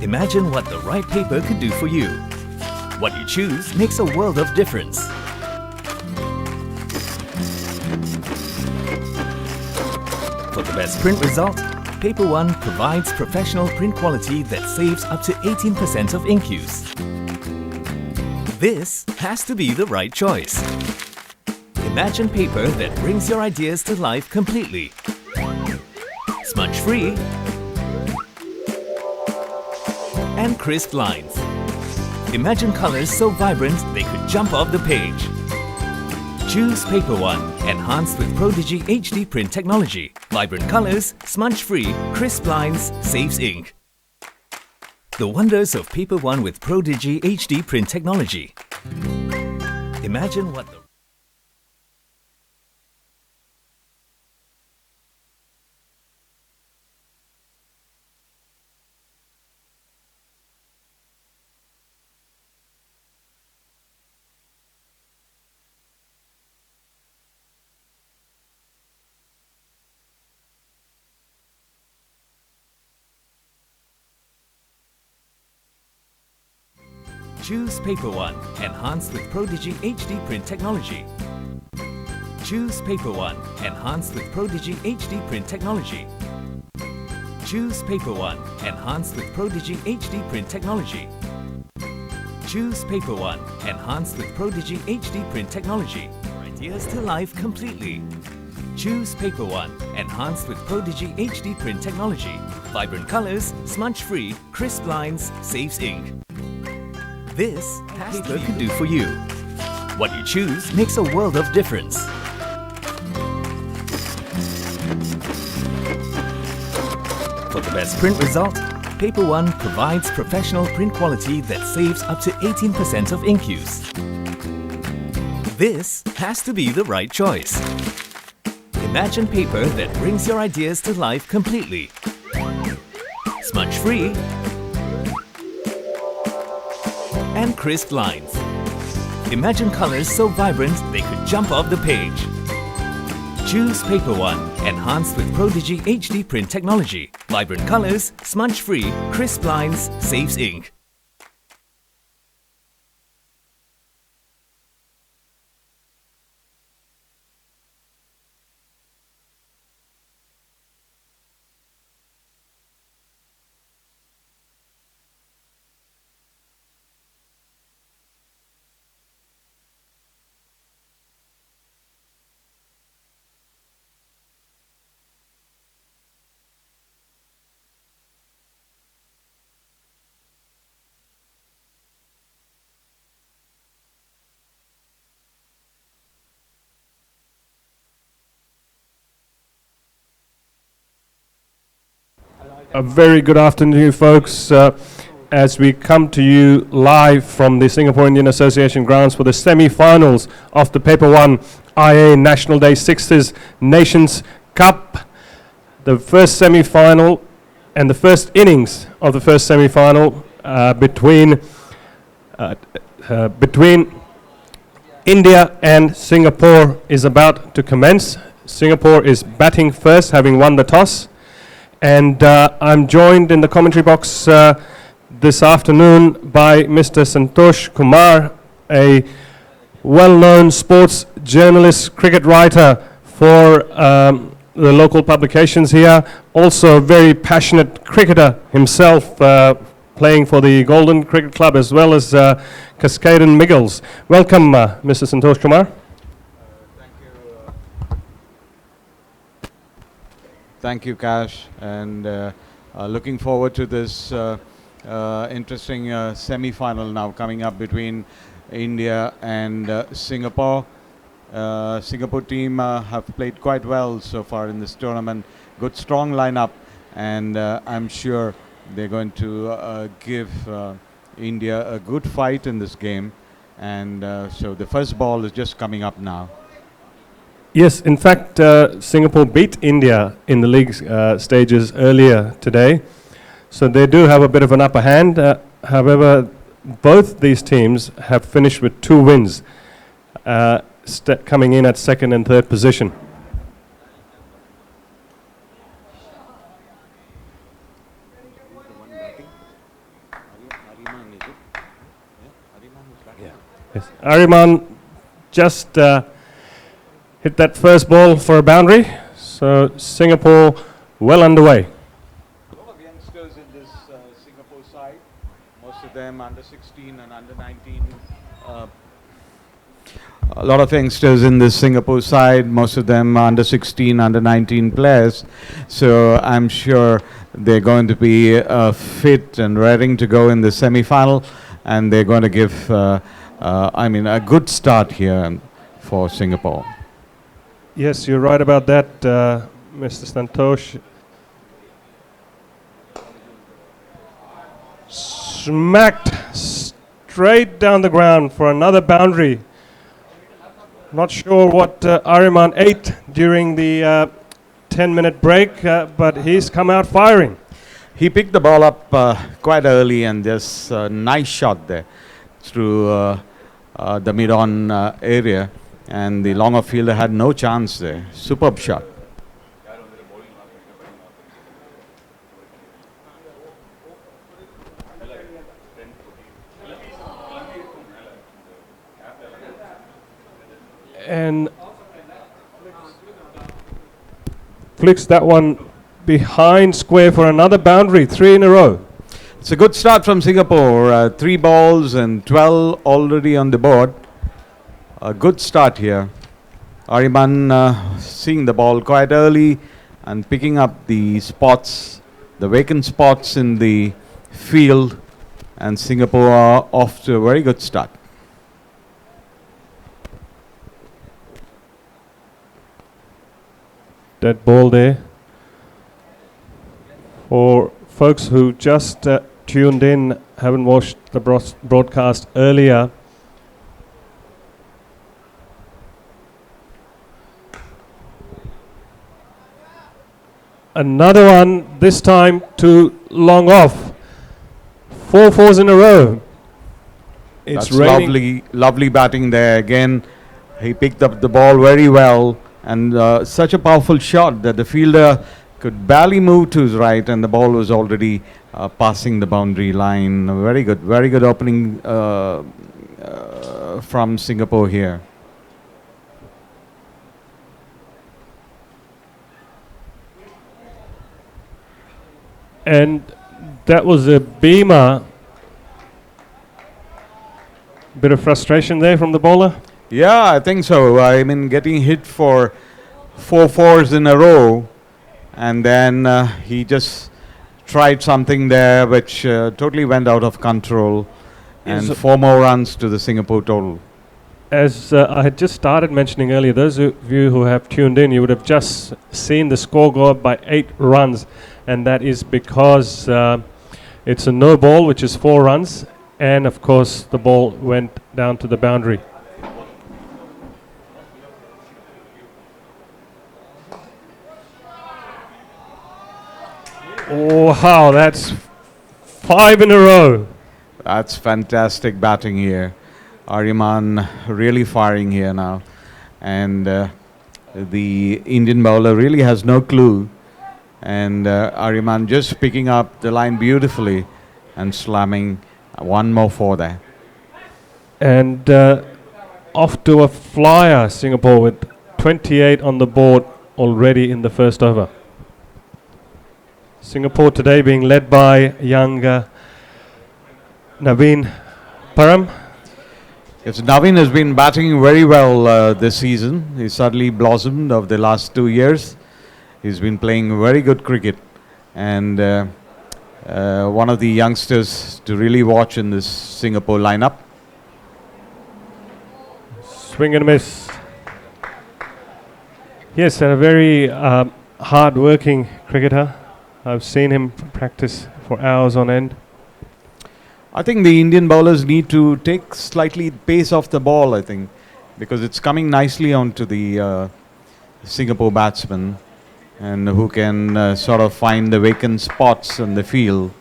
Imagine what the right paper could do for you. What you choose makes a world of difference. For the best print result, PaperOne provides professional print quality that saves up to 18% of ink use. This has to be the right choice. Imagine paper that brings your ideas to life completely. Smudge-free and crisp lines. Imagine colors so vibrant they could jump off the page. Choose PaperOne, enhanced with Prodigy HD print technology. Vibrant colors, smudge-free, crisp lines, saves ink. The wonders of PaperOne with Prodigy HD print technology. Imagine what the Choose PaperOne, enhanced with Prodigy HD print technology. Choose PaperOne, enhanced with Prodigy HD print technology. Choose PaperOne, enhanced with Prodigy HD print technology. Choose PaperOne, enhanced with Prodigy HD print technology. Ideas to life completely. Choose PaperOne, enhanced with Prodigy HD print technology. Vibrant colors, smudge-free, crisp lines, saves ink. This paper could do for you. What you choose makes a world of difference. For the best print result, PaperOne provides professional print quality that saves up to 18% of ink use. This has to be the right choice. Imagine paper that brings your ideas to life completely. Smudge-free and crisp lines. Imagine colors so vibrant they could jump off the page. Choose PaperOne, enhanced with Prodigy HD print technology. Vibrant colors, smudge-free, crisp lines, saves ink. A very good afternoon to you folks, as we come to you live from the Singapore Indian Association grounds for the semi-finals of the PaperOne IA National Day 6's Nations Cup. The first semi-final and the first innings of the first semi-final between India and Singapore is about to commence. Singapore is batting first, having won the toss. And I'm joined in the commentary box this afternoon by Mr. Santosh Kumar, a well-known sports journalist, cricket writer for the local publications here. Also a very passionate cricketer himself, playing for the Golden Cricket Club as well as Cascaden Miggles. Welcome, Mr. Santosh Kumar. Thank you, Kash, and looking forward to this interesting semi-final now coming up between India and Singapore. Singapore team have played quite well so far in this tournament. Good, strong lineup, and I'm sure they're going to give India a good fight in this game. And so the first ball is just coming up now. Yes, in fact, Singapore beat India in the league stages earlier today. So they do have a bit of an upper hand. However, both these teams have finished with 2 wins, coming in at second and third position. Yes. Ariman just hit that first ball for a boundary, so Singapore well underway. A lot of youngsters in this Singapore side, most of them under 16 and under 19. A lot of youngsters in this Singapore side, most of them under 16, under 19 players. So I'm sure they're going to be fit and ready to go in the semi-final, and they're going to give, a good start here for Singapore. Yes, you're right about that, Mr. Santosh. Smacked straight down the ground for another boundary. Not sure what Ariman ate during the 10-minute break, but he's come out firing. He picked the ball up quite early, and just a nice shot there through the mid-on area, and the longer fielder had no chance there. Superb shot. And flicks that one behind square for another boundary, 3 in a row. It's a good start from Singapore. 3 balls and 12 already on the board. A good start here. Ariman seeing the ball quite early and picking up the spots, the vacant spots in the field, and Singapore are off to a very good start. That ball there. For folks who just tuned in, haven't watched the broadcast earlier, another one, this time too long off. 4 fours in a row. It's That's lovely batting there again. He picked up the ball very well, and such a powerful shot that the fielder could barely move to his right, and the ball was already passing the boundary line. Very good opening from Singapore here. And that was a beamer. Bit of frustration there from the bowler. Yeah, I think so. I mean, getting hit for 4 fours in a row, and then he just tried something there which totally went out of control, and 4 more runs to the Singapore total. As I had just started mentioning earlier, those of you who have tuned in, you would have just seen the score go up by 8 runs, and that is because it's a no ball, which is 4 runs, and of course the ball went down to the boundary. Wow, that's 5 in a row. That's fantastic batting here. Ariman really firing here now, and the Indian bowler really has no clue, and Ariman just picking up the line beautifully and slamming 1 more 4 there. And off to a flyer, Singapore, with 28 on the board already in the first over. Singapore today being led by young Naveen Param. Yes, Naveen has been batting very well this season. He's suddenly blossomed over the last 2 years. He's been playing very good cricket, and one of the youngsters to really watch in this Singapore lineup. Swing and a miss. Yes, and a very hard-working cricketer. I've seen him practice for hours on end. I think the Indian bowlers need to take slightly pace off the ball, I think, because it's coming nicely onto the Singapore batsmen, and who can sort of find the vacant spots in the field.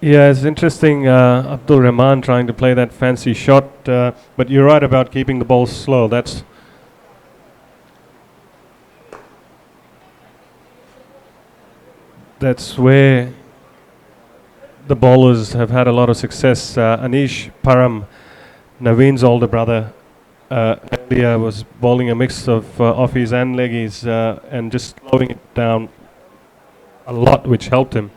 Yeah, it's interesting, Abdul Rahman trying to play that fancy shot, but you're right about keeping the ball slow. That's where the bowlers have had a lot of success. Anish Param Naveen's older brother, earlier was bowling a mix of offies and leggies and just slowing it down a lot, which helped him.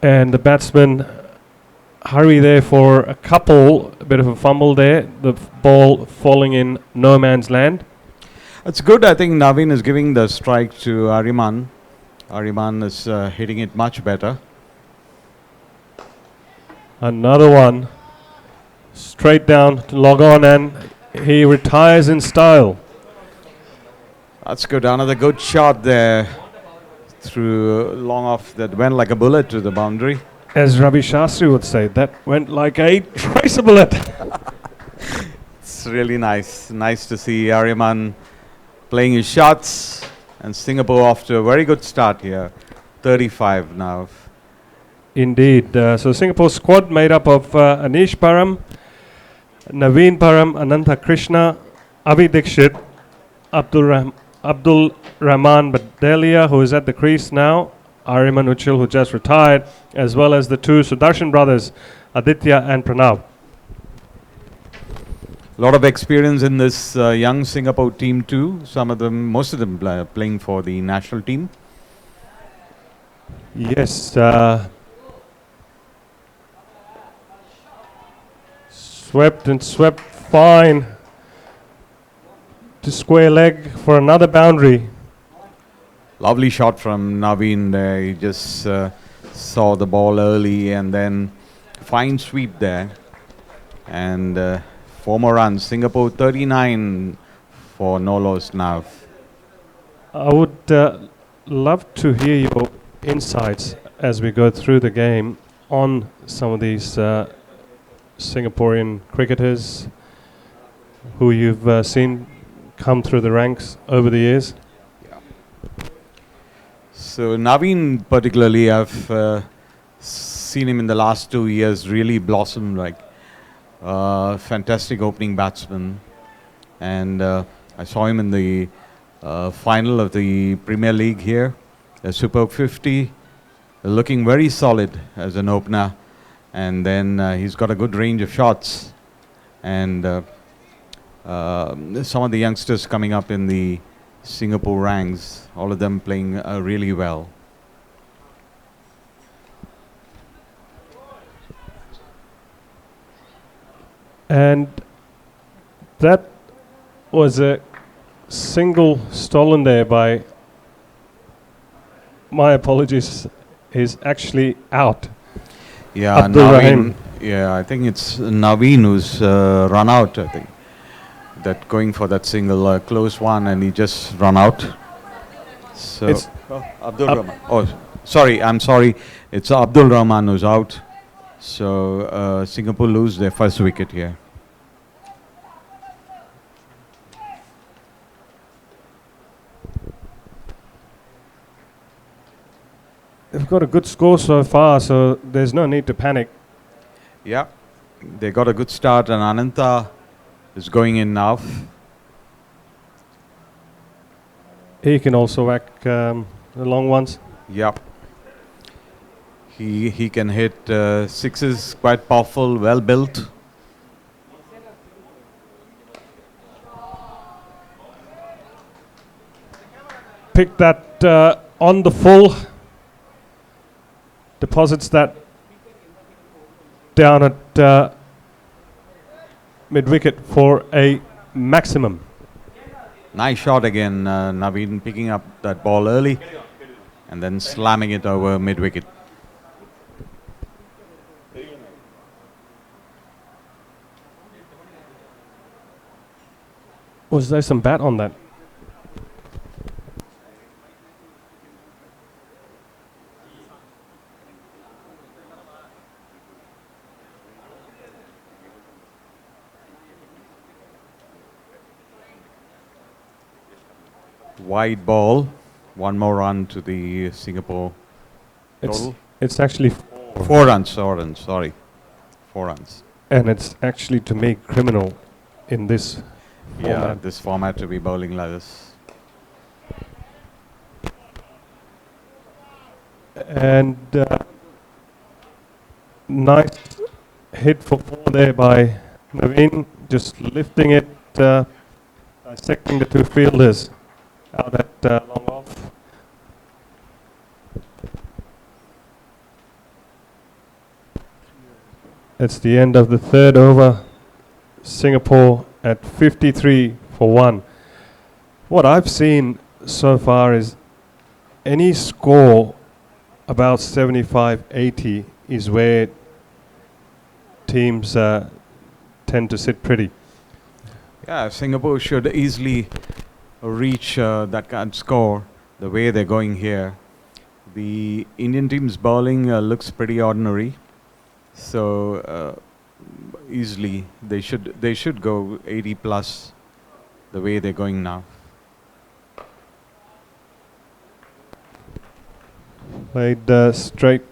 And the batsman hurry there for a couple, a bit of a fumble there, the ball falling in no man's land. It's good. I think Naveen is giving the strike to Ariman. Ariman is hitting it much better. Another one, straight down to log on, and he retires in style. That's good. Another good shot there through long off that went like a bullet to the boundary. As Ravi Shastri would say, that went like a tracer bullet. It's really nice. Nice to see Ariman playing his shots, and Singapore off to a very good start here. 35 now. Indeed. So Singapore squad made up of Anish Param, Naveen Param, Ananta Krishna, Avi Dixit, Abdul Rahman Badelia, who is at the crease now, Ariman Uchil, who just retired, as well as the two Sudarshan brothers, Aditya and Pranav. A lot of experience in this young Singapore team too. Most of them playing for the national team. Yes. Swept fine to square leg for another boundary. Lovely shot from Naveen there. He just saw the ball early and then fine sweep there. And 4 more runs. Singapore 39 for no loss now. I would love to hear your insights as we go through the game on some of these Singaporean cricketers who you've seen come through the ranks over the years. So Naveen particularly, I've seen him in the last 2 years really blossom like fantastic opening batsman. And I saw him in the final of the Premier League here, a Super 50, looking very solid as an opener. And then he's got a good range of shots. And some of the youngsters coming up in the Singapore ranks, all of them playing really well. And that was a single stolen there by, my apologies, is actually out. Yeah, Abdul Rahim. Yeah, I think it's Naveen who's run out, I think. That going for that single close one, and he just run out. So It's Abdul Rahman. Oh, sorry, I'm sorry. It's Abdul Rahman who's out. So Singapore lose their first wicket here. They've got a good score so far, so there's no need to panic. Yeah, they got a good start, and Ananta is going in now. He can also whack the long ones. Yep. He can hit 6's, quite powerful, well built. Pick that on the full. Deposits that down at mid-wicket for a maximum. Nice shot again, Naveen picking up that ball early and then slamming it over mid-wicket. Was there some bat on that? Wide ball, 1 more run to the Singapore total. It's actually 4 runs, sorry. 4 runs. and it's actually to me criminal in this Yeah, format. this format to be bowling like this. And nice hit for 4 there by Naveen, just lifting it, dissecting the two fielders out at long off. It's the end of the third over. Singapore at 53 for 1. What I've seen so far is any score about 75-80 is where teams tend to sit pretty. Yeah, Singapore should easily reach that kind of score the way they're going here. The Indian team's bowling looks pretty ordinary, so easily they should go 80 plus the way they're going now. Played straight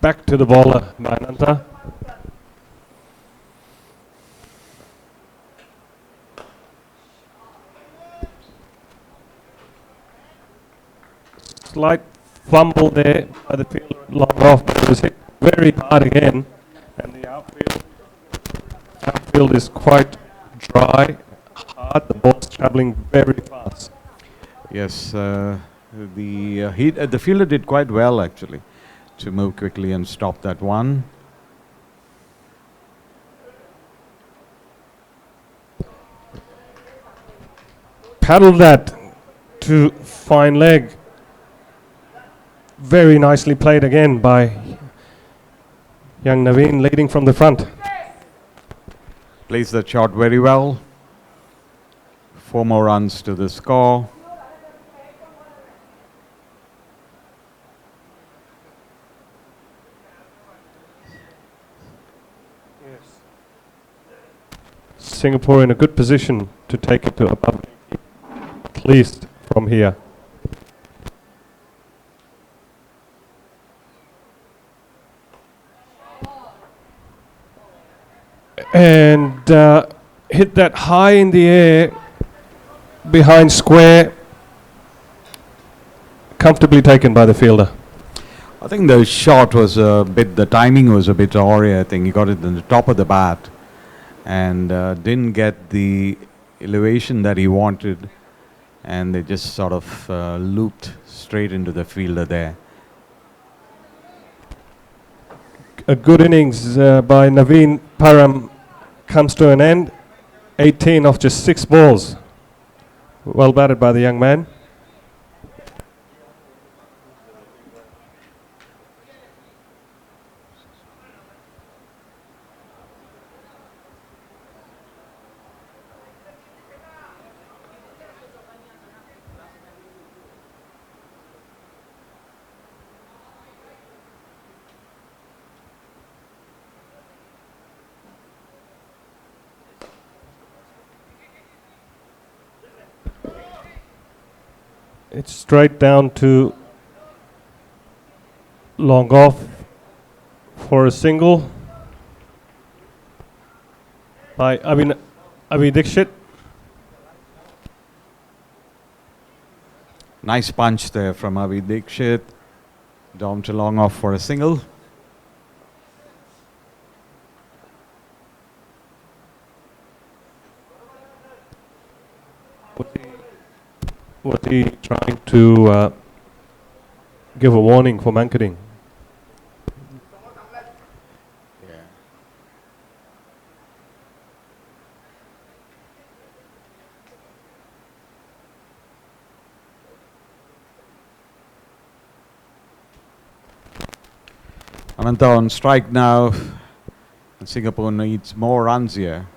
back to the bowler by Ananta. Slight fumble there by the fielder long off, but it was hit very hard again, and the outfield is quite dry, hard. The ball's travelling very fast. Yes, the fielder did quite well actually to move quickly and stop that one. Paddled that to fine leg. Very nicely played again by young Naveen, leading from the front. Plays the shot very well. 4 more runs to the score. Singapore in a good position to take it to above 80, at least from here. And hit that high in the air behind square, comfortably taken by the fielder. I think the shot was the timing was a bit awry. I think he got it in the top of the bat and didn't get the elevation that he wanted, and they just sort of looped straight into the fielder there. A good innings by Naveen Param comes to an end. 18 off just 6 balls. Well batted by the young man. It's straight down to long off for a single by Avi Dixit. Nice punch there from Avi Dixit. Down to long off for a single. Was he trying to give a warning for Mankading? Yeah. Ananta on strike now. And Singapore needs more runs here.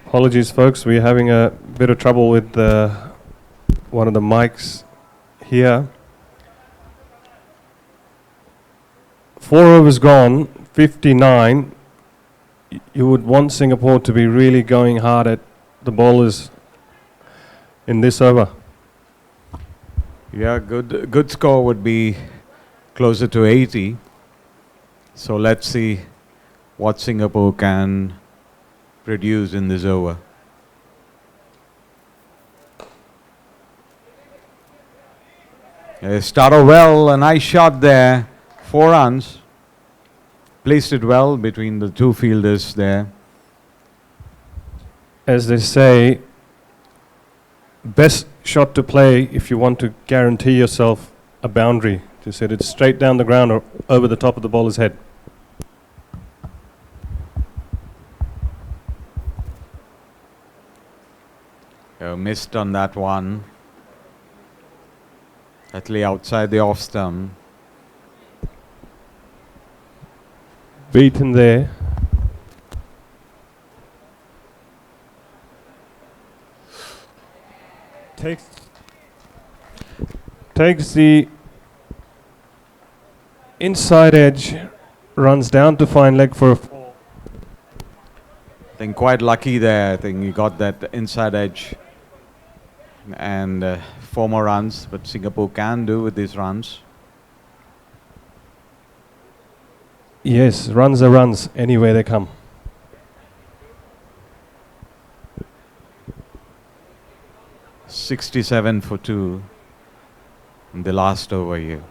Apologies, folks. We're having a bit of trouble with one of the mics here. 4 overs gone, 59. You would want Singapore to be really going hard at the bowlers in this over. Yeah, good score would be closer to 80. So let's see what Singapore can produce in this over. Started well, a nice shot there, 4 runs. Placed it well between the two fielders there. As they say, best shot to play if you want to guarantee yourself a boundary, to set it straight down the ground or over the top of the bowler's head. Missed on that one. That lay outside the off stump. Beaten there. Takes the inside edge, runs down to fine leg for a 4. I think quite lucky there. I think he got that inside edge and 4 more runs, but Singapore can do with these runs. Yes, runs are runs, anyway they come. .67 for 2 in the last over here.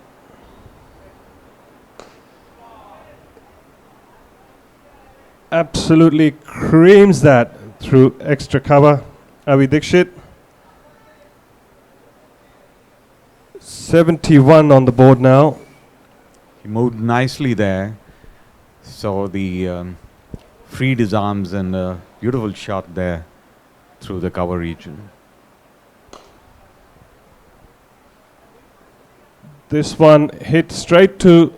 Absolutely creams that through extra cover. Avi Dixit. 71 on the board now. He moved nicely there. So the freed his arms and a beautiful shot there through the cover region. This one hit straight to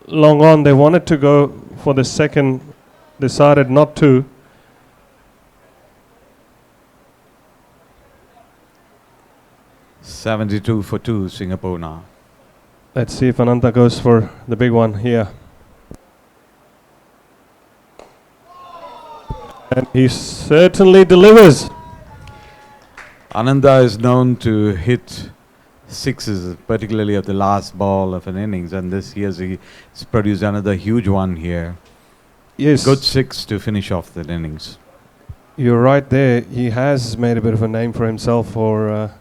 long on. They wanted to go for the second, decided not to. .72 for 2, Singapore now. Let's see if Ananta goes for the big one here. And he certainly delivers. Ananda is known to hit 6's, particularly at the last ball of an innings, and this year he's produced another huge one here. Yes. Good 6 to finish off that innings. You're right there. He has made a bit of a name for himself for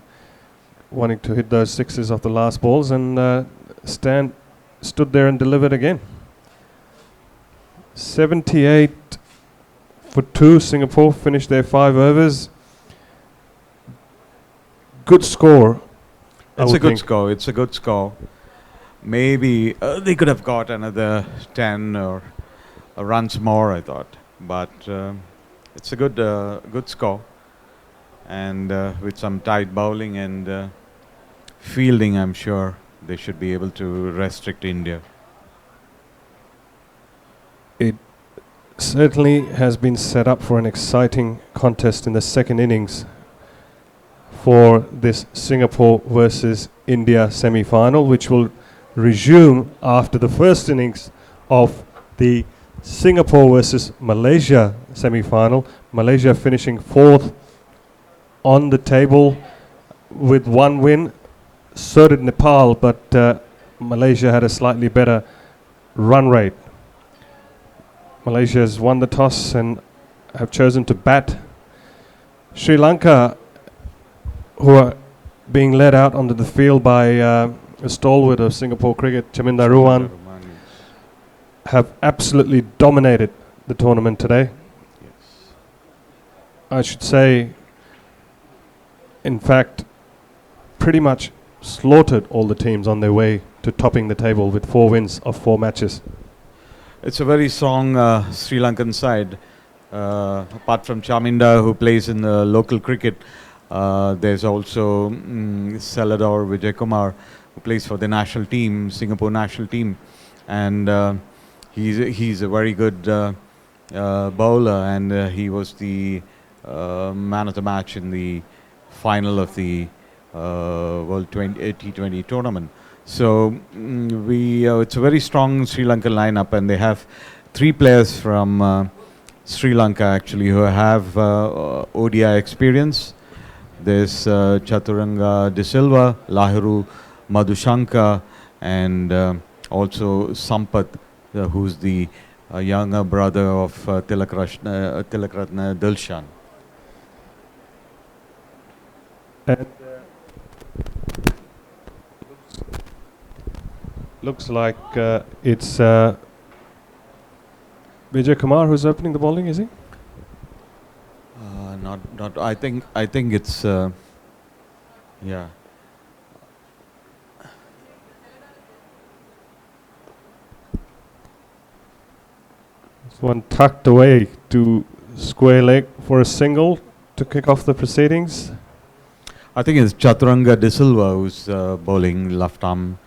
wanting to hit those 6's off the last balls, and stood there and delivered again. 78 for 2. Singapore finished their 5 overs. Good score. It's a good score. It's a good score. Maybe they could have got another 10 or runs more, I thought. But it's a good score. And with some tight bowling and fielding, I'm sure they should be able to restrict India. It certainly has been set up for an exciting contest in the second innings for this Singapore versus India semi-final, which will resume after the first innings of the Singapore versus Malaysia semi-final. Malaysia finishing 4th on the table with 1 win. So did Nepal, but Malaysia had a slightly better run rate. Malaysia has won the toss and have chosen to bat. Sri Lanka, who are being led out onto the field by a stalwart of Singapore cricket, Chaminda Ruwan, have absolutely dominated the tournament today. Yes. I should say, in fact, pretty much slaughtered all the teams on their way to topping the table with 4 wins of 4 matches. It's a very strong Sri Lankan side. Apart from Chaminda, who plays in the local cricket, there's also Salador Vijaykumar, who plays for the national team, Singapore national team. And he's a very good bowler, and he was the man of the match in the final of the World T20 tournament. So it's a very strong Sri Lankan lineup, and they have 3 players from Sri Lanka actually who have ODI experience. There's Chaturanga De Silva, Lahiru Madhushankar, and also Sampath, who's the younger brother of Tilakratna Dilshan. And looks like it's Vijay Kumar who's opening the bowling, is he? Not. I think it's yeah. This one tucked away to square leg for a single to kick off the proceedings. I think it's Chaturanga De Silva who's bowling left arm.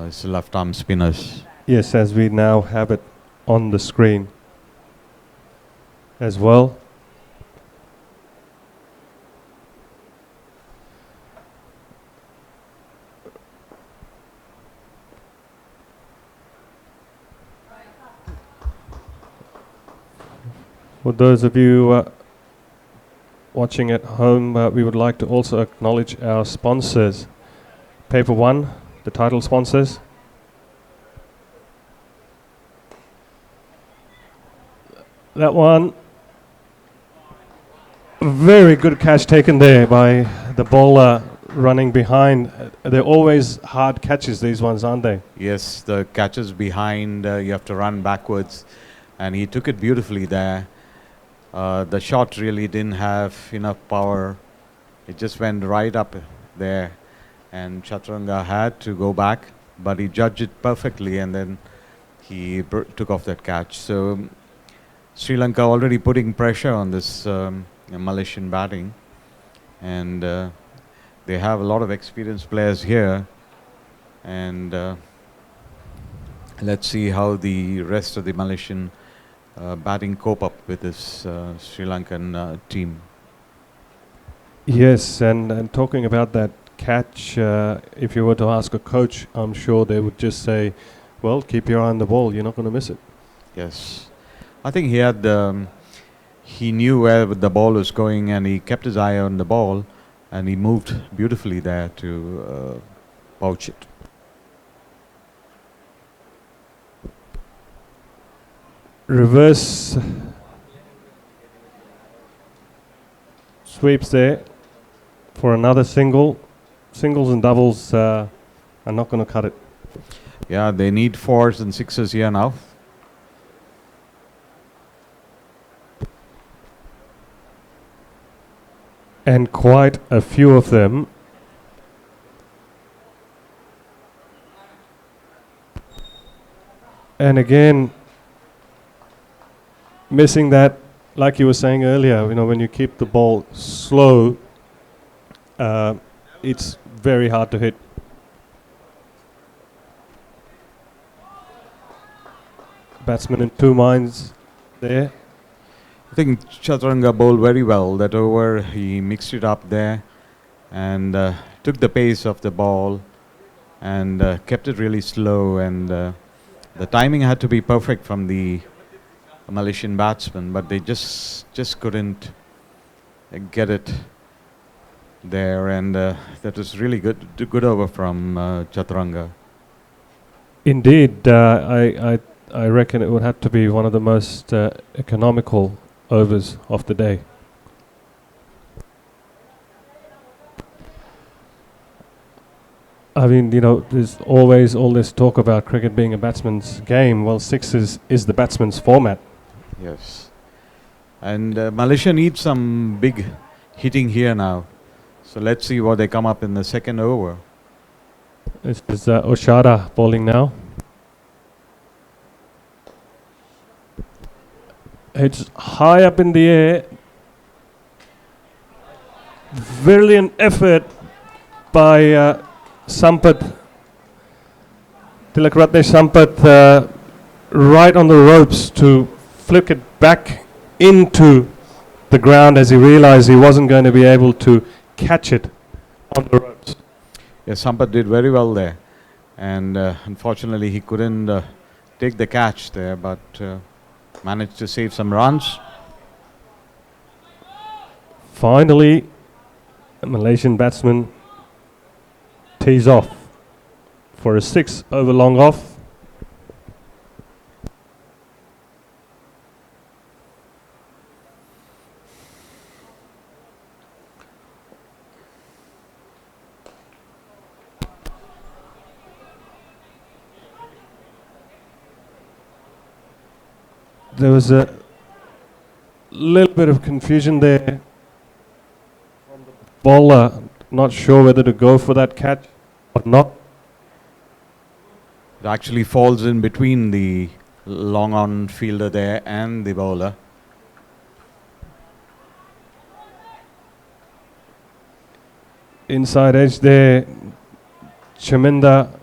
It's left arm spinners. Yes, as we now have it on the screen as well. For those of you watching at home, we would like to also acknowledge our sponsors. PaperOne, the title sponsors. That one, very good catch taken there by the bowler running behind. They're always hard catches, these ones, aren't they? Yes, the catches behind, you have to run backwards, and he took it beautifully there. The shot really didn't have enough power. It just went right up there, and Chaturanga had to go back, but he judged it perfectly, and then he took off that catch. So Sri Lanka already putting pressure on this Malaysian batting, and they have a lot of experienced players here, and let's see how the rest of the Malaysian batting cope up with this Sri Lankan team. Yes, and talking about that catch, if you were to ask a coach, I'm sure they would just say, well, keep your eye on the ball, you're not going to miss it. Yes. I think he had, he knew where the ball was going, and he kept his eye on the ball, and he moved beautifully there to pouch it. Reverse sweeps there for another single. Singles and doubles are not going to cut it. Yeah, they need fours and sixes here now. And quite a few of them. And again, missing that, like you were saying earlier, when you keep the ball slow, it's very hard to hit. Batsman in two minds there. I think Chaturanga bowled very well that over. He mixed it up there and took the pace of the ball and kept it really slow, and the timing had to be perfect from the Malaysian batsmen, but they just couldn't get it there, and that was really good over from Chaturanga. Indeed, I reckon it would have to be one of the most economical overs of the day. I mean, there's always all this talk about cricket being a batsman's game. Well, sixes is the batsman's format. Yes. And Malaysia needs some big hitting here now. So let's see what they come up in the second over. This is Oshada bowling now. It's high up in the air. Brilliant effort by Sampath. Tilakratne Sampath right on the ropes to flick it back into the ground as he realized he wasn't going to be able to catch it on the ropes. Yes, Sampath did very well there. And unfortunately he couldn't take the catch there, but managed to save some runs. Finally, Malaysian batsman tees off for a 6 over long off. There was a little bit of confusion there. Bowler not sure whether to go for that catch or not. It actually falls in between the long on fielder there and the bowler. Inside edge there, Chaminda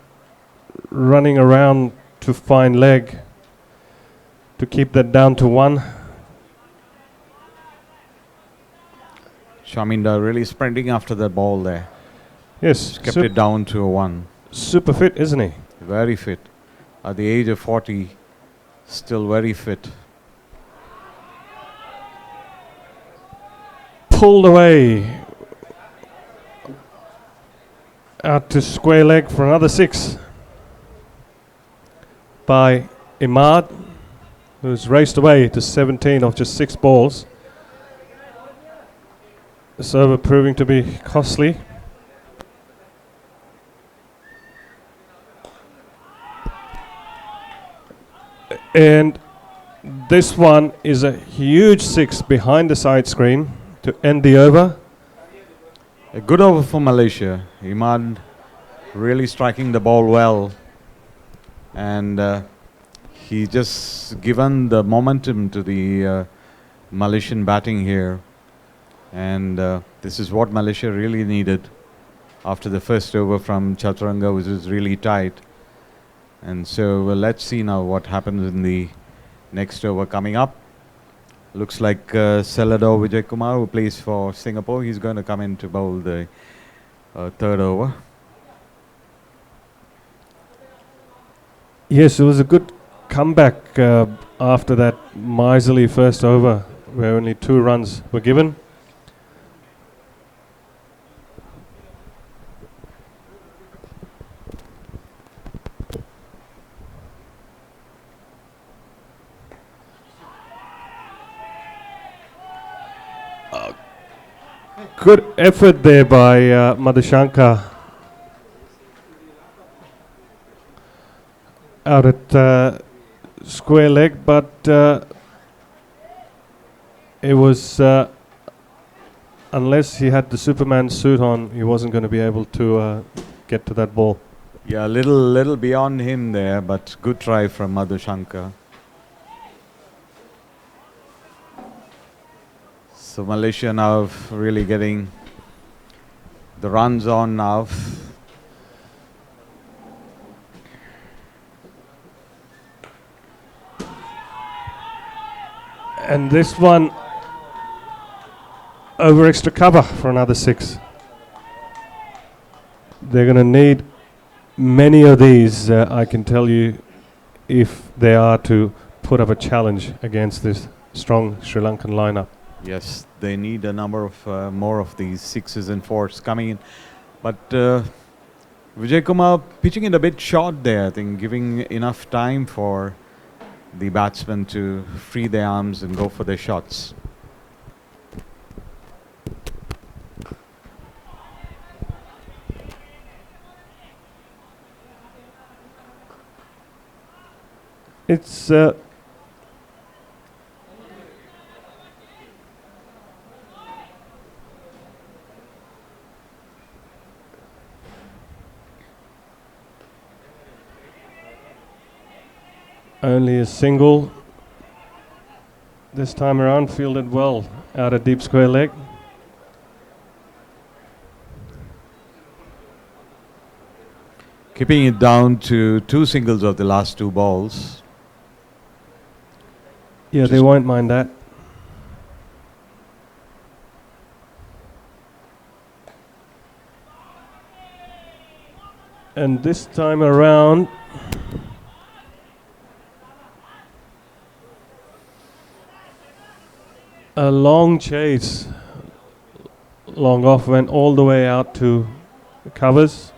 running around to find leg to keep that down to 1. Chaminda really sprinting after the ball there. Yes, Kept it down to a 1. super fit, isn't he? Very fit. At the age of 40, still very fit. Pulled away out to square leg for another 6 by Imad, who's raced away to 17 of just 6 balls. This over proving to be costly. And this one is a huge 6 behind the side screen to end the over. A good over for Malaysia. Imad really striking the ball well. And he just given the momentum to the Malaysian batting here. And this is what Malaysia really needed after the first over from Chaturanga, which was really tight. And so let's see now what happens in the next over coming up. Looks like Selador Vijay Kumar, who plays for Singapore, he's going to come in to bowl the third over. Yes, it was a good comeback after that miserly first over where only 2 runs were given. Good effort there by Madhushankar out at square leg, but it was unless he had the Superman suit on, he wasn't going to be able to get to that ball. Yeah, a little beyond him there, but good try from Madhushankar. So Malaysia now really getting the runs on now. And this one over extra cover for another 6. They're going to need many of these, I can tell you, if they are to put up a challenge against this strong Sri Lankan lineup. Yes, they need a number of more of these 6s and 4s coming in. But Vijay Kumar pitching it a bit short there, I think, giving enough time for the batsmen to free their arms and go for their shots. It's only a single this time around, fielded well out of deep square leg. Keeping it down to 2 singles of the last 2 balls. Yeah, they won't mind that. And this time around, a long chase, long off, went all the way out to the covers,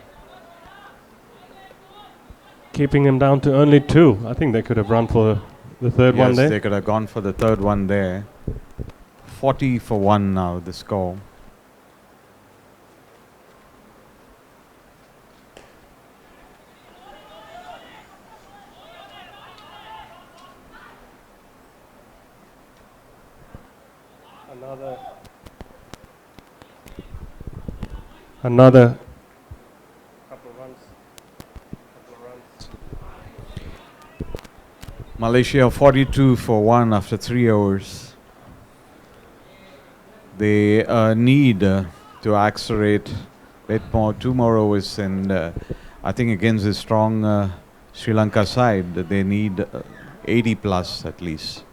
keeping him down to only 2. I think they could have run for the third one Yes, there. they could have gone for the third one there. 40 for 1 now, the score. Another couple of runs. Malaysia 42 for 1 after 3 overs. They need to accelerate a bit more, 2 more overs, and I think against a strong Sri Lanka side, that they need 80 plus at least.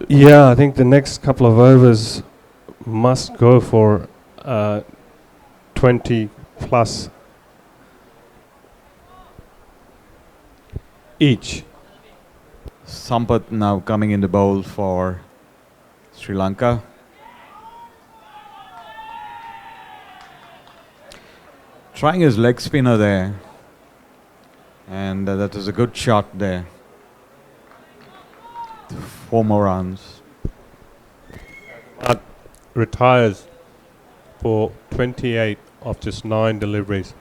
Yeah, I think the next couple of overs must go for 20 plus each. Sampath now coming in the bowl for Sri Lanka. Trying his leg spinner there, and that was a good shot there. 4 more runs. Retires for 28 of just 9 deliveries.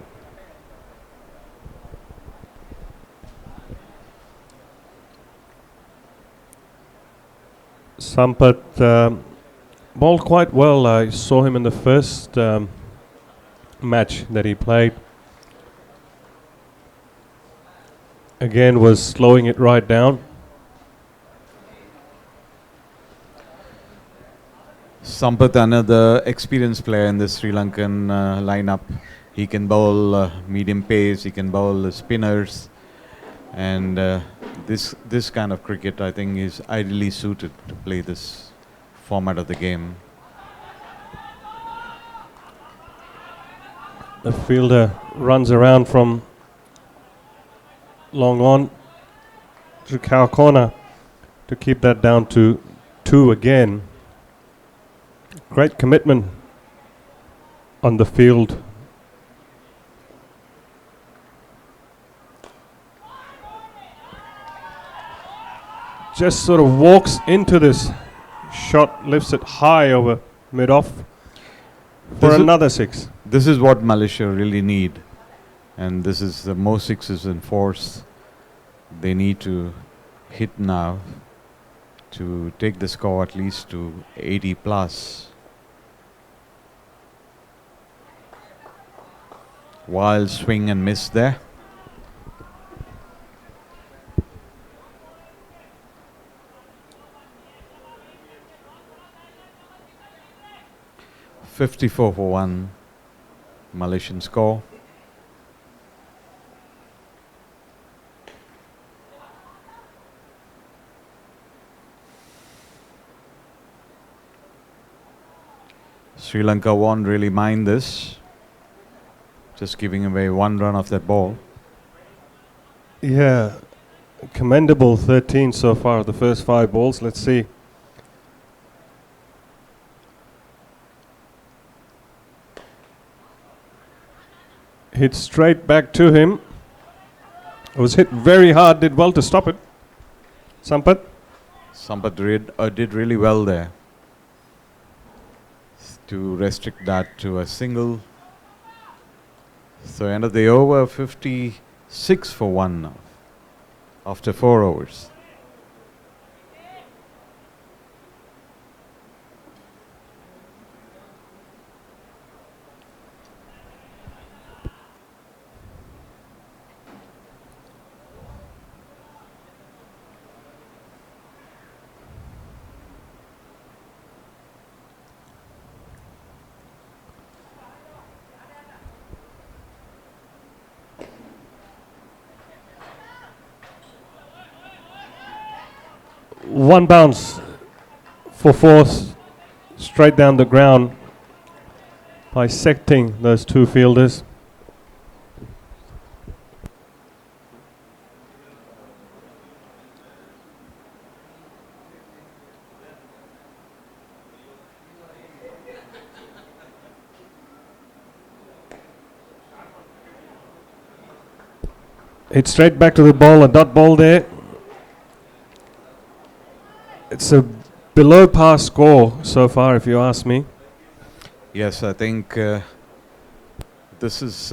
Sampath bowled quite well. I saw him in the first match that he played. Again, was slowing it right down. Sampath, another experienced player in the Sri Lankan lineup. He can bowl medium pace, he can bowl spinners, and this kind of cricket, I think, is ideally suited to play this format of the game. The fielder runs around from long on to cow corner to keep that down to 2 again. Great commitment on the field. Just sort of walks into this shot, lifts it high over mid-off for another 6. This is what Malaysia really need, and this is the most 6s in force they need to hit now to take the score at least to 80 plus. Wild swing and miss there. $54 for 1 Malaysian score. Sri Lanka won't really mind this. Just giving away 1 run off that ball. Yeah, commendable 13 so far, the first 5 balls. Let's see. Hit straight back to him. It was hit very hard, did well to stop it. Sampath. Sampath did really well there to restrict that to a single. So end of the over, 56 for 1 now after 4 overs. One bounce for 4th, straight down the ground, bisecting those 2 fielders. Hit straight back to the ball, a dot ball there. It's a below par score so far, if you ask me. Yes, I think this is.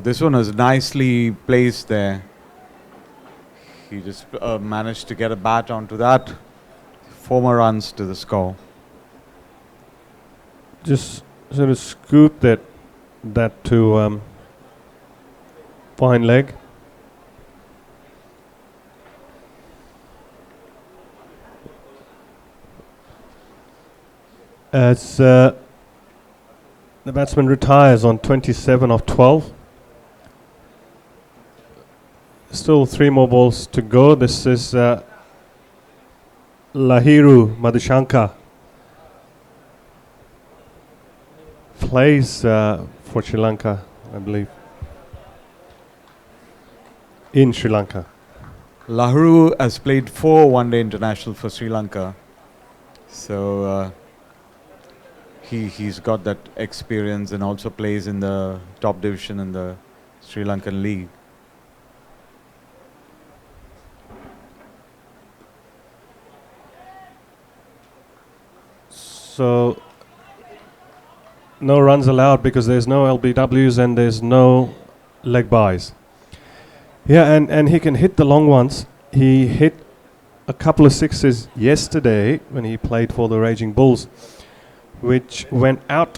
This one is nicely placed there. He just managed to get a bat onto that. 4 more runs to the score. Just sort of scoop that to fine leg. As the batsman retires on 27 of 12. Still 3 more balls to go. This is Lahiru Madhushankar. Plays for Sri Lanka, I believe. In Sri Lanka. Lahuru has played 4 one-day international for Sri Lanka. So he's got that experience and also plays in the top division in the Sri Lankan league. So no runs allowed because there's no LBWs and there's no leg byes. Yeah, and he can hit the long ones. He hit a couple of 6's yesterday when he played for the Raging Bulls, which went out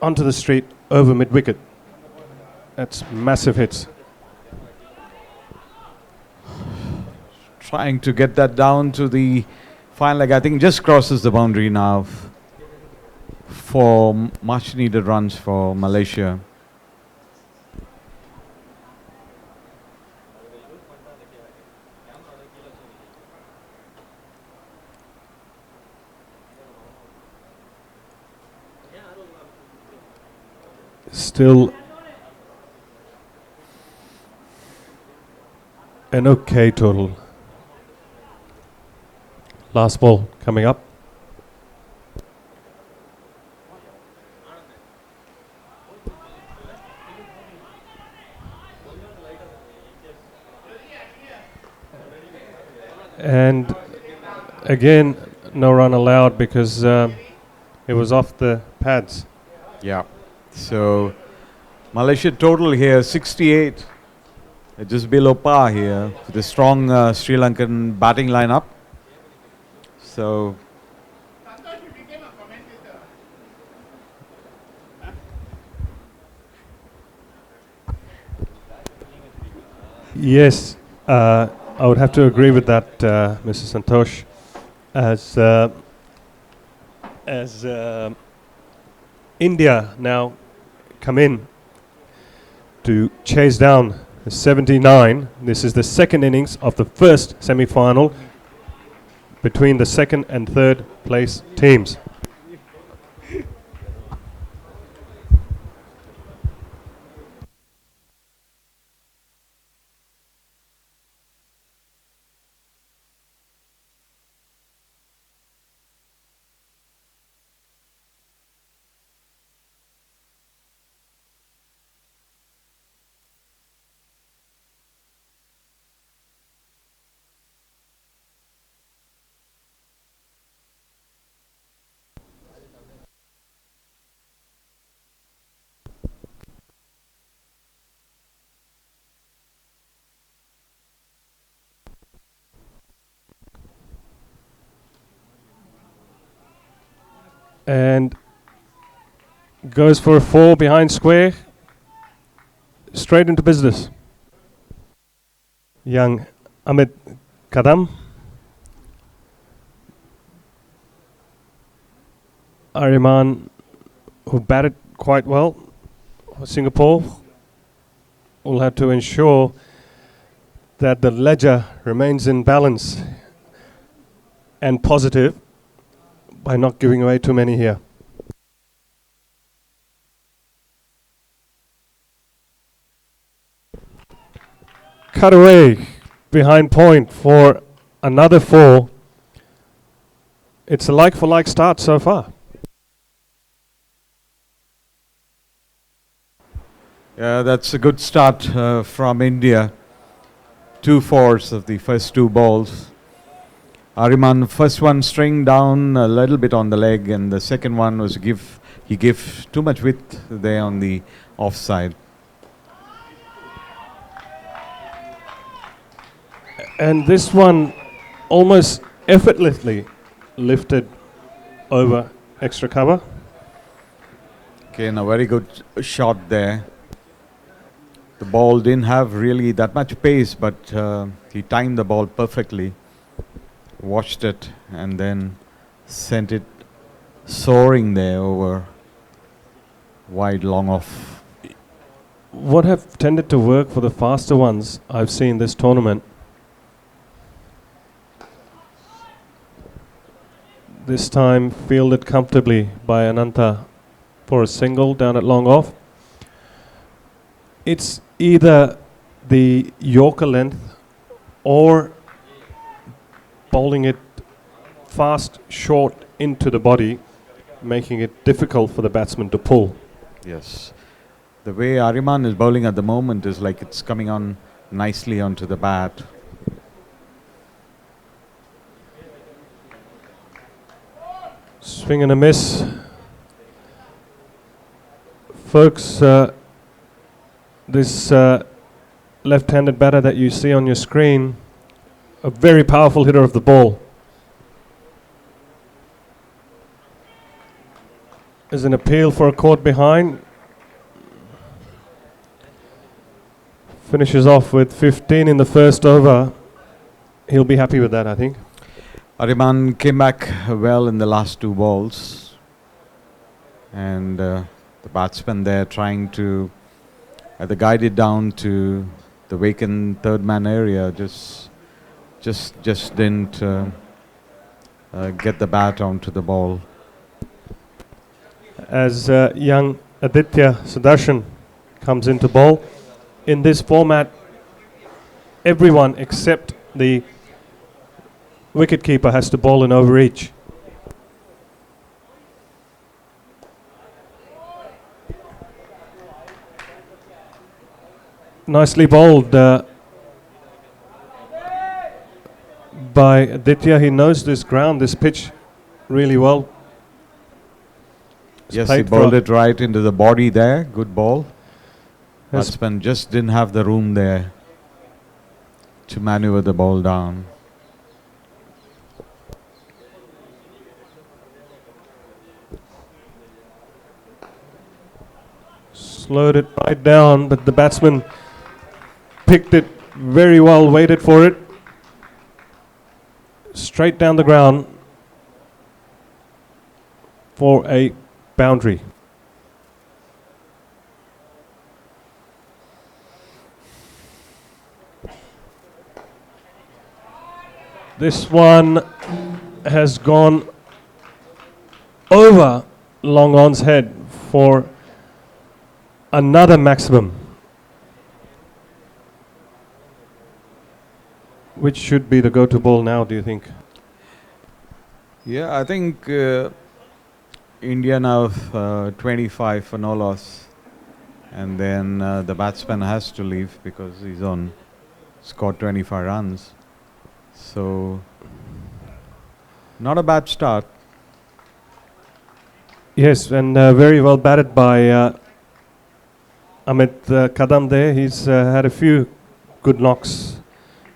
onto the street over mid-wicket. That's massive hits. Trying to get that down to the fine leg. I think just crosses the boundary now for much needed runs for Malaysia. Still an okay total. Last ball coming up. And again, no run allowed because it was off the pads. Yeah. So Malaysia total here 68. Just below par here with a strong Sri Lankan batting lineup. So yes, I would have to agree with that, Mr. Santosh, as India now come in to chase down 79. This is the second innings of the first semi-final between the second and third place teams. And goes for a 4 behind square, straight into business. Young Amit Kadam. Ariman, who batted quite well for Singapore, will have to ensure that the ledger remains in balance and positive by not giving away too many here. Cut away behind point for another 4. It's a like-for-like start so far. Yeah, that's a good start from India. 2 fours of the first 2 balls. Ariman, first one string down a little bit on the leg, and the second one was he gave too much width there on the offside. And this one almost effortlessly lifted over extra cover. Again, a very good shot there. The ball didn't have really that much pace, but he timed the ball perfectly. Watched it and then sent it soaring there over wide long off. What have tended to work for the faster ones I've seen this tournament, this time fielded comfortably by Ananta for a single down at long off. It's either the Yorker length or bowling it fast, short into the body, making it difficult for the batsman to pull. Yes. The way Ariman is bowling at the moment is like it's coming on nicely onto the bat. Swing and a miss. Folks, this left-handed batter that you see on your screen, a very powerful hitter of the ball. There's an appeal for a caught behind. Finishes off with 15 in the first over. He'll be happy with that, I think. Ariman came back well in the last 2 balls. And the batsman there trying to either guide it down to the vacant third man area, just didn't get the bat onto the ball. As young Aditya Sudarshan comes into bowl, in this format, everyone except the wicketkeeper has to bowl an over each. Nicely bowled by Aditya. He knows this ground, this pitch really well. Yes, he bowled it right into the body there. Good ball. Batsman just didn't have the room there to maneuver the ball down. Slowed it right down, but the batsman picked it very well, waited for it. Straight down the ground for a boundary. This one has gone over long on's head for another maximum, which should be the go-to ball now, do you think? Yeah, I think India now 25 for no loss, and then the batsman has to leave because he's scored 25 runs. So not a bad start. Yes, and very well batted by Amit Kadam there. He's had a few good knocks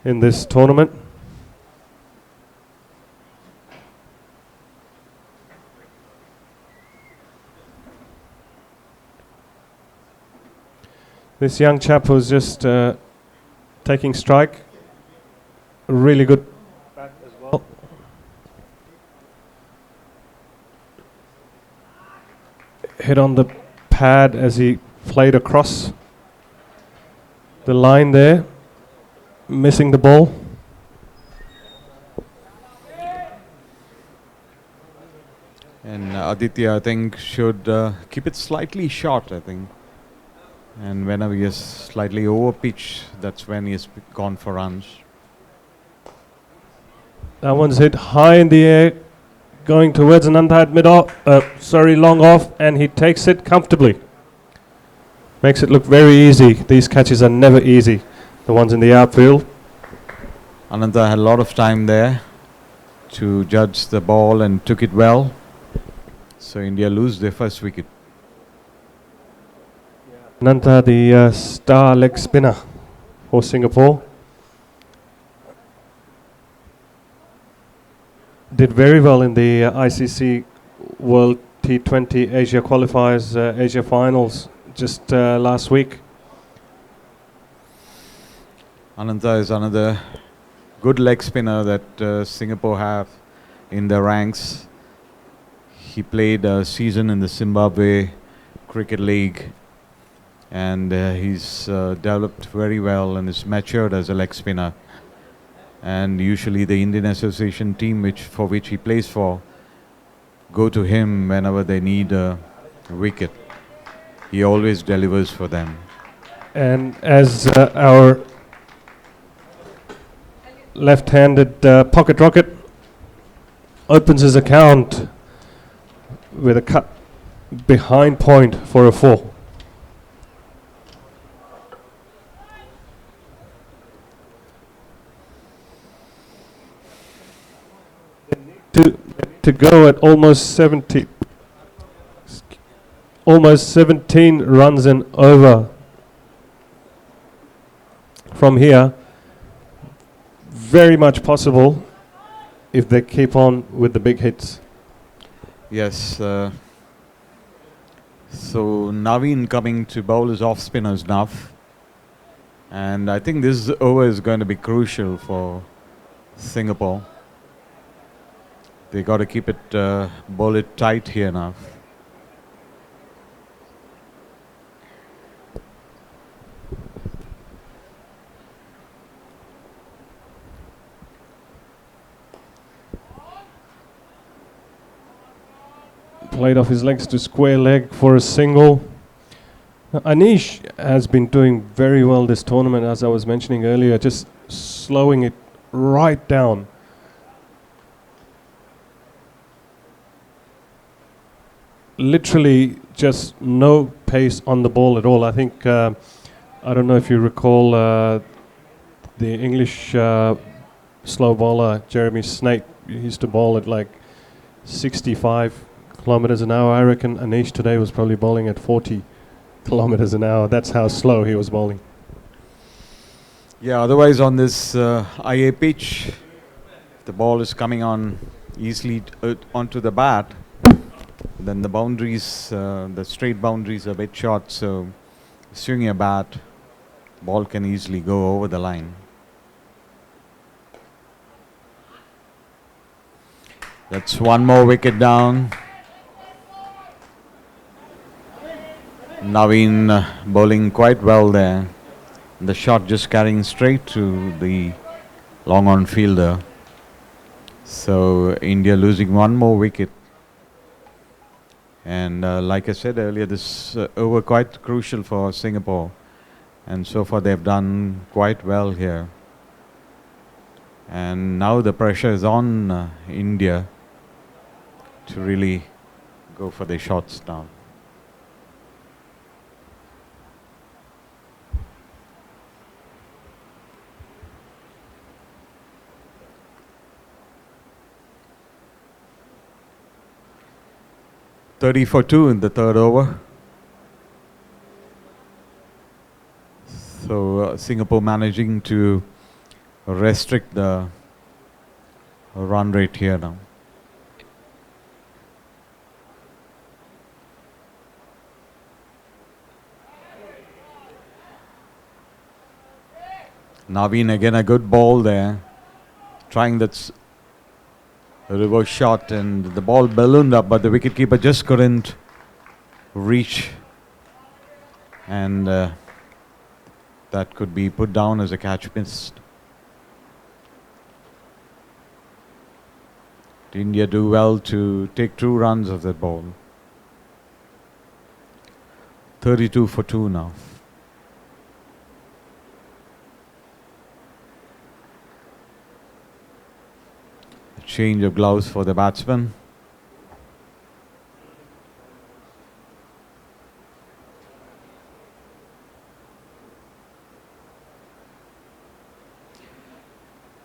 in this tournament. This young chap who's just taking strike, a really good bat as well. Hit on the pad as he played across the line there, missing the ball. And Aditya, I think, should keep it slightly short, I think. And whenever he is slightly over pitch, that's when he has gone for runs. That one's hit high in the air, going towards Ananta at long off, and he takes it comfortably. Makes it look very easy. These catches are never easy, the ones in the outfield. Ananta had a lot of time there to judge the ball and took it well. So India lose their first wicket. Nanta, the star leg spinner for Singapore, did very well in the ICC World T20 Asia qualifiers, Asia finals just last week. Ananta is another good leg spinner that Singapore have in their ranks. He played a season in the Zimbabwe Cricket League, and he's developed very well and is matured as a leg spinner. And usually the Indian Association team for which he plays for go to him whenever they need a wicket. He always delivers for them. And as our left-handed pocket rocket opens his account with a cut behind point for a 4. To go at almost 17 runs and over from here. Very much possible if they keep on with the big hits. Yes. So Naveen coming to bowl his off spinners now, and I think this over is going to be crucial for Singapore. They got to keep it bowl it tight here now. Played off his legs to square leg for a single. Now, Anish has been doing very well this tournament, as I was mentioning earlier, just slowing it right down. Literally just no pace on the ball at all. I think, I don't know if you recall the English slow bowler, Jeremy Snake. He used to bowl at like 65 kilometers an hour. I reckon Anish today was probably bowling at 40 kilometers an hour. That's how slow he was bowling. Yeah, otherwise on this IA pitch, if the ball is coming on easily onto the bat, then the boundaries, the straight boundaries are a bit short, so swinging a bat, ball can easily go over the line. That's one more wicket down. Naveen bowling quite well there. The shot just carrying straight to the long on fielder. So India losing one more wicket. And like I said earlier, this over quite crucial for Singapore. And so far they've done quite well here. And now the pressure is on India to really go for their shots now. .30 for 2 in the third over. So Singapore managing to restrict the run rate here now. Naveen again a good ball there, trying that reverse shot, and the ball ballooned up, but the wicketkeeper just couldn't reach, and that could be put down as a catch missed. Did India do well to take 2 runs of that ball? 32 for 2 now. Change of gloves for the batsman.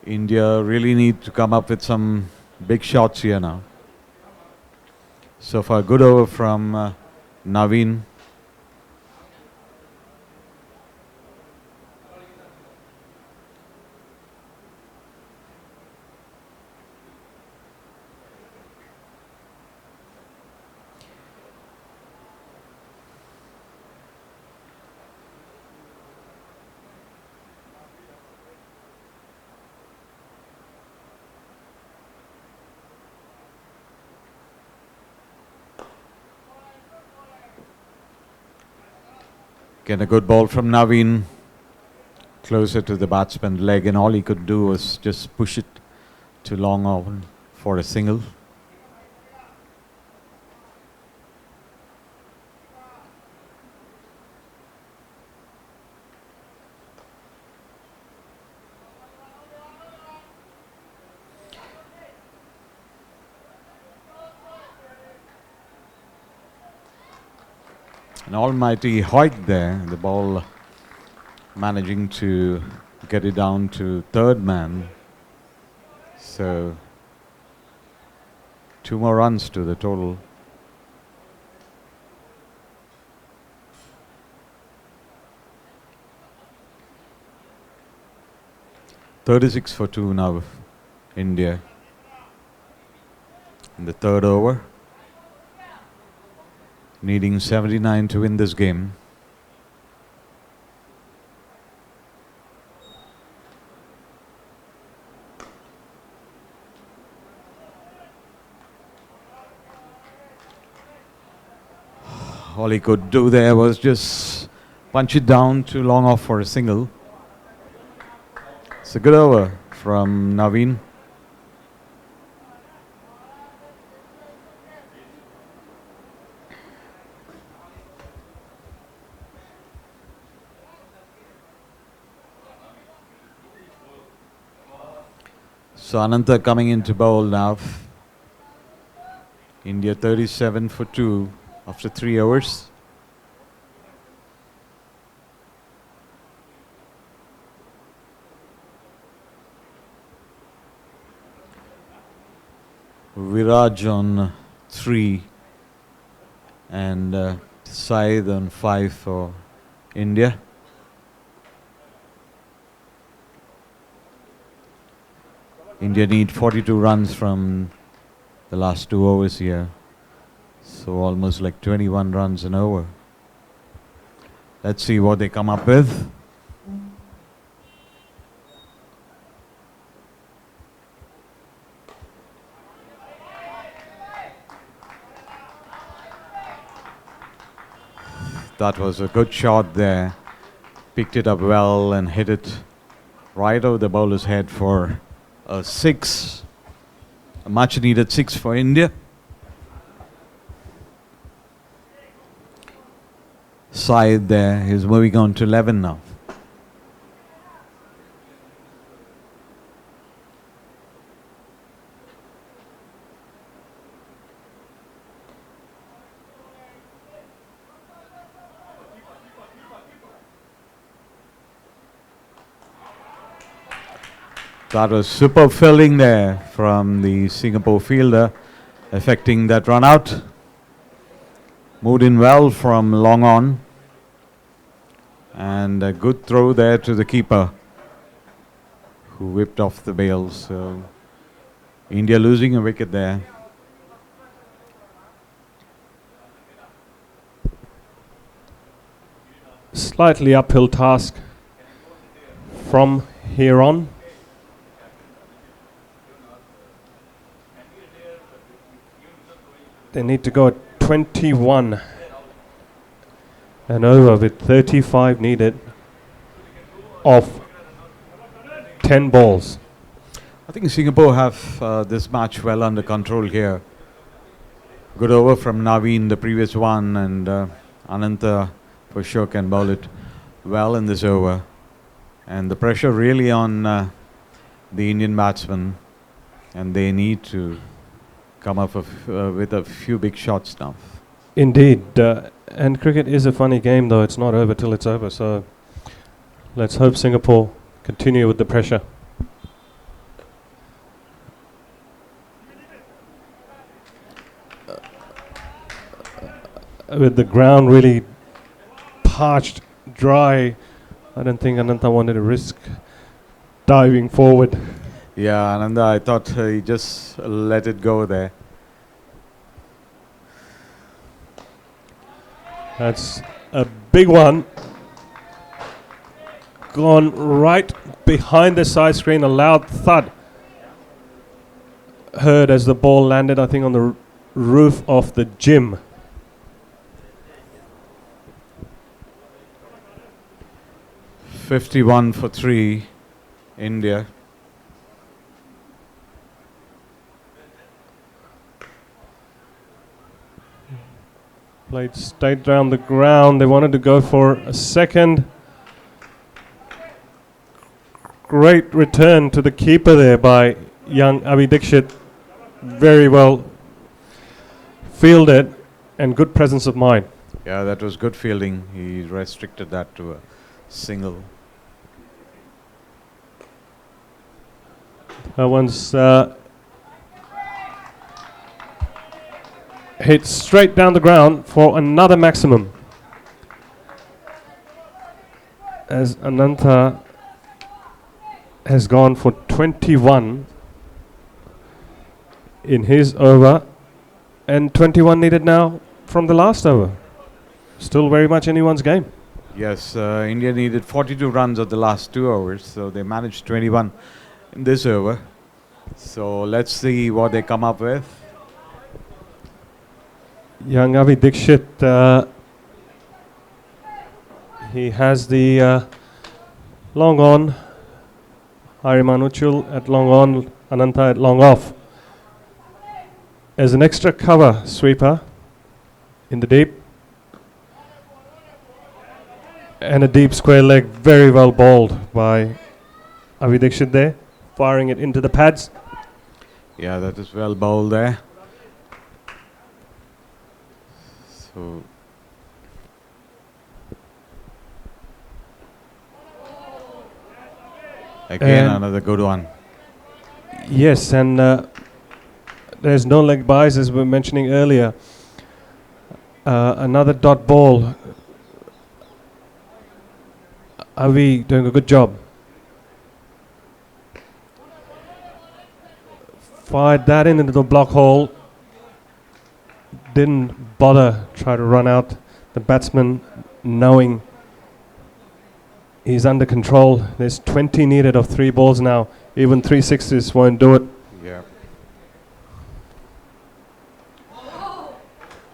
India really need to come up with some big shots here now. So far, good over from Naveen. Again, a good ball from Naveen, closer to the batsman's leg, and all he could do was just push it to long on for a single. An almighty Hoyt there, the ball managing to get it down to third man. So 2 more runs to the total. .36 for 2 now, India. In the third over. Needing 79 to win this game. All he could do there was just punch it down to long off for a single. It's a good over from Naveen. So Ananta coming into bowl now. India 37 for 2 after 3 overs. Viraj on 3 and Saeed on 5 for India. India need 42 runs from the last 2 overs here. So almost like 21 runs an over. Let's see what they come up with. That was a good shot there. Picked it up well and hit it right over the bowler's head for a 6. A much needed 6 for India. Side there, he's moving on to 11 now. That was super fielding there from the Singapore fielder, affecting that run out. Moved in well from long on. And a good throw there to the keeper, who whipped off the bail. So India losing a wicket there. Slightly uphill task from here on. They need to go at 21 and over with 35 needed of 10 balls. I think Singapore have this match well under control here. Good over from Naveen, the previous one, and Ananta for sure can bowl it well in this over. And the pressure really on the Indian batsmen, and they need to come up with a few big shots now. Indeed, and cricket is a funny game, though. It's not over till it's over, so let's hope Singapore continue with the pressure. with the ground really parched, dry. I don't think Ananta wanted to risk diving forward. Yeah, Ananda, I thought he just let it go there. That's a big one. Gone right behind the side screen, a loud thud heard as the ball landed, I think, on the roof of the gym. "51 for 3, India." Played straight down the ground. They wanted to go for a second. Great return to the keeper there by young Avi Dixit. Very well fielded and good presence of mind. Yeah, that was good fielding. He restricted that to a single. That one's hit straight down the ground for another maximum. As Ananta has gone for 21 in his over, and 21 needed now from the last over. Still very much anyone's game. Yes, India needed 42 runs of the last 2 overs, so they managed 21 in this over. So let's see what they come up with. Young Avi Dixit, he has the long on, Hariman Uchul at long on, Ananta at long off. As an extra cover sweeper in the deep. And a deep square leg, very well bowled by Avi Dixit there, firing it into the pads. Yeah, that is well bowled there. So again, And another good one. yes, and there's no leg buys as we were mentioning earlier. Another dot ball. Avi doing a good job. Fired that into the block hole. Didn't bother try to run out the batsman, knowing he's under control. There's 20 needed of 3 balls now. Even 3 6's won't do it. Yeah.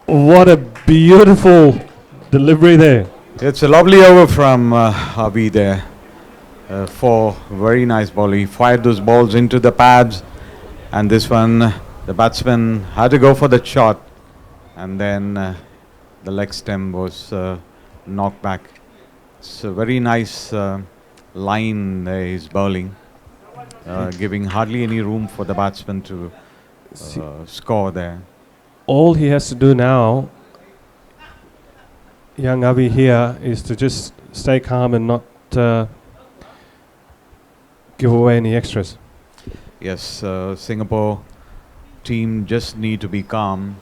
What a beautiful delivery there. It's a lovely over from Avi there. 4 very nice ball. He fired those balls into the pads, and this one, the batsman had to go for the shot, and then the leg stem was knocked back. It's a very nice line there he's bowling, giving hardly any room for the batsman to score there. All he has to do now, young Avi here, is to just stay calm and not give away any extras. Yes, Singapore team just need to be calm.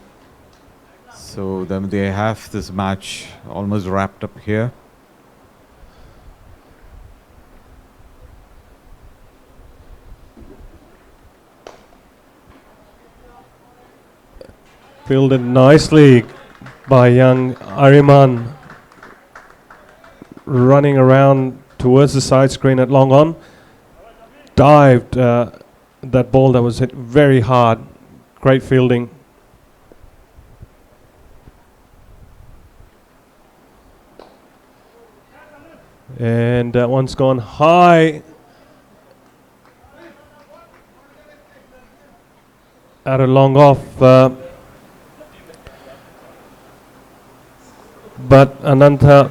So then they have this match almost wrapped up here. Fielded nicely by young Ariman, running around towards the side screen at long on. Dived that ball that was hit very hard. Great fielding. And that one's gone high. Out of long off. But Ananta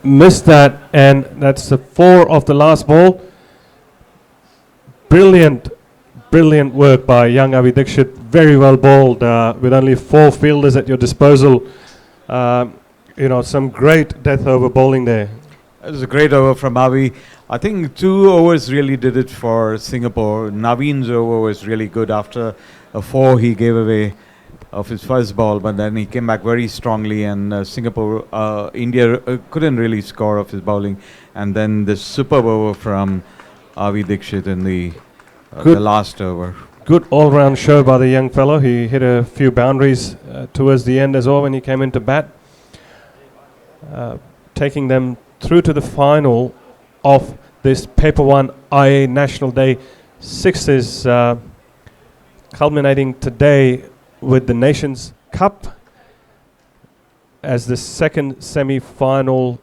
missed that, and that's the 4 of the last ball. Brilliant work by young Avi Dixit. Very well bowled with only 4 fielders at your disposal. Some great death over bowling there. It was a great over from Avi. I think 2 overs really did it for Singapore. Naveen's over was really good. After a 4, he gave away of his first ball, but then he came back very strongly, and India couldn't really score off his bowling. And then this superb over from Avi Dikshit in the last over. Good all-round show by the young fellow. He hit a few boundaries towards the end as well when he came into bat, taking them through to the final of this PaperOne IA National Day. 6's culminating today with the Nations Cup as the second semi-final,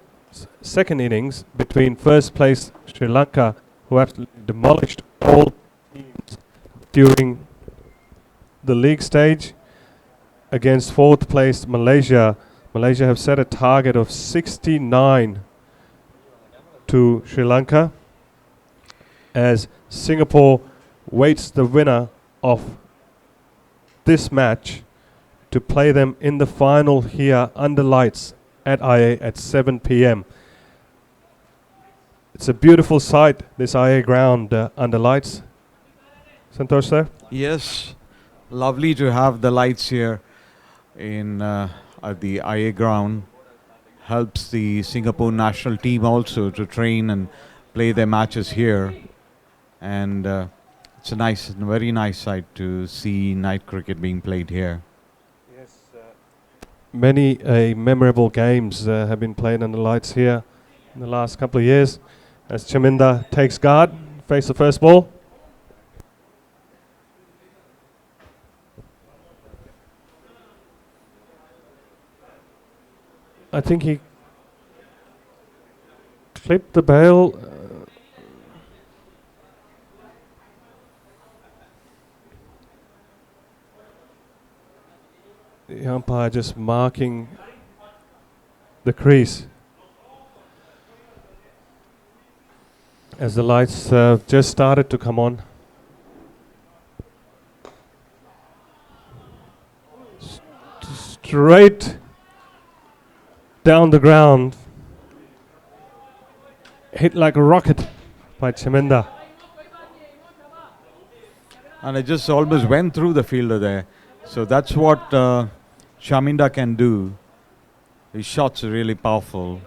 second innings between first place Sri Lanka, who absolutely demolished all teams during the league stage, against fourth place Malaysia. Malaysia have set a target of 69 to Sri Lanka, as Singapore waits the winner of this match to play them in the final here under lights at IA at 7 p.m. It's a beautiful sight, this IA ground under lights. Santosh sir? Yes, lovely to have the lights here in at the IA ground. Helps the Singapore national team also to train and play their matches here. And it's a nice, very nice sight to see night cricket being played here. Yes, many memorable games have been played under lights here in the last couple of years. As Chaminda takes guard, face the first ball. I think he clipped the bail. The umpire just marking the crease as the lights just started to come on. Straight down the ground, hit like a rocket by Chaminda. And it just almost went through the fielder there. So that's what Chaminda can do. His shots are really powerful.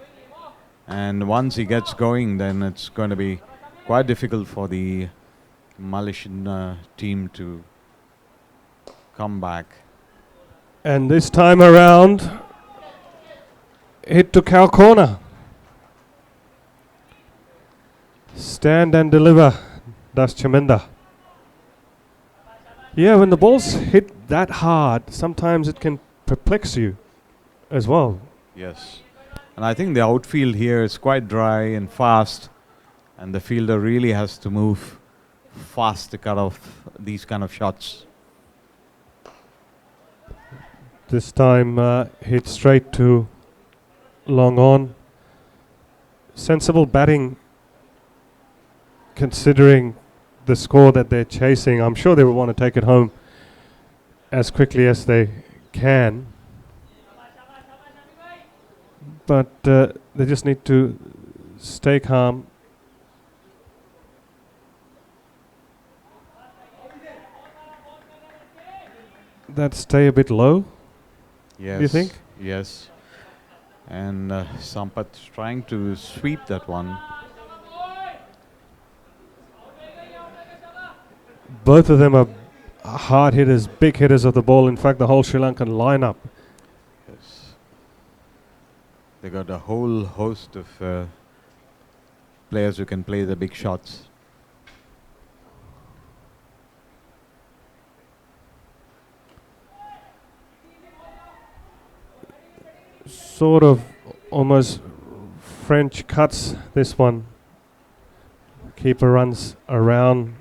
And once he gets going, then it's going to be quite difficult for the Malaysian team to come back. And this time around, hit to cow corner. Stand and deliver, does Chaminda. Yeah, when the ball's hit that hard, sometimes it can perplex you as well. Yes. And I think the outfield here is quite dry and fast, and the fielder really has to move fast to cut off these kind of shots. This time hit straight to long on. Sensible batting considering the score that they're chasing. I'm sure they will want to take it home as quickly as they can. But they just need to stay calm. That stay a bit low, Yes. do you think? Yes. And Sampath's trying to sweep that one. Both of them are hard hitters, big hitters of the ball. In fact, the whole Sri Lankan lineup. Yes. They got a whole host of players who can play the big shots. Sort of almost French cuts this one. Keeper runs around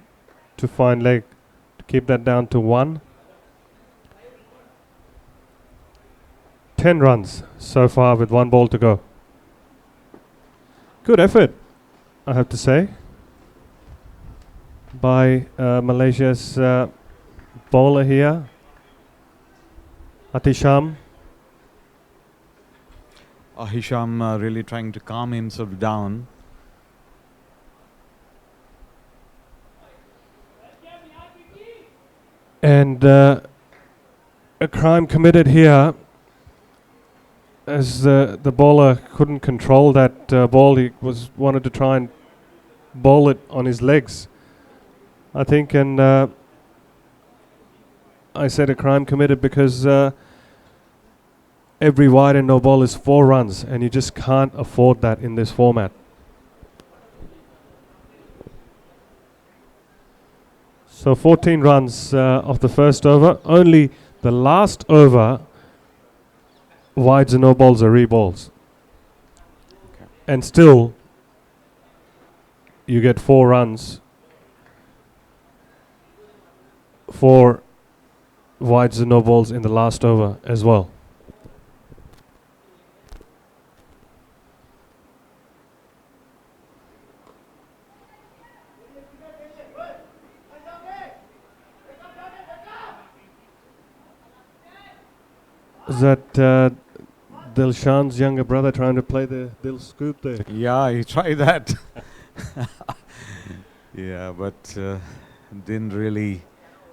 to find leg to keep that down to 1. 10 runs so far with 1 ball to go. Good effort, I have to say, by Malaysia's bowler here, Atisham. Hisham really trying to calm himself down. And a crime committed here, as the bowler couldn't control that ball. He wanted to try and bowl it on his legs, I think, and I said a crime committed because every wide and no ball is 4 runs, and you just can't afford that in this format. So 14 runs off the first over. Only the last over, wides and no balls are re-balls. Okay. And still, you get 4 runs for wides and no balls in the last over as well. Is that Dilshan's younger brother trying to play the Dil scoop there? Yeah, he tried that. Yeah, but didn't really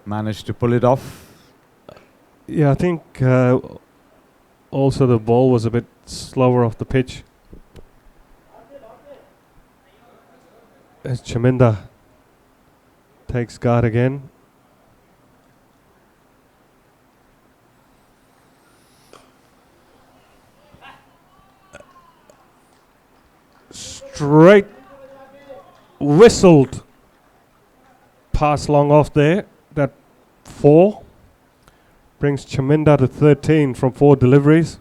manage to pull it off. Yeah, I think also the ball was a bit slower off the pitch. As Chaminda takes guard again. Straight whistled pass long off there. That 4 brings Chaminda to 13 from 4 deliveries.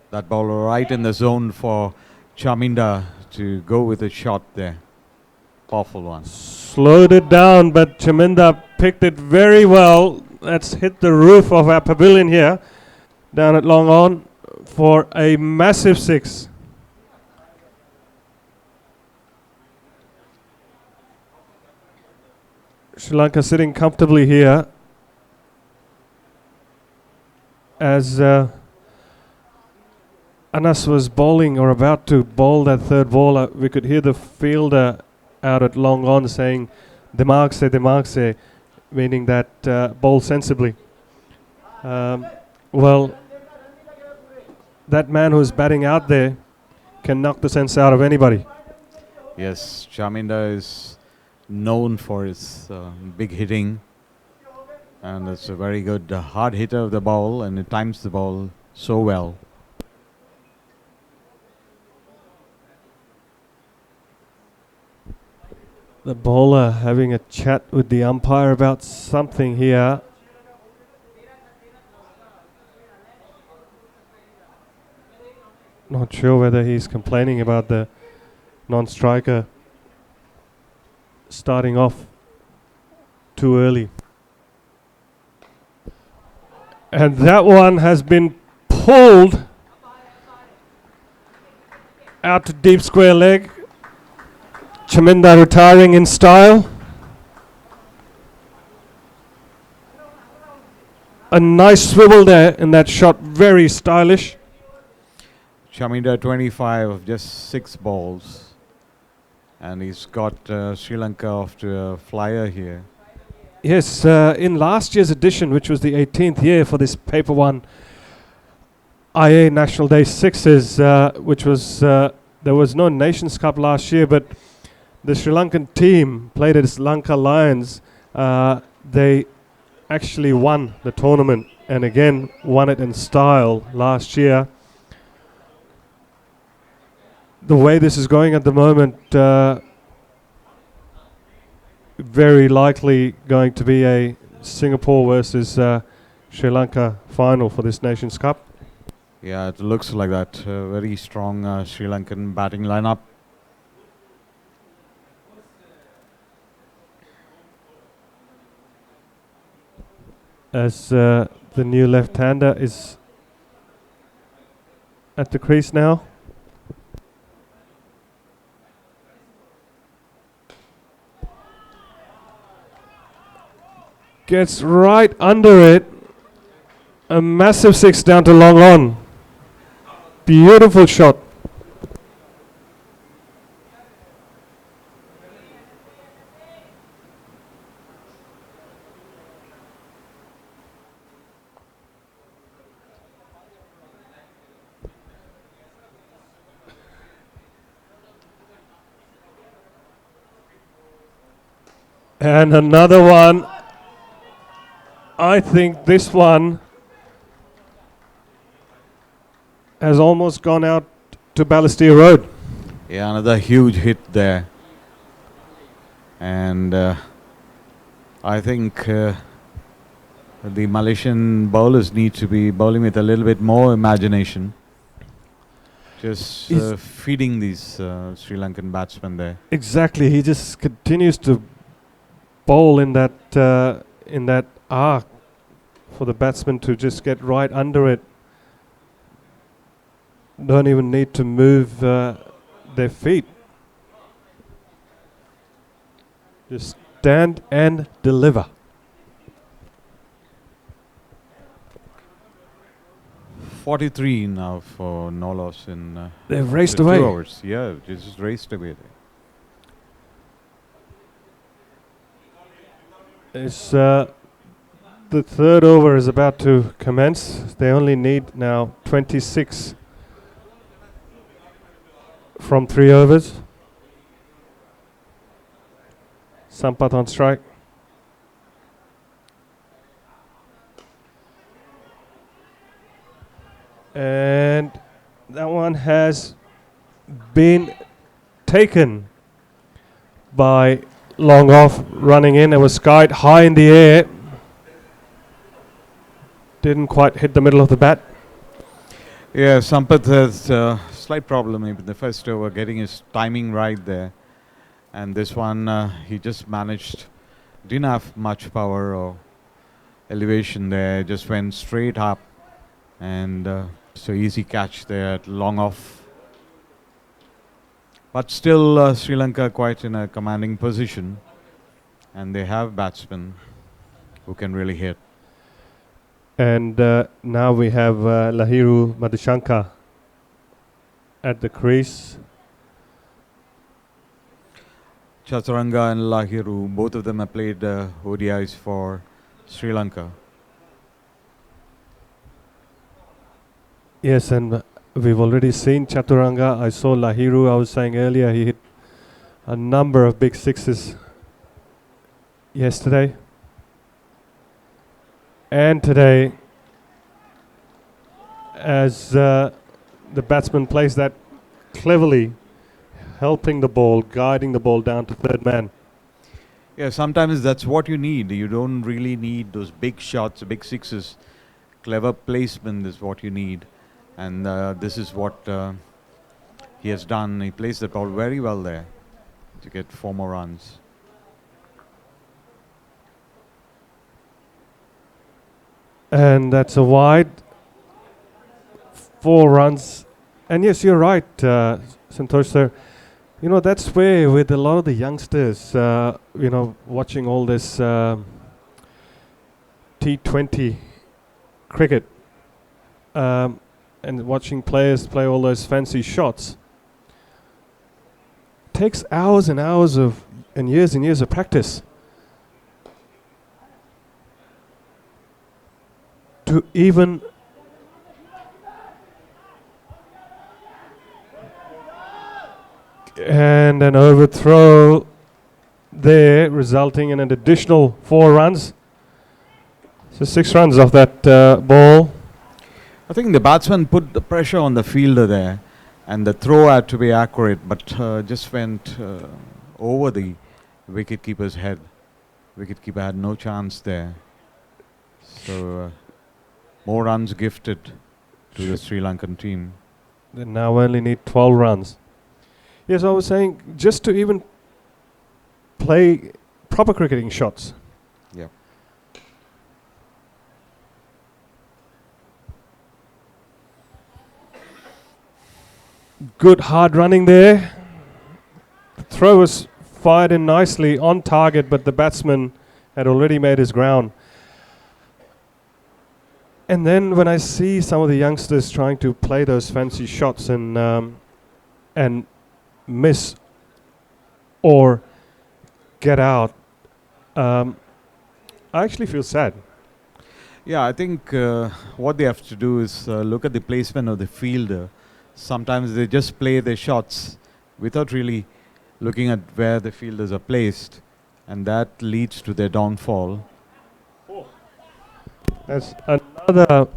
That ball right in the zone for Chaminda to go with a shot there. Powerful one. Slowed it down, but Chaminda picked it very well. That's hit the roof of our pavilion here, down at Long On, for a massive 6. Sri Lanka sitting comfortably here as Anas was bowling or about to bowl that third ball. We could hear the fielder out at Long On saying dimag se, meaning that bowl sensibly. Well, that man who's batting out there can knock the sense out of anybody. Yes, Chaminda is known for his big hitting, and it's a very good hard hitter of the ball, and it times the ball so well. The bowler having a chat with the umpire about something here. Not sure whether he's complaining about the non-striker starting off too early. And that one has been pulled out to deep square leg. Chaminda retiring in style. A nice swivel there in that shot, very stylish. Chaminda 25 of just 6 balls, and he's got Sri Lanka off to a flyer here. Yes, in last year's edition, which was the 18th year for this PaperOne IA National Day 6's, which was, there was no Nations Cup last year, but the Sri Lankan team played at Sri Lanka Lions. They actually won the tournament, and again won it in style last year. The way this is going at the moment, very likely going to be a Singapore versus Sri Lanka final for this Nations Cup. Yeah, it looks like that. Very strong Sri Lankan batting lineup. As the new left-hander is at the crease now. Gets right under it. A massive 6 down to Long On. Beautiful shot. And another one. I think this one has almost gone out to Balestier Road. Yeah, another huge hit there. And I think the Malaysian bowlers need to be bowling with a little bit more imagination. Just feeding these Sri Lankan batsmen there. Exactly, he just continues to bowl in that arc for the batsman to just get right under it. Don't even need to move their feet. Just stand and deliver. .43 now for no loss in They've raced the away. 2 hours. Yeah, just raced away there. It's the third over is about to commence. They only need now 26 from 3 overs. Sampath on strike. And that one has been taken by long off, running in. It was skied high in the air. Didn't quite hit the middle of the bat. Yeah, Sampath has a slight problem in the first over, getting his timing right there. And this one, he just managed, didn't have much power or elevation there, just went straight up. And so easy catch there at long off. But still Sri Lanka quite in a commanding position. And they have batsmen who can really hit. And now we have Lahiru Madhushanka at the crease. Chaturanga and Lahiru, both of them have played ODIs for Sri Lanka. Yes, and we've already seen Chaturanga. I saw Lahiru, I was saying earlier, he hit a number of big sixes yesterday. And today, as the batsman plays that cleverly, helping the ball, guiding the ball down to third man. Yeah, sometimes that's what you need. You don't really need those big shots, big sixes. Clever placement is what you need. And this is what he has done. He plays the ball very well there to get 4 more runs. And that's a wide. 4 runs. And yes, you're right, Santosh sir. You know, that's where with a lot of the youngsters, you know, watching all this T20 cricket and watching players play all those fancy shots, takes hours and hours of and years of practice to even and an overthrow there, resulting in an additional 4 runs. So 6 runs off that ball. I think the batsman put the pressure on the fielder there, and the throw had to be accurate, but just went over the wicketkeeper's head. Wicketkeeper had no chance there. So more runs gifted to the Sri Lankan team. They now only need 12 runs. Yes, I was saying, just to even play proper cricketing shots. Yeah. Good hard running there. The throw was fired in nicely on target, but the batsman had already made his ground. And then when I see some of the youngsters trying to play those fancy shots and miss or get out, I actually feel sad. Yeah, I think what they have to do is look at the placement of the fielder. Sometimes they just play their shots without really looking at where the fielders are placed, and that leads to their downfall. That's another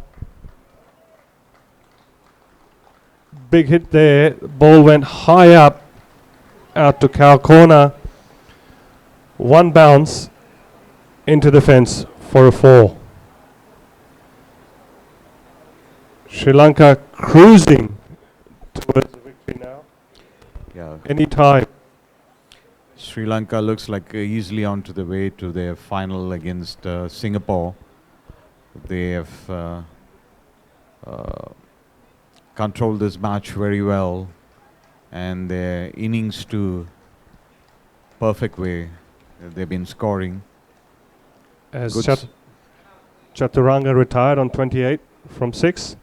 big hit there. Ball went high up out to cow corner. One bounce into the fence for a 4. Sri Lanka cruising towards the victory now. Yeah, Any time. Sri Lanka looks like easily onto the way to their final against Singapore. They have controlled this match very well, and their innings to perfect way. They've been scoring. As Good Chaturanga retired on 28 from 6.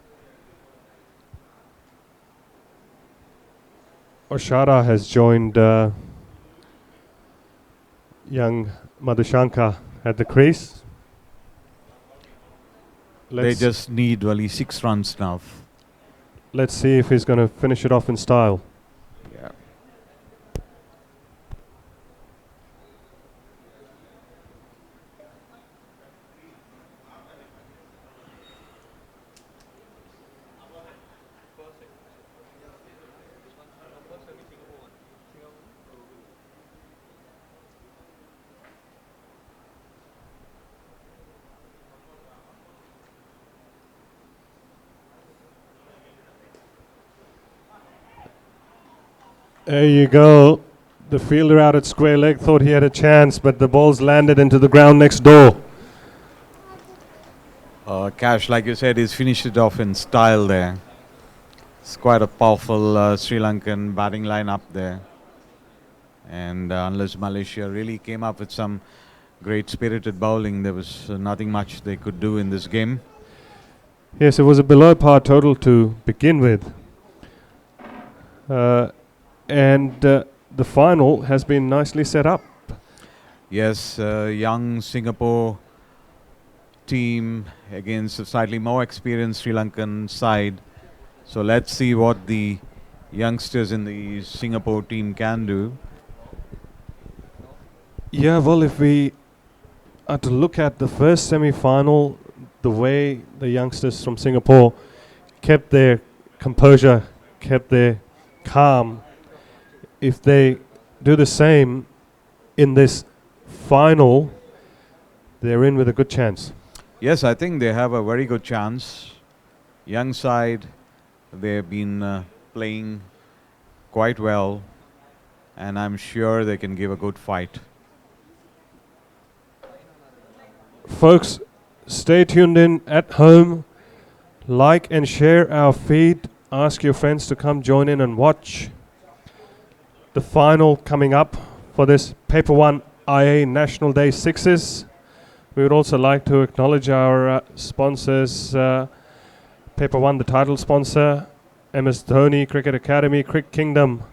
Oshara has joined young Madhushanka at the crease. They just need only 6 runs now. Let's see if he's going to finish it off in style. Yeah. There you go. The fielder out at square leg thought he had a chance, but the ball's landed into the ground next door. Cash, like you said, he's finished it off in style there. It's quite a powerful Sri Lankan batting line up there. And unless Malaysia really came up with some great spirited bowling, there was nothing much they could do in this game. Yes, it was a below par total to begin with. And the final has been nicely set up. Yes, young Singapore team against a slightly more experienced Sri Lankan side. So let's see what the youngsters in the Singapore team can do. Yeah, well, if we are to look at the first semi-final, the way the youngsters from Singapore kept their composure, kept their calm, if they do the same in this final, they're in with a good chance. Yes, I think they have a very good chance. Young side, they've been playing quite well, and I'm sure they can give a good fight. Folks, stay tuned in at home. Like and share our feed. Ask your friends to come join in and watch. The final coming up for this PaperOne IA National Day 6's. We would also like to acknowledge our sponsors, PaperOne, the title sponsor, MS Dhoni Cricket Academy, Cricket Kingdom,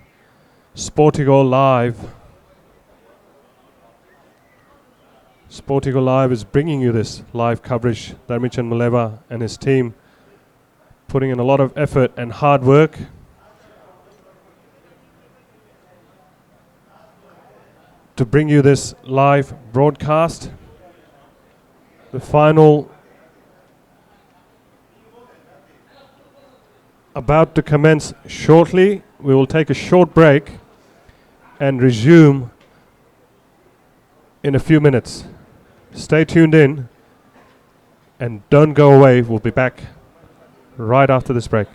Sportigo Live. Sportigo Live is bringing you this live coverage. Dharmichan Maleva and his team putting in a lot of effort and hard work. To bring you this live broadcast. The final about to commence shortly. We will take a short break and resume in a few minutes. Stay tuned in and don't go away. We'll be back right after this break.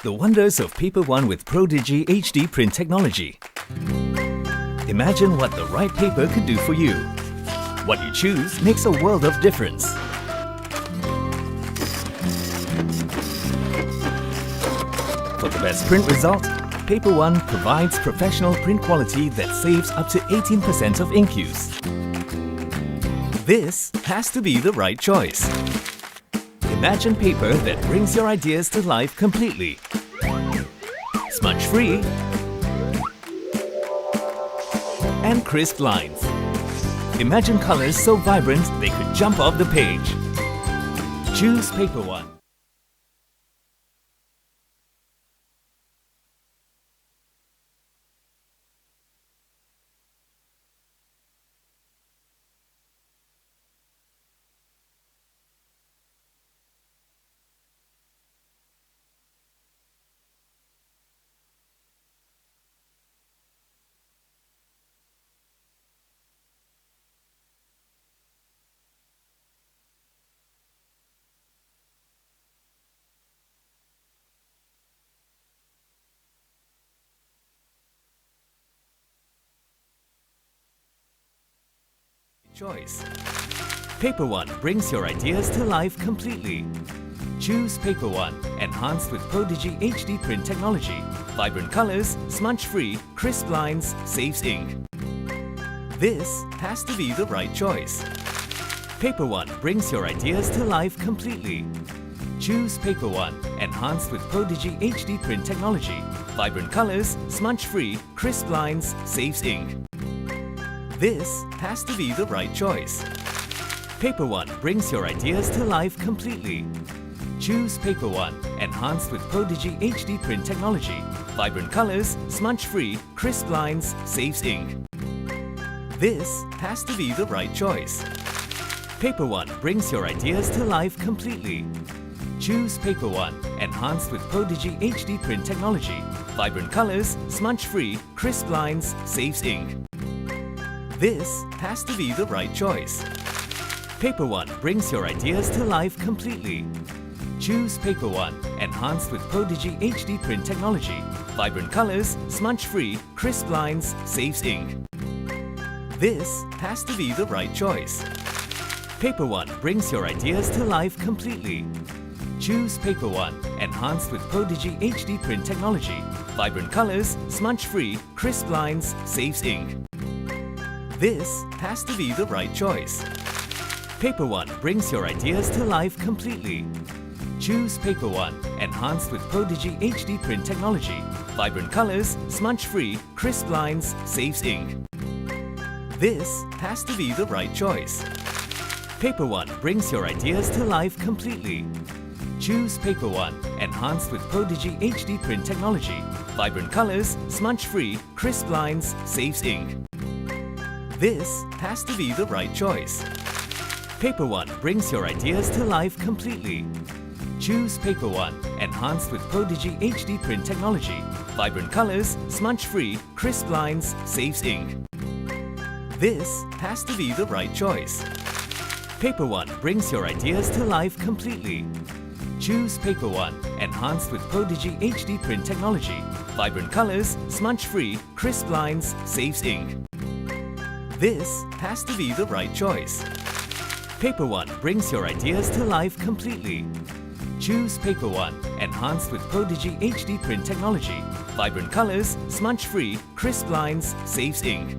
The wonders of PaperOne with ProDigi HD print technology. Imagine what the right paper could do for you. What you choose makes a world of difference. For the best print result, PaperOne provides professional print quality that saves up to 18% of ink use. This has to be the right choice. Imagine paper that brings your ideas to life completely. Smudge-free and crisp lines. Imagine colors so vibrant they could jump off the page. Choose PaperOne. Choice. PaperOne brings your ideas to life completely. Choose PaperOne, enhanced with ProDigi HD print technology. Vibrant colors, smudge-free, crisp lines, saves ink. This has to be the right choice. PaperOne brings your ideas to life completely. Choose PaperOne, enhanced with ProDigi HD print technology. Vibrant colors, smudge-free, crisp lines, saves ink. This has to be the right choice. PaperOne brings your ideas to life completely. Choose PaperOne, enhanced with ProDigi HD print technology. Vibrant colors, smudge-free, crisp lines, saves ink. This has to be the right choice. PaperOne brings your ideas to life completely. Choose PaperOne, enhanced with ProDigi HD print technology. Vibrant colors, smudge-free, crisp lines, saves ink. This has to be the right choice. PaperOne brings your ideas to life completely. Choose PaperOne, enhanced with ProDigi HD print technology. Vibrant colors, smudge-free, crisp lines, saves ink. This has to be the right choice. PaperOne brings your ideas to life completely. Choose PaperOne, enhanced with ProDigi HD print technology. Vibrant colors, smudge-free, crisp lines, saves ink. This has to be the right choice. PaperOne brings your ideas to life completely. Choose PaperOne, enhanced with ProDigi HD print technology. Vibrant colors, smudge-free, crisp lines, saves ink. This has to be the right choice. PaperOne brings your ideas to life completely. Choose PaperOne, enhanced with ProDigi HD print technology. Vibrant colors, smudge-free, crisp lines, saves ink. This has to be the right choice. PaperOne brings your ideas to life completely. Choose PaperOne, enhanced with ProDigi HD print technology. Vibrant colors, smudge-free, crisp lines, saves ink. This has to be the right choice. PaperOne brings your ideas to life completely. Choose PaperOne, enhanced with ProDigi HD print technology. Vibrant colors, smudge-free, crisp lines, saves ink. This has to be the right choice. PaperOne brings your ideas to life completely. Choose PaperOne, enhanced with ProDigi HD print technology. Vibrant colors, smudge-free, crisp lines, saves ink.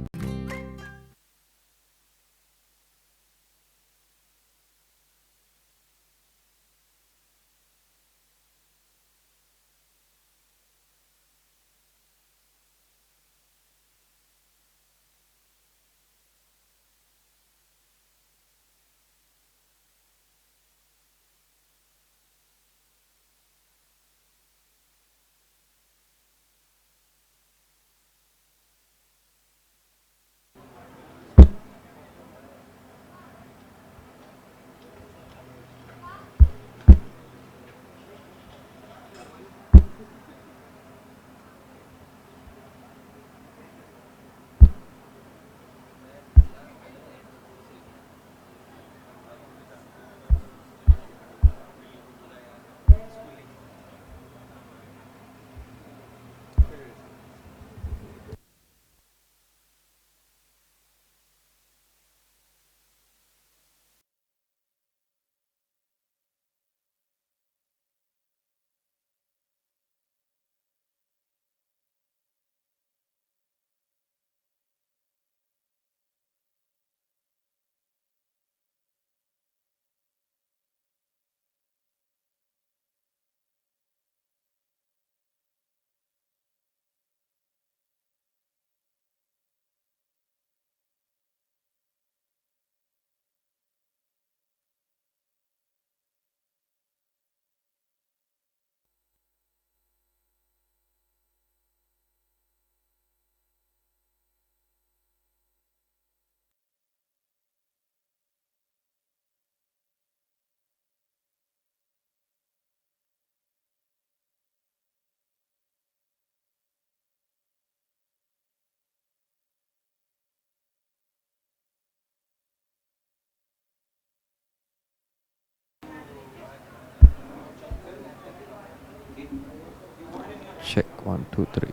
Check 1, 2, 3.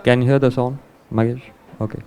Can you hear the sound, Magesh? Okay.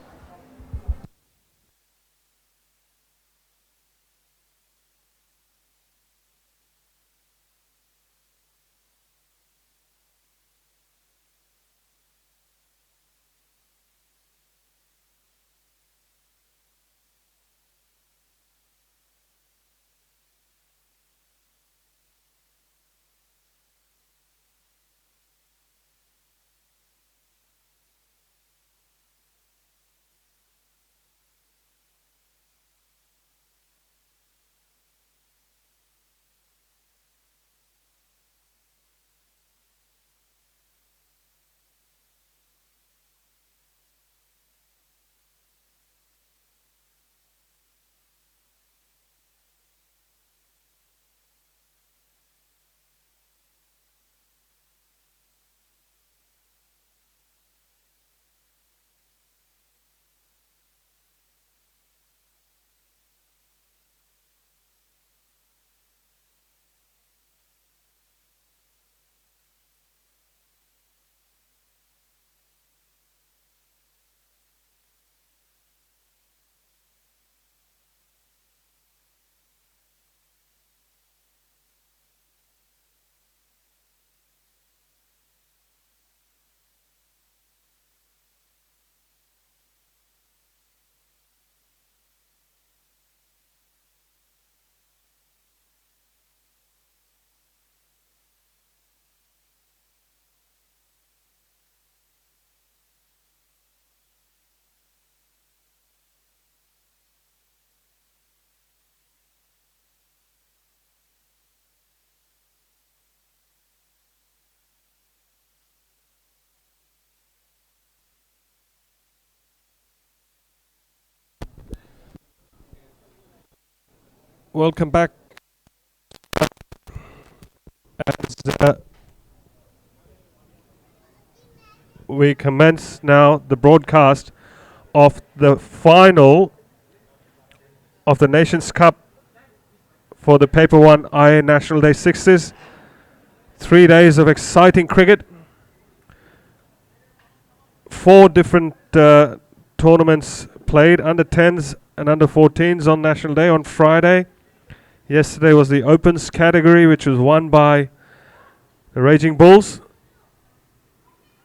Welcome back. As we commence now the broadcast of the final of the Nations Cup for the PaperOne IA National Day 6's. 3 days of exciting cricket. 4 different tournaments played, under 10s and under 14s on National Day on Friday. Yesterday was the Opens category, which was won by the Raging Bulls,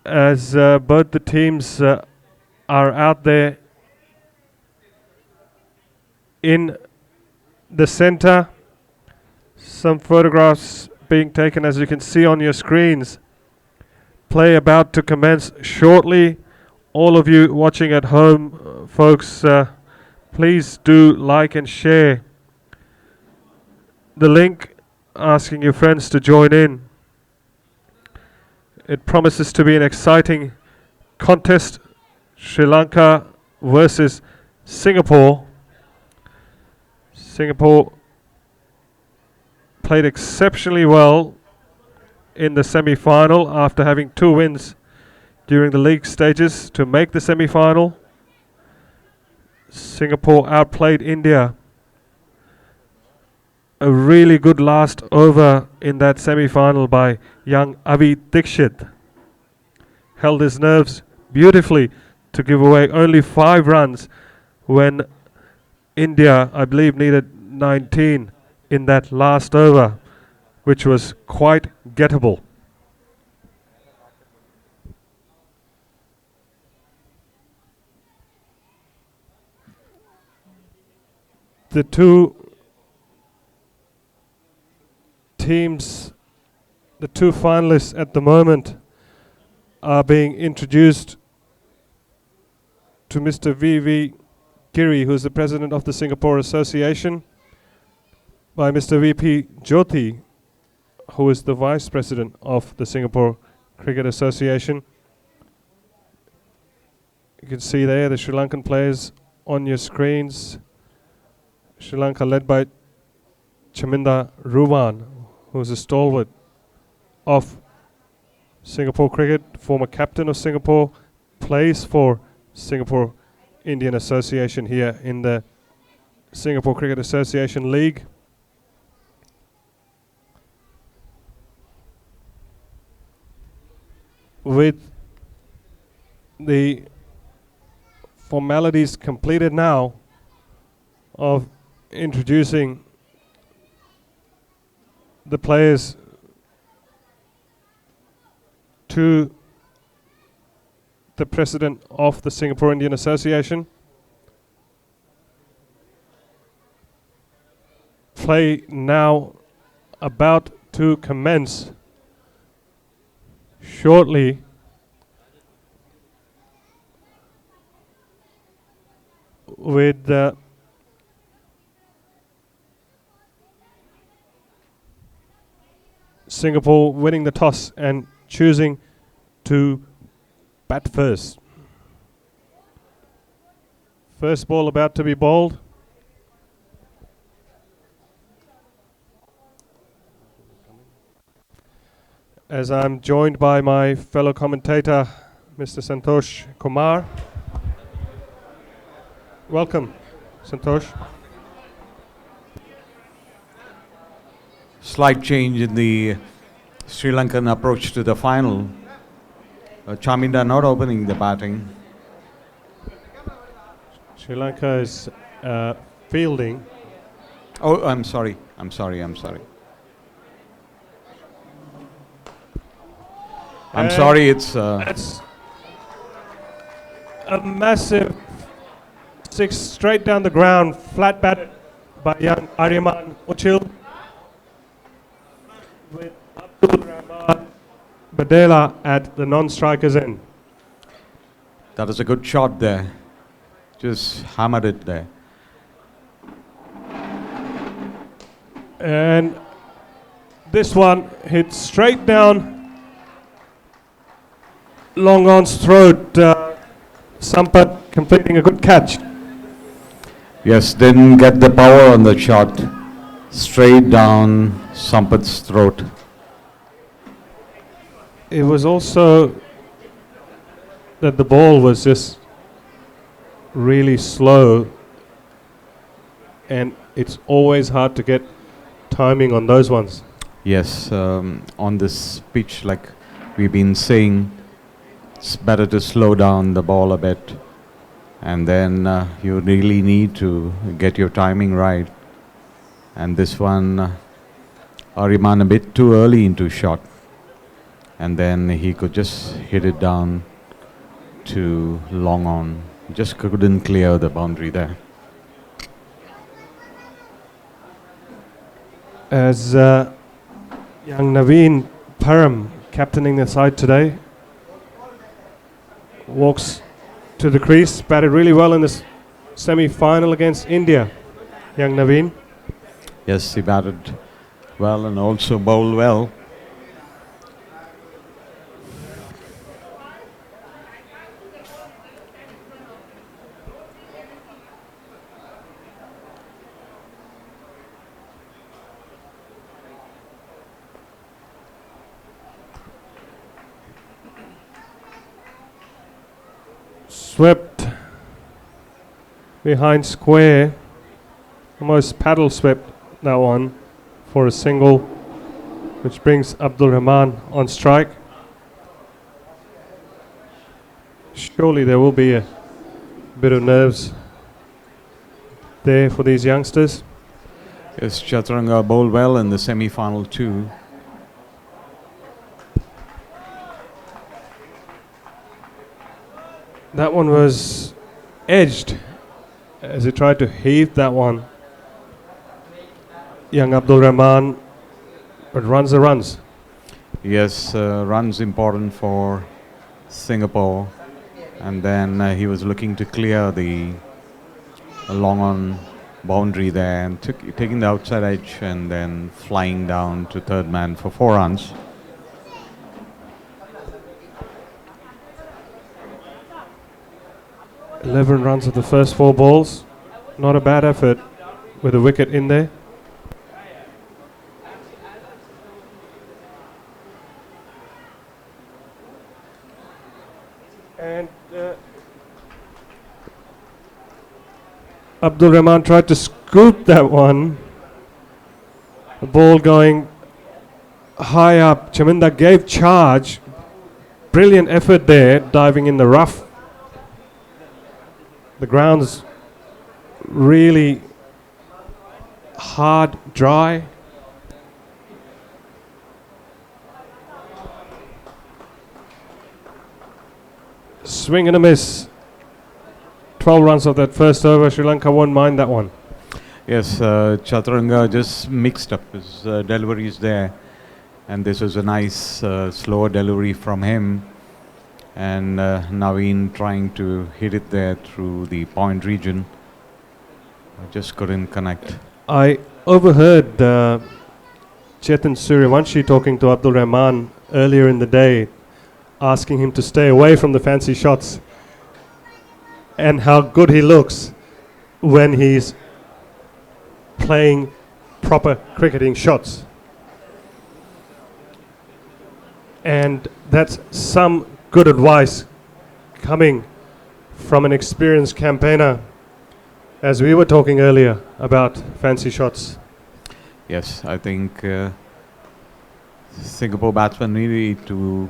as both the teams are out there in the center. Some photographs being taken, as you can see on your screens. Play about to commence shortly. All of you watching at home, folks, please do like and share the link, asking your friends to join in. It promises to be an exciting contest. Sri Lanka versus Singapore. Singapore played exceptionally well in the semi-final after having 2 wins during the league stages to make the semi-final. Singapore outplayed India a really good last over in that semi-final by young Avi Dixit. Held his nerves beautifully to give away only 5 runs when India, I believe, needed 19 in that last over, which was quite gettable. The two teams, the two finalists at the moment, are being introduced to Mr. V.V. Giri, who is the president of the Singapore Association, by Mr. V.P. Jyoti, who is the vice president of the Singapore Cricket Association. You can see there the Sri Lankan players on your screens. Sri Lanka led by Chaminda Ruwan, who is a stalwart of Singapore cricket, former captain of Singapore, plays for Singapore Indian Association here in the Singapore Cricket Association League. With the formalities completed now of introducing the players to the president of the Singapore Indian Association, play now about to commence shortly. With Singapore winning the toss and choosing to bat first. First ball about to be bowled. As I'm joined by my fellow commentator, Mr. Santosh Kumar. Welcome, Santosh. Slight change in the Sri Lankan approach to the final. Chaminda not opening the batting. Sri Lanka is fielding. Oh, I'm sorry. I'm sorry, it's... That's a massive 6 straight down the ground, flat batted by young Aryaman Uchil, with Abdul Rahman Badela at the non-striker's end. That is a good shot there. Just hammered it there. And this one hit straight down long on's throat. Sampat completing a good catch. Yes, didn't get the power on the shot. Straight down Sampat's throat. It was also that the ball was just really slow, and it's always hard to get timing on those ones. Yes, on this pitch, like we've been saying, it's better to slow down the ball a bit, and then you really need to get your timing right. And this one, Ariman a bit too early into shot, and then he could just hit it down to long on. Just couldn't clear the boundary there. As young Naveen Param, captaining the side today, walks to the crease, batted really well in this semi-final against India. Young Naveen. Yes, he batted well and also bowled well. Swept behind square, almost paddle swept that one. for a single, which brings Abdul Rahman on strike. Surely there will be a bit of nerves there for these youngsters. Yes, Chaturanga bowled well in the semi-final too. That one was edged as he tried to heave that one. Young Abdul Rahman, but runs are runs. Yes, runs important for Singapore. And then he was looking to clear the long on boundary there and taking the outside edge and then flying down to third man for 4 runs. "11 runs of the first 4 balls. Not a bad effort with a wicket in there. And Abdul Rahman tried to scoop that one. The ball going high up. Chaminda gave charge. Brilliant effort there, diving in the rough. The ground's really hard, dry. Swing and a miss. 12 runs of that first over. Sri Lanka won't mind that one. Yes, Chaturanga just mixed up his deliveries there. And this was a nice slower delivery from him. And Naveen trying to hit it there through the point region. Just couldn't connect. I overheard Chetan Suryavanshi talking to Abdul Rahman earlier in the day, asking him to stay away from the fancy shots and how good he looks when he's playing proper cricketing shots. And that's some good advice coming from an experienced campaigner, as we were talking earlier about fancy shots. Yes, I think Singapore batsmen need to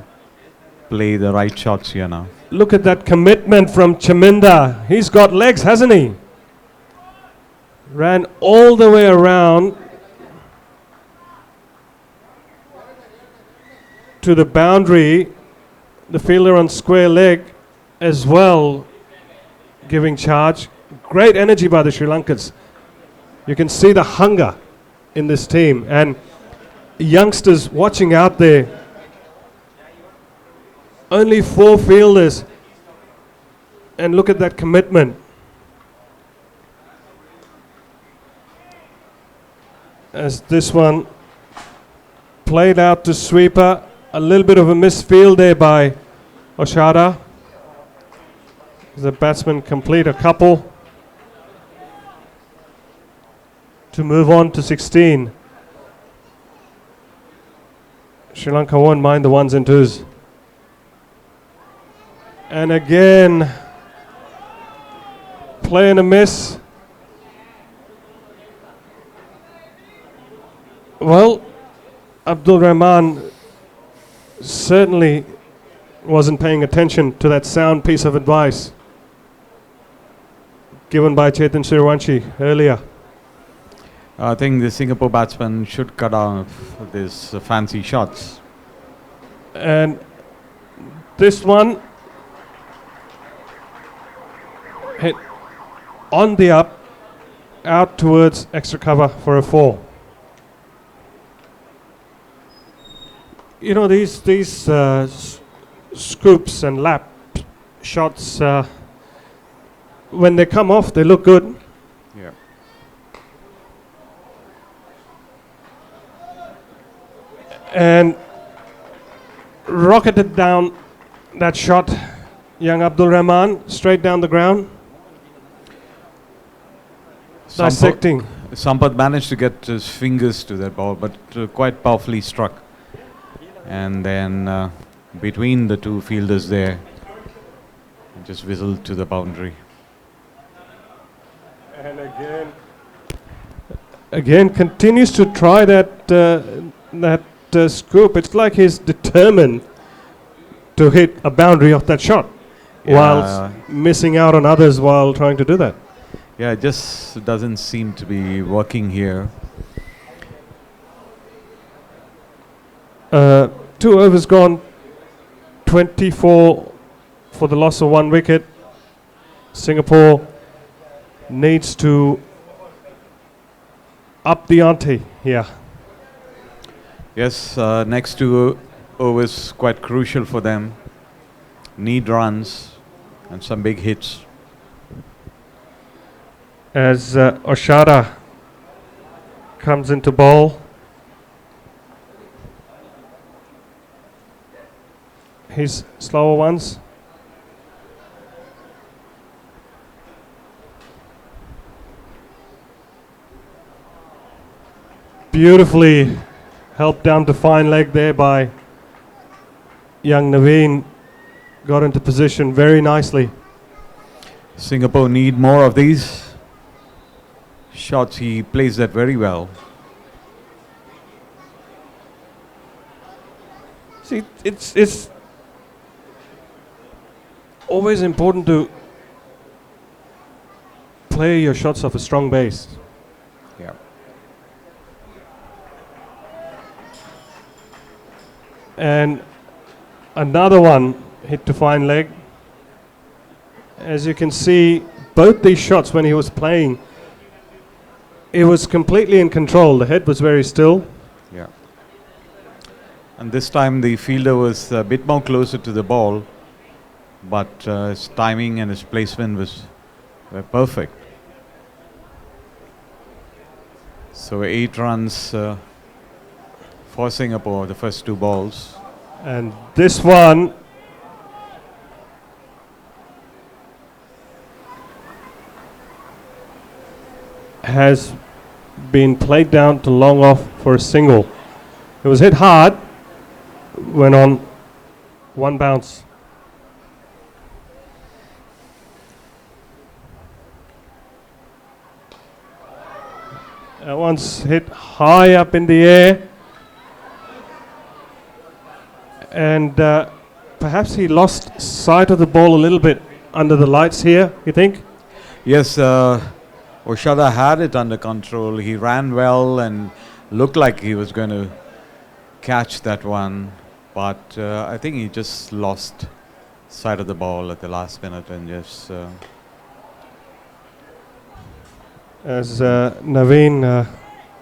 play the right shots here now. Look at that commitment from Chaminda. He's got legs, hasn't he? Ran all the way around to the boundary. The fielder on square leg as well, giving charge. Great energy by the Sri Lankans. You can see the hunger in this team, and youngsters watching out there. Only 4 fielders, and look at that commitment. As this one played out to sweeper, a little bit of a misfield there by Oshada. The batsmen complete a couple to move on to 16. Sri Lanka won't mind the 1s and 2s. And again, play and a miss. Well, Abdul Rahman certainly wasn't paying attention to that sound piece of advice given by Chetan Suryavanshi earlier. I think the Singapore batsmen should cut off these fancy shots. And this one hit on the up, out towards extra cover for a 4. You know, these scoops and lap shots, when they come off, they look good. Yeah. And rocketed down that shot, young Abdul Rahman, straight down the ground. Dissecting. Sampath managed to get his fingers to that ball, but quite powerfully struck. And then between the 2 fielders there, just whistled to the boundary. And again, again continues to try that scoop. It's like he's determined to hit a boundary of that shot, whilst missing out on others while trying to do that. Yeah, it just doesn't seem to be working here. 2 overs gone, 24 for the loss of 1 wicket. Singapore needs to up the ante here. Yes, next 2 overs quite crucial for them. Need runs and some big hits. As Oshada comes into bowl. His slower ones. Beautifully helped down to fine leg there by young Naveen. Got into position very nicely. Singapore need more of these shots. He plays that very well. See, it's always important to play your shots off a strong base. Yeah. And another one hit to fine leg. As you can see, both these shots when he was playing, it was completely in control. The head was very still. Yeah. And this time the fielder was a bit more closer to the ball, but his timing and his placement were perfect. So 8 runs for Singapore, the first 2 balls. And this one has been played down to long off for a single. It was hit hard, went on 1 bounce. That one's hit high up in the air. And perhaps he lost sight of the ball a little bit under the lights here, you think? Yes, Oshada had it under control. He ran well and looked like he was going to catch that one. But I think he just lost sight of the ball at the last minute and just... As Naveen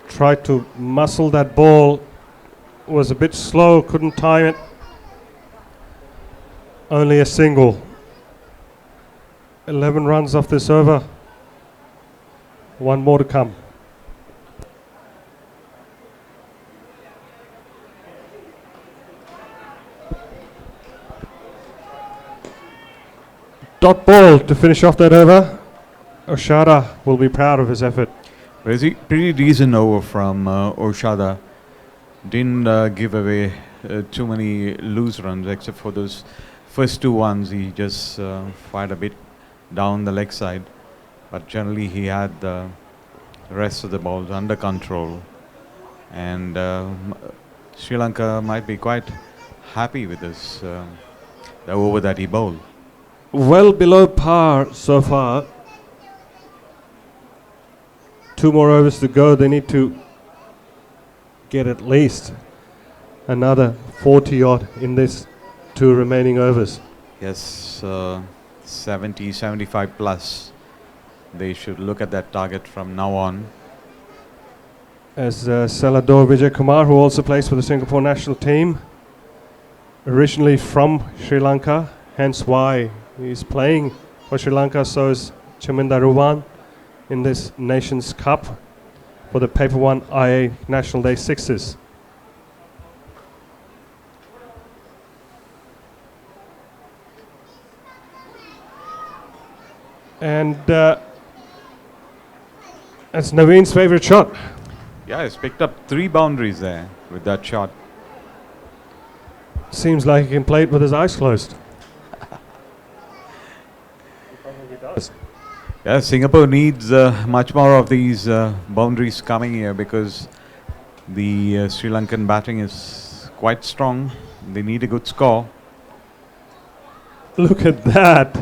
tried to muscle that ball, was a bit slow, couldn't time it. Only a single. 11 runs off this over. 1 more to come. Dot ball to finish off that over. Oshada will be proud of his effort. Pretty decent over from Oshada. Didn't give away too many loose runs except for those first 2 ones. He just fired a bit down the leg side. But generally he had the rest of the balls under control. And Sri Lanka might be quite happy with this, the over that he bowled. Well below par so far. 2 more overs to go. They need to get at least another 40 odd in this 2 remaining overs. Yes, 70, 75 plus. They should look at that target from now on. As Salador Vijay Kumar, who also plays for the Singapore national team, originally from Sri Lanka, hence why he's playing for Sri Lanka. So is Chaminda Ruwan in this Nations Cup for the PaperOne IA National Day 6's. And that's Naveen's favorite shot. Yeah, he's picked up 3 boundaries there with that shot. Seems like he can play it with his eyes closed. He probably does. Yeah, Singapore needs much more of these boundaries coming here because the Sri Lankan batting is quite strong. They need a good score. Look at that.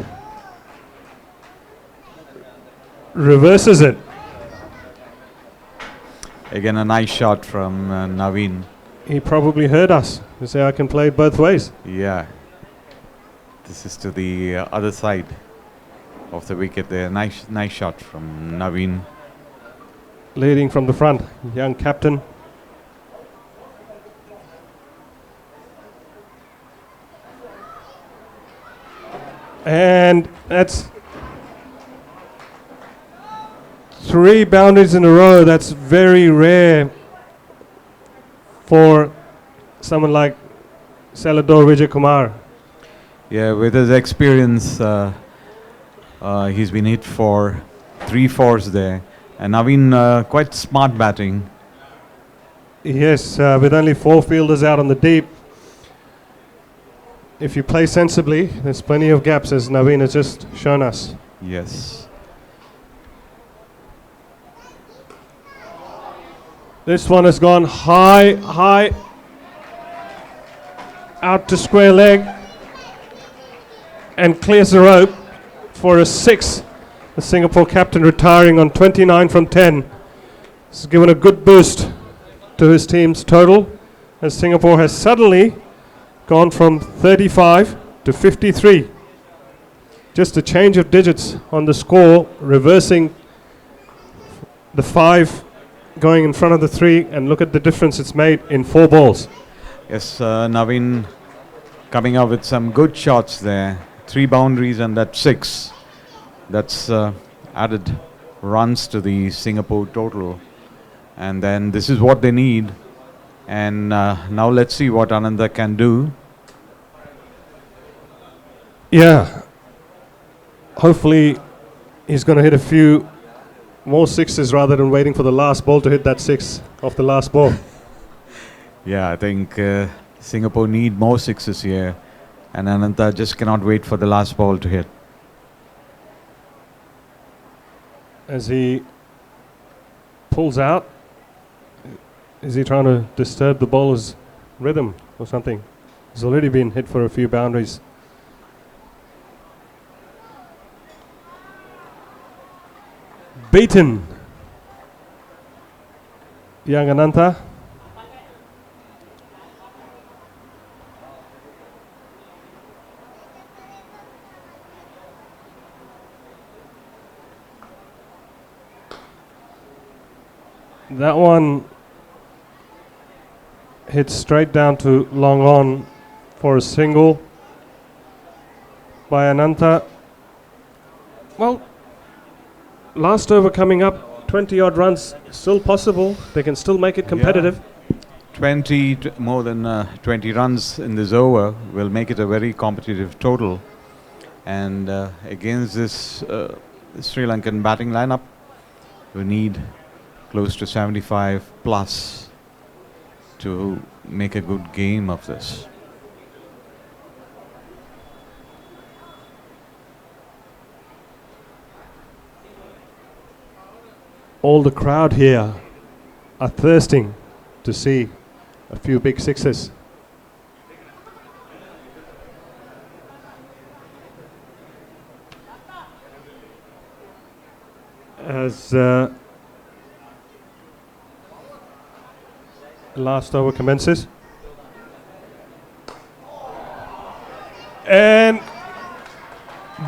Reverses it. Again, a nice shot from Naveen. He probably heard us. He said, I can play it both ways. Yeah. This is to the other side of the wicket there. Nice shot from Naveen. Leading from the front, young captain. And that's 3 boundaries in a row. That's very rare for someone like Salador Vijayakumar. Yeah, with his experience, he's been hit for 3 fours there. And Naveen quite smart batting. Yes, with only 4 fielders out on the deep. If you play sensibly, there's plenty of gaps, as Naveen has just shown us. Yes. This one has gone high, out to square leg, and clears the rope for a 6. The Singapore captain retiring on 29 from 10. This has given a good boost to his team's total, as Singapore has suddenly gone from 35 to 53. Just a change of digits on the score, reversing the 5 going in front of the 3, and look at the difference it's made in 4 balls. Yes, Naveen coming up with some good shots there. 3 boundaries and that 6. That's added runs to the Singapore total. And then this is what they need. And now let's see what Ananda can do. Yeah. Hopefully he's going to hit a few more 6s rather than waiting for the last ball to hit that 6 off the last ball. Yeah, I think Singapore need more 6s here. And Ananda just cannot wait for the last ball to hit. As he pulls out, is he trying to disturb the bowler's rhythm or something? He's already been hit for a few boundaries. Beaten. Young Ananta. That one hit straight down to long on for a single by Ananta. Well, last over coming up, 20 odd runs still possible. They can still make it competitive. Yeah. More than 20 runs in this over will make it a very competitive total. And against this Sri Lankan batting lineup, we need close to 75 plus to make a good game of this. All the crowd here are thirsting to see a few big 6s. As last over commences. And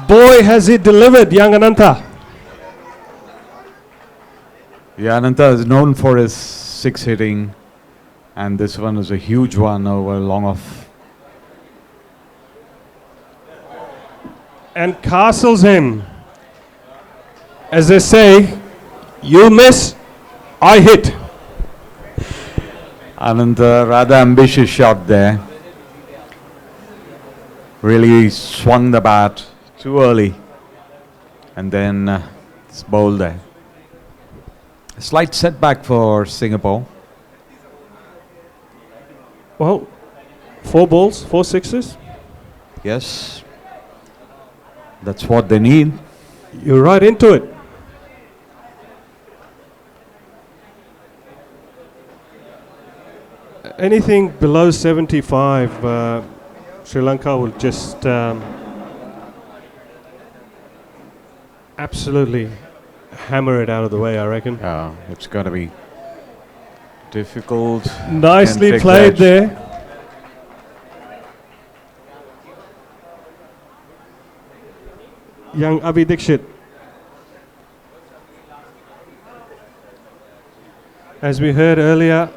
boy, has he delivered, young Ananta. Yeah, Ananta is known for his 6 hitting, and this one is a huge one over long off. And castles him. As they say, you miss, I hit. Ananta, rather ambitious shot there. Really swung the bat too early, and then it's bowled there. A slight setback for Singapore. Well, 4 balls, 4 6s. Yes, that's what they need. You're right into it. anything below 75, Sri Lanka will just absolutely hammer it out of the way, I reckon. Yeah, it's going to be difficult. Nicely Can take played the edge. there. Young Avi Dixit. As we heard earlier,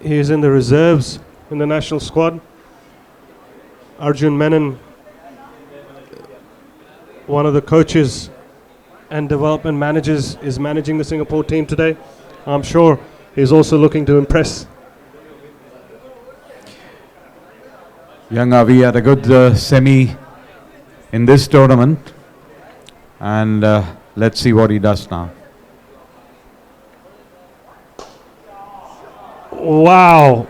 he is in the reserves in the national squad. Arjun Menon, one of the coaches and development managers, is managing the Singapore team today. I'm sure he's also looking to impress. Young Avi had a good semi in this tournament, and let's see what he does now. Wow.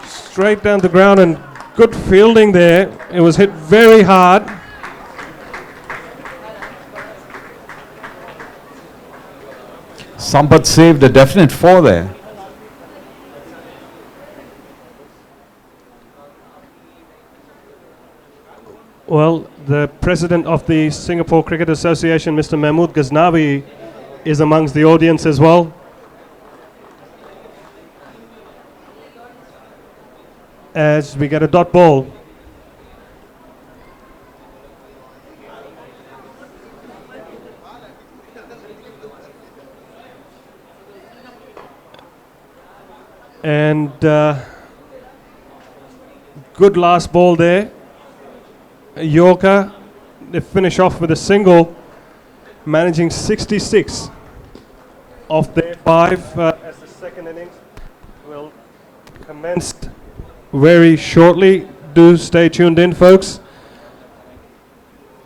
Straight down the ground and good fielding there. It was hit very hard. Sampath saved a definite 4 there. Well, the president of the Singapore Cricket Association, Mr. Mahmood Ghaznavi, is amongst the audience as well. As we get a dot ball. And good last ball there. A Yorker. They finish off with a single, managing 66 off their 5 as the second innings will commence very shortly. Do stay tuned in, folks.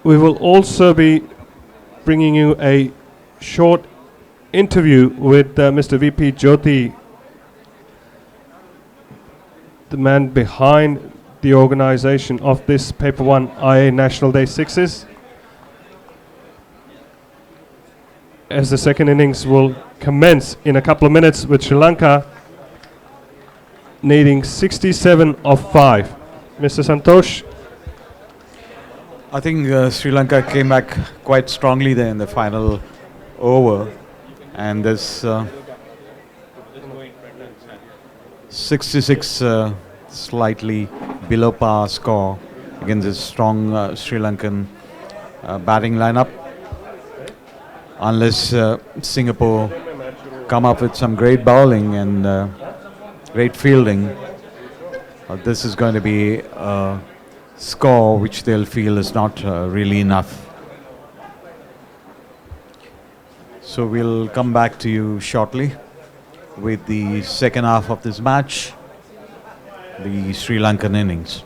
We will also be bringing you a short interview with Mr. VP Jyoti, the man behind the organization of this PaperOne IA National Day 6's. As the second innings will commence in a couple of minutes with Sri Lanka needing 67 of 5. Mr. Santosh? I think Sri Lanka came back quite strongly there in the final over, and this 66 slightly below par score against this strong Sri Lankan batting lineup. Unless Singapore come up with some great bowling and great fielding, this is going to be a score which they'll feel is not really enough. So we'll come back to you shortly with the second half of this match, the Sri Lankan innings.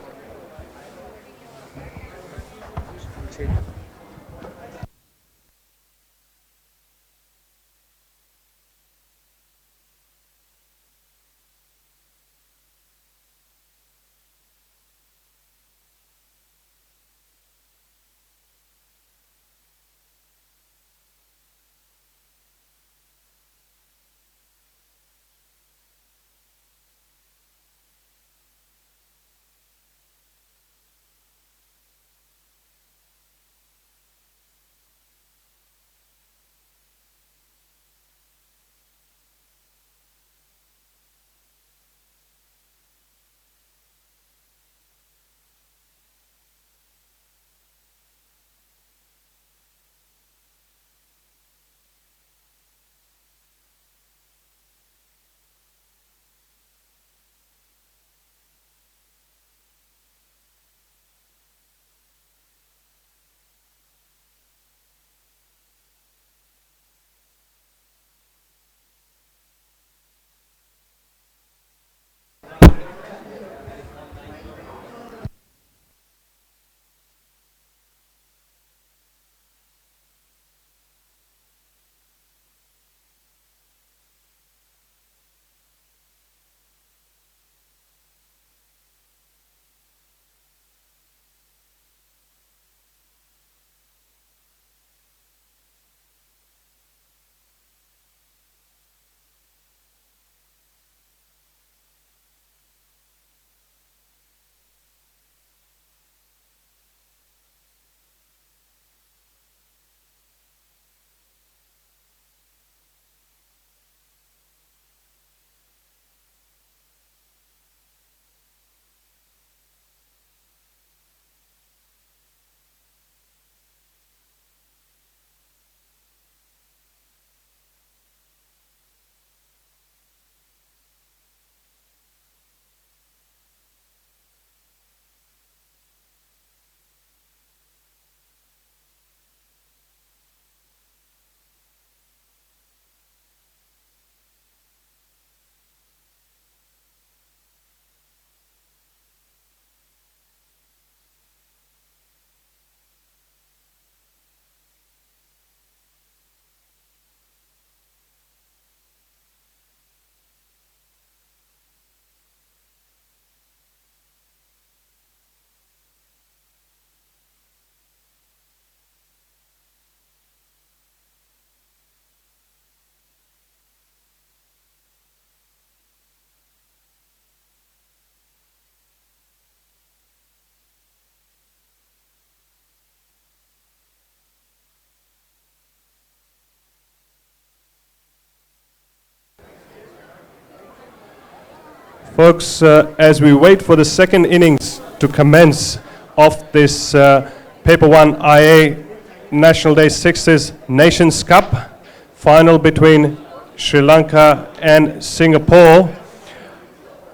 Folks, as we wait for the second innings to commence of this PaperOne IA National Day 6's Nations Cup final between Sri Lanka and Singapore,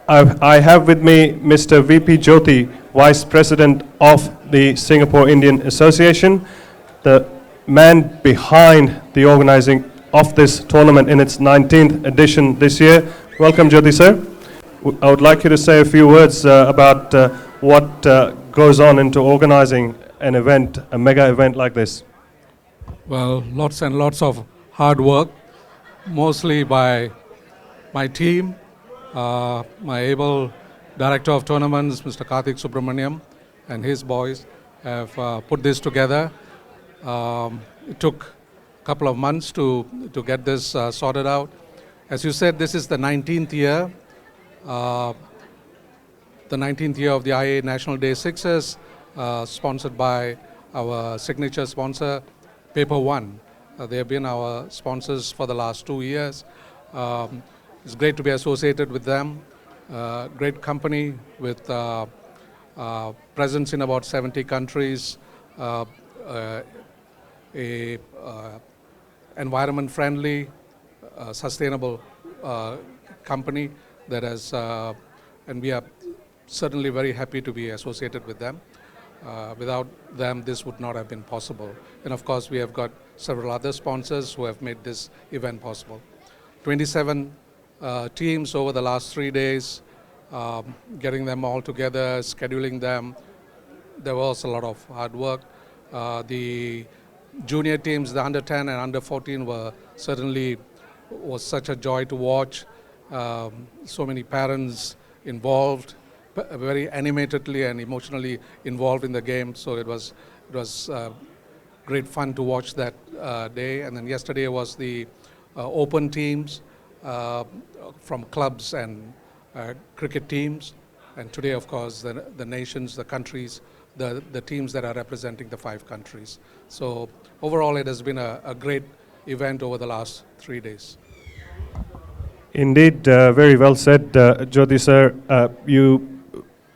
I have with me Mr. VP Jyoti, Vice President of the Singapore Indian Association, the man behind the organizing of this tournament in its 19th edition this year. Welcome, Jyoti, sir. I would like you to say a few words about what goes on into organizing an event, a mega event like this. Well, lots and lots of hard work, mostly by my team, my able director of tournaments, Mr. Karthik Subramaniam, and his boys have put this together. It took a couple of months to get this sorted out. As you said, this is the 19th year. The 19th year of the IA National Day 6's, sponsored by our signature sponsor, PaperOne. They have been our sponsors for the last 2 years. It's great to be associated with them. Great company with presence in about 70 countries, environment-friendly, sustainable company that has, and we are certainly very happy to be associated with them. Without them, this would not have been possible. And of course, we have got several other sponsors who have made this event possible. 27 teams over the last 3 days, getting them all together, scheduling them. There was a lot of hard work. The junior teams, the under 10 and under 14 was such a joy to watch. So many parents involved, very animatedly and emotionally involved in the game. So it was great fun to watch that day. And then yesterday was the open teams from clubs and cricket teams. And today, of course, the nations, the countries, the teams that are representing the 5 countries. So overall, it has been a great event over the last 3 days. Indeed, very well said, Jyoti sir. You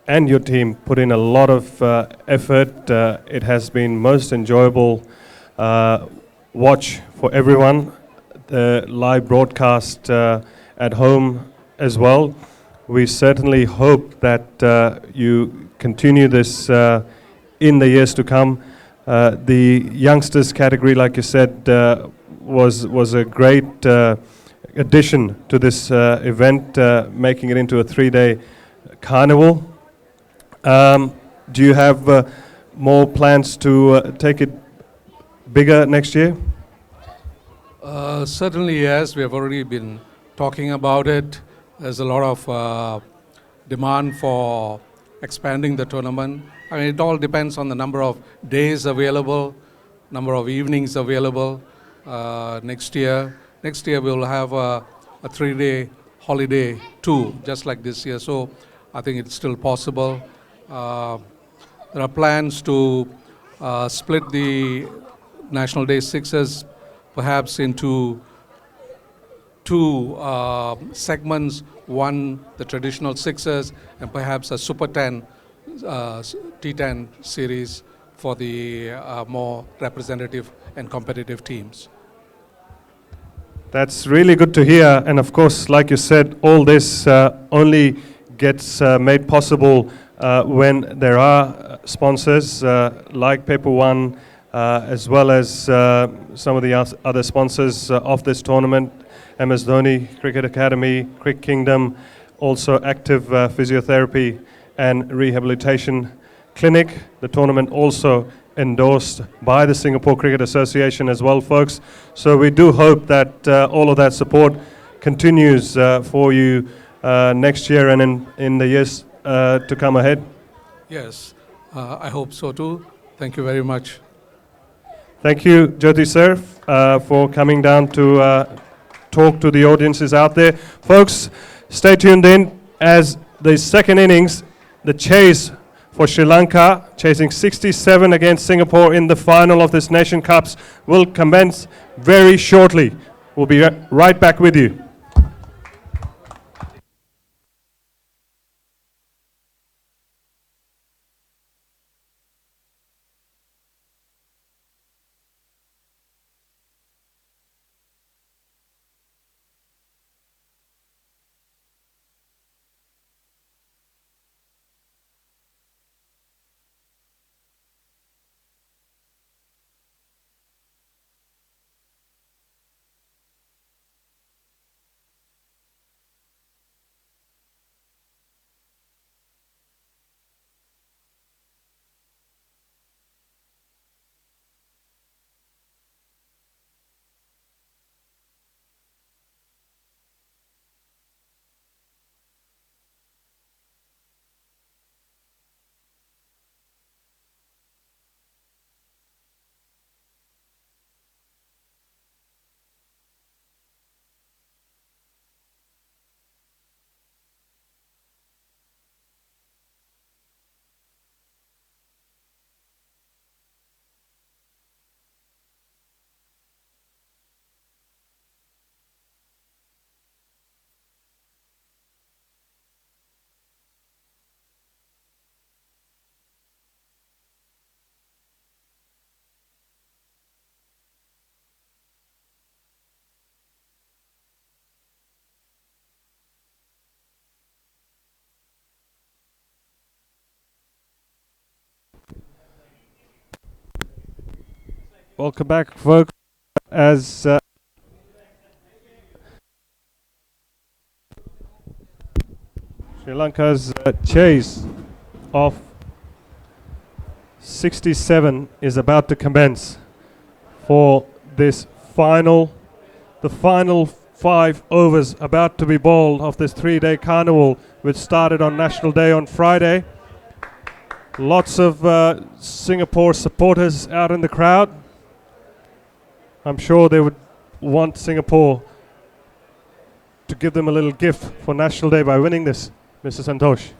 and your team put in a lot of effort. It has been most enjoyable watch for everyone. The live broadcast at home as well. We certainly hope that you continue this in the years to come. The youngsters category, like you said, was a great addition to this event, making it into a 3-day carnival. Do you have more plans to take it bigger next year? Certainly, yes. We have already been talking about it. There's a lot of demand for expanding the tournament. I mean, it all depends on the number of days available, number of evenings available next year. Next year, we'll have a 3-day holiday too, just like this year. So I think it's still possible. There are plans to split the National Day 6's perhaps into 2 segments. One, the traditional 6's, and perhaps a Super 10, T10 series for the more representative and competitive teams. That's really good to hear. And of course, like you said, all this only gets made possible when there are sponsors like PaperOne, as well as some of the other sponsors of this tournament, MS Dhoni, Cricket Academy, Cricket Kingdom, also Active Physiotherapy and Rehabilitation Clinic. The tournament also endorsed by the Singapore Cricket Association as well, folks. So we do hope that all of that support continues for you next year and in the years to come ahead. Yes, I hope so too. Thank you very much. Thank you, Jyoti sir, for coming down to talk to the audiences out there. Folks, stay tuned in as the second innings, the chase for Sri Lanka, chasing 67 against Singapore in the final of this Nation Cups, will commence very shortly. We'll be right back with you. Welcome back, folks. As Sri Lanka's chase of 67 is about to commence for this the final 5 overs about to be bowled of this 3-day carnival, which started on National Day on Friday. Lots of Singapore supporters out in the crowd. I'm sure they would want Singapore to give them a little gift for National Day by winning this, Mr. Santosh.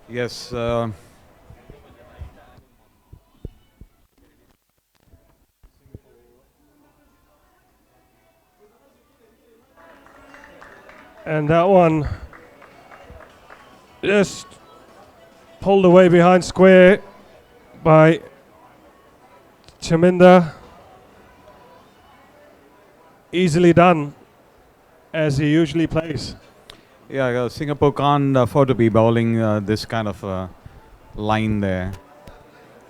Yes. And that one just pulled away behind square by Chaminda. Easily done, as he usually plays. Yeah, Singapore can't afford to be bowling this kind of line there.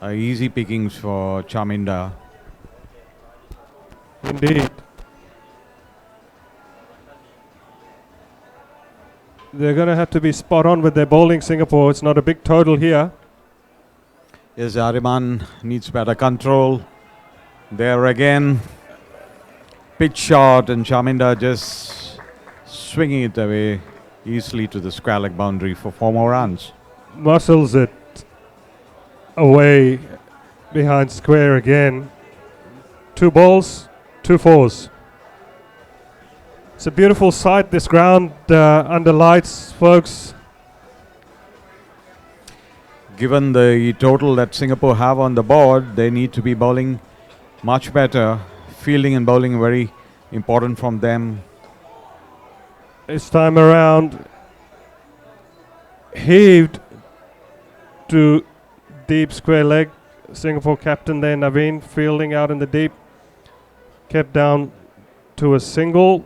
Easy pickings for Chaminda. Indeed. They're going to have to be spot on with their bowling, Singapore. It's not a big total here. Yes, Ariman needs better control. There again. Pitch shot, and Chaminda just swinging it away easily to the square leg boundary for 4 more runs. Muscles it away behind square again. 2 balls, 2 fours. It's a beautiful sight, this ground under lights, folks. Given the total that Singapore have on the board, they need to be bowling much better. Fielding and bowling very important from them. This time around, heaved to deep square leg. Singapore captain there, Naveen, fielding out in the deep. Kept down to a single.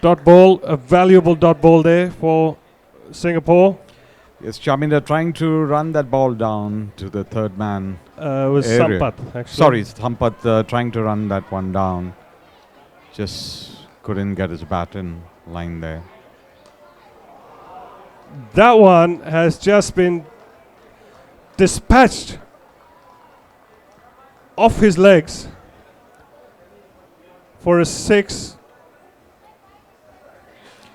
Dot ball, a valuable dot ball there for Singapore. Yes, Chaminda trying to run that ball down to the third man. Was area. Sampath, actually. Sorry, Sampath trying to run that one down. Just couldn't get his bat in line there. That one has just been dispatched off his legs for a 6.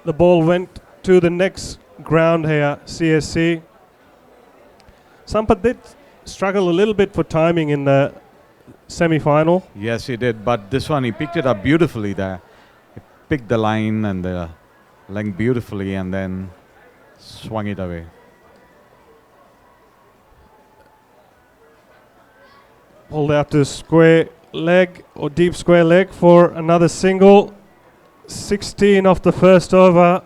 The ball went to the next ground here, CSC. Sampath did struggle a little bit for timing in the semi-final. Yes, he did, but this one he picked it up beautifully there. He picked the line and the length beautifully and then swung it away. Pulled out to square leg or deep square leg for another single. 16 off the first over.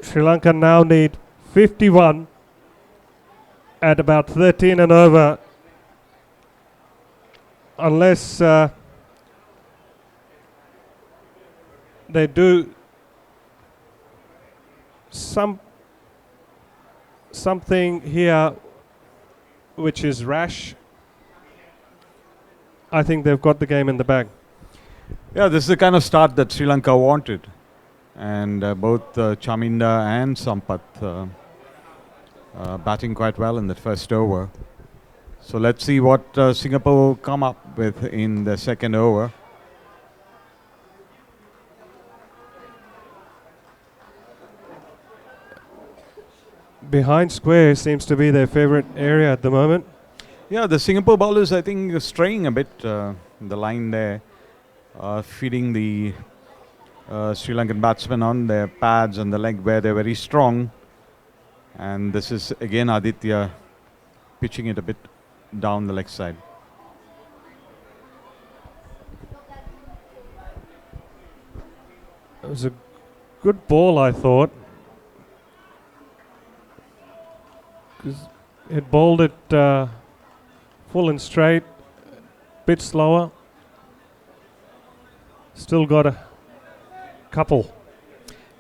Sri Lanka now need 51 at about 13 and over, unless they do something here which is rash. I think they've got the game in the bag. Yeah, this is the kind of start that Sri Lanka wanted. And both Chaminda and Sampath batting quite well in that first over. So let's see what Singapore will come up with in the second over. Behind square seems to be their favorite area at the moment. Yeah, the Singapore bowlers, I think, are straying a bit the line there, feeding the Sri Lankan batsmen on their pads and the leg where they're very strong. And this is again Aditya pitching it a bit down the leg side. It was a good ball, I thought. 'Cause it bowled it full and straight, bit slower. Still got a couple.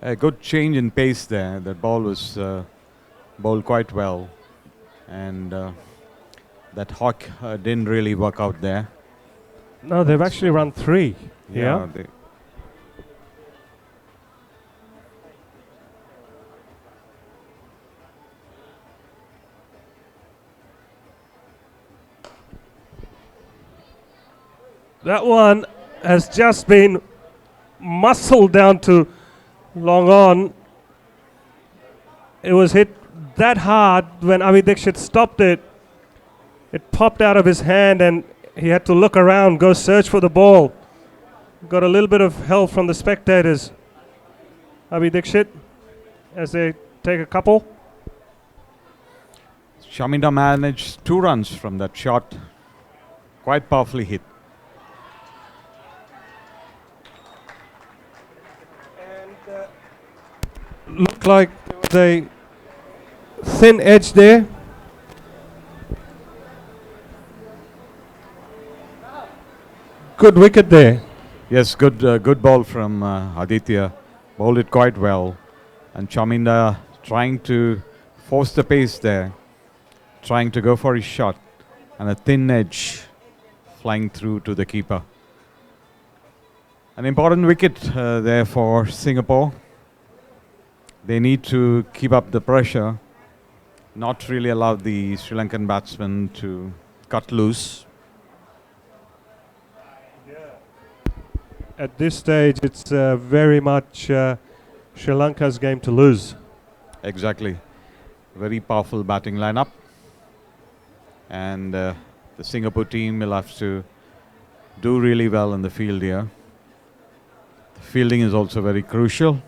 A good change in pace there. The ball was bowled quite well, and that hawk didn't really work out there. No, they've actually run 3. Yeah, That one has just been muscled down to long on. It was hit that hard when Avi Dixit stopped it. It popped out of his hand and he had to look around, go search for the ball. Got a little bit of help from the spectators. Avi Dixit, as they take a couple. Shaminda managed 2 runs from that shot. Quite powerfully hit. Looked like there was a thin edge there. Good wicket there. Yes, good ball from Aditya. Bowled it quite well. And Chaminda trying to force the pace there. Trying to go for his shot. And a thin edge flying through to the keeper. An important wicket there for Singapore. They need to keep up the pressure. Not really allow the Sri Lankan batsmen to cut loose. At this stage, it's very much Sri Lanka's game to lose. Exactly. Very powerful batting lineup. And the Singapore team will have to do really well in the field here. The fielding is also very crucial.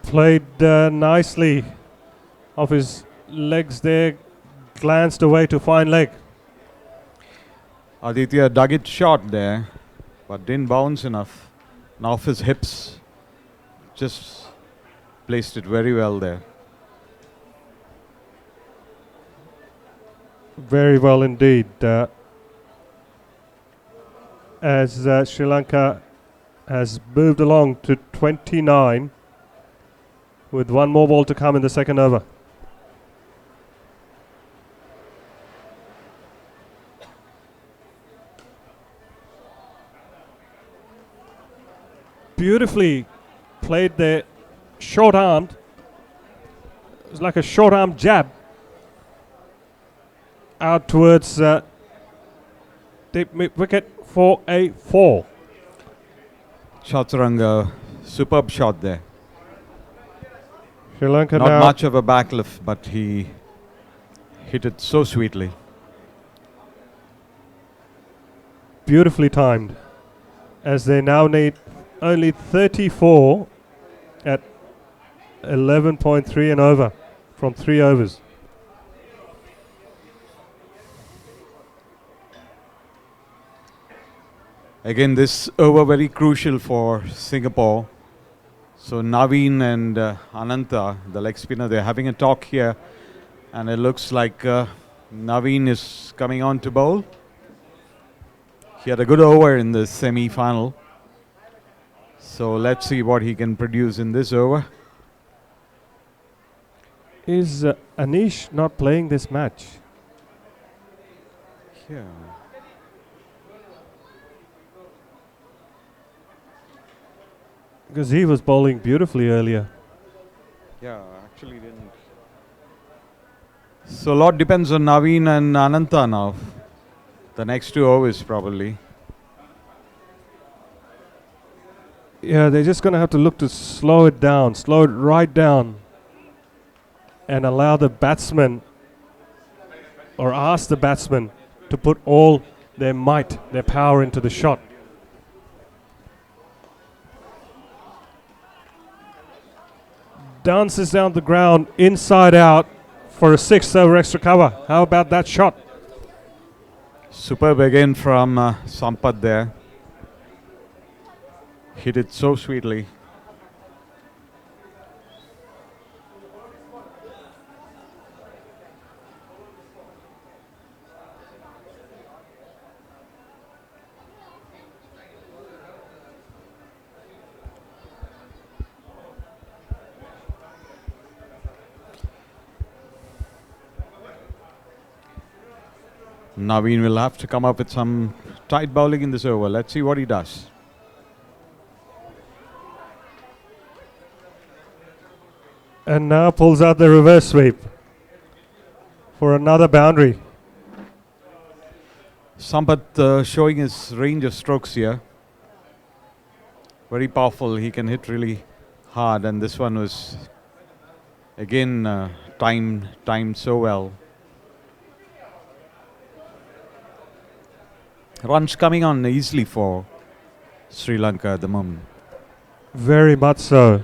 Played nicely off his legs there, glanced away to fine leg. Aditya dug it short there, but didn't bounce enough. And off his hips, just placed it very well there. Very well indeed. As Sri Lanka has moved along to 29 with 1 more ball to come in the second over. Beautifully played there, short armed. It was like a short arm jab out towards deep mid wicket for a 4. Chaturanga, superb shot there. Sri Lanka Not now much of a backlift, but he hit it so sweetly. beautifully timed, as they now need only 34 at 11.3 and over from 3 overs. Again, this over very crucial for Singapore. So Naveen and Ananta, the leg spinner, they're having a talk here, and it looks like Naveen is coming on to bowl. He had a good over in the semi-final. So let's see what he can produce in this over. Is Anish not playing this match? Yeah. Because he was bowling beautifully earlier. Yeah, actually didn't. So a lot depends on Naveen and Ananta now. The next 2 overs probably. Yeah, they're just going to have to look to slow it down, slow it right down, and allow the batsman, or ask the batsman, to put all their might, their power into the shot. Dances down the ground, inside out, for a 6th over extra cover. How about that shot? Superb again from Sampath there. Hit it so sweetly. Naveen will have to come up with some tight bowling in this over. Let's see what he does. And now pulls out the reverse sweep for another boundary. Sampath showing his range of strokes here. Very powerful. He can hit really hard, and this one was again timed so well. Runs coming on easily for Sri Lanka at the moment. Very much so.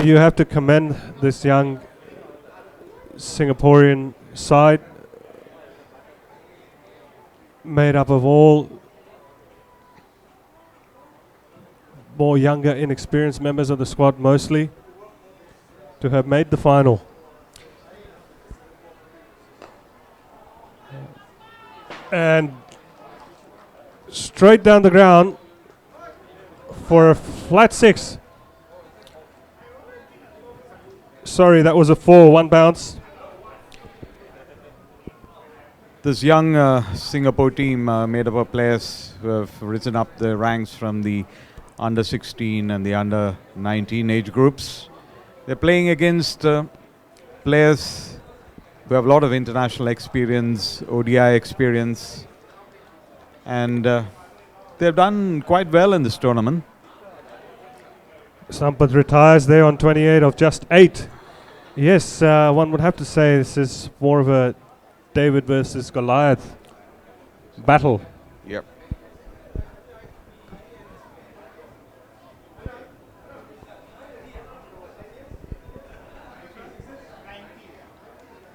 You have to commend this young Singaporean side, made up of all more younger, inexperienced members of the squad mostly, to have made the final. And straight down the ground for a flat 6. Sorry, that was a 4, 1 bounce. This young Singapore team made up of players who have risen up the ranks from the under 16 and the under 19 age groups. They're playing against players who have a lot of international experience, ODI experience, and they've done quite well in this tournament. Sampath retires there on 28 of just 8. Yes, one would have to say this is more of a David versus Goliath battle. Yep.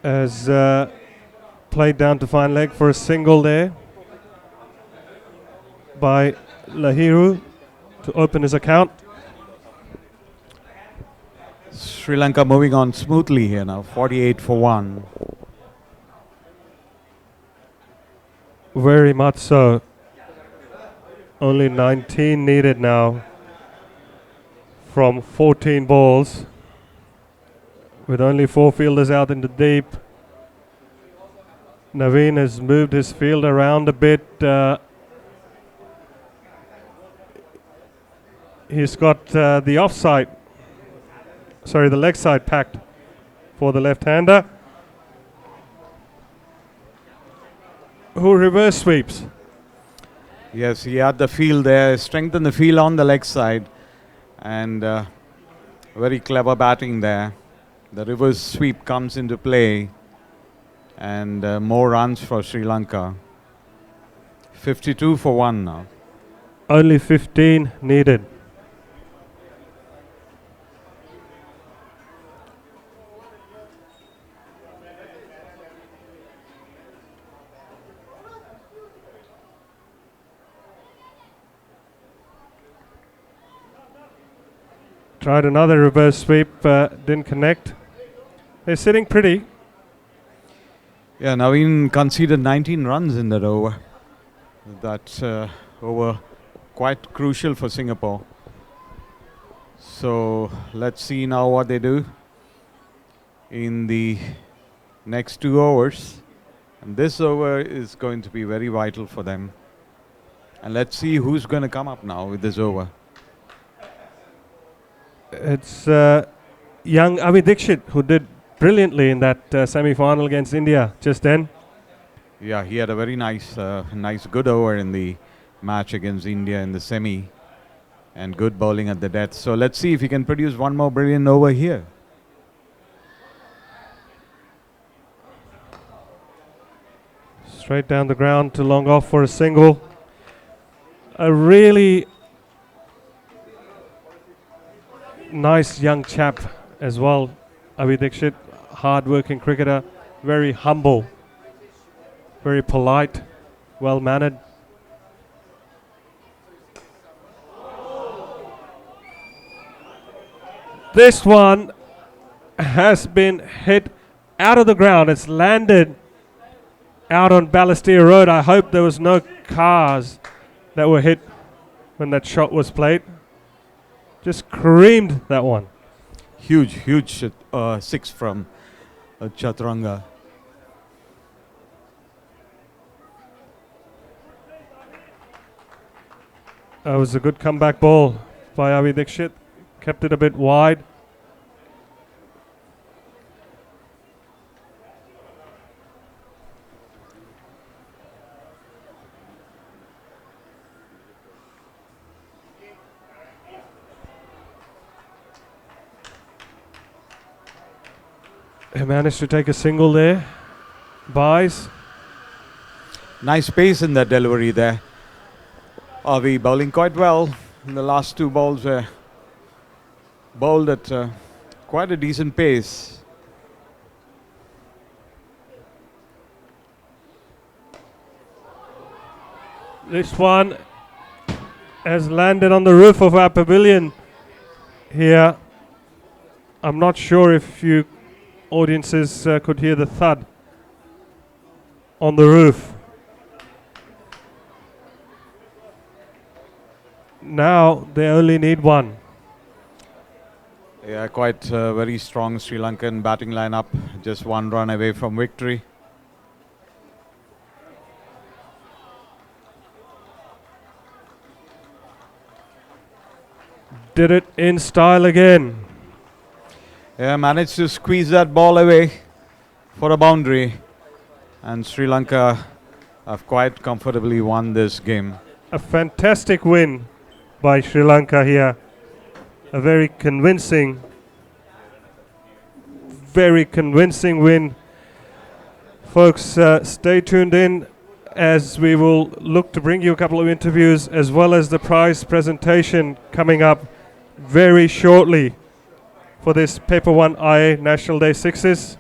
As played down to fine leg for a single there by Lahiru to open his account. Sri Lanka moving on smoothly here now, 48 for 1. Very much so. Only 19 needed now from 14 balls, with only 4 fielders out in the deep. Naveen has moved his field around a bit. He's got the offside, sorry, the leg side packed for the left-hander, who reverse sweeps. Yes, he had the field there, strengthened the field on the leg side, and very clever batting there. The reverse sweep comes into play, and more runs for Sri Lanka. 52 for 1 now. Only 15 needed. Tried another reverse sweep, didn't connect. They're sitting pretty. Yeah, Naveen conceded 19 runs in that over. That's over quite crucial for Singapore. So let's see now what they do in the next 2 overs. And this over is going to be very vital for them. And let's see who's going to come up now with this over. It's young Avi Dixit who did brilliantly in that semi-final against India just then. Yeah, he had a very nice good over in the match against India in the semi, and good bowling at the death. So let's see if he can produce one more brilliant over here. Straight down the ground to long off for a single. A really nice young chap as well, Avi Dixit, hard-working cricketer, very humble, very polite, well-mannered. This one has been hit out of the ground. It's landed out on Balestier Road. I hope there was no cars that were hit when that shot was played. Just creamed that one. Huge 6 from chaturanga. That was a good comeback ball by Avi Dixit. Kept it a bit wide. He managed to take a single there. Buys. Nice pace in that delivery there. Avi bowling quite well. The last two balls were bowled at quite a decent pace. This one has landed on the roof of our pavilion here. I'm not sure if you audiences could hear the thud on the roof. Now they only need one. Yeah, quite very strong Sri Lankan batting lineup. Just one run away from victory. Did it in style again. Yeah, managed to squeeze that ball away for a boundary. And Sri Lanka have quite comfortably won this game. A fantastic win by Sri Lanka here. A very convincing win. Folks, stay tuned in as we will look to bring you a couple of interviews as well as the prize presentation coming up very shortly for this PaperOne IA National Day 6's.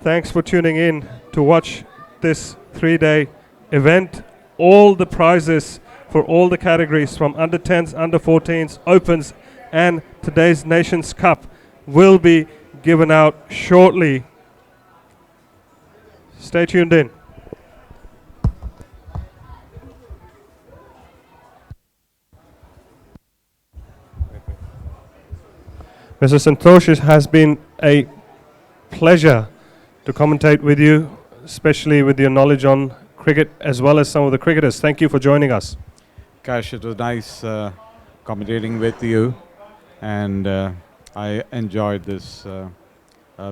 Thanks for tuning in to watch this 3-day event. All the prizes for all the categories from under 10s, under 14s, opens and today's Nations Cup will be given out shortly. Stay tuned in. Mr. Santosh, it has been a pleasure to commentate with you, especially with your knowledge on cricket as well as some of the cricketers. Thank you for joining us. Cash, it was nice commentating with you, and I enjoyed this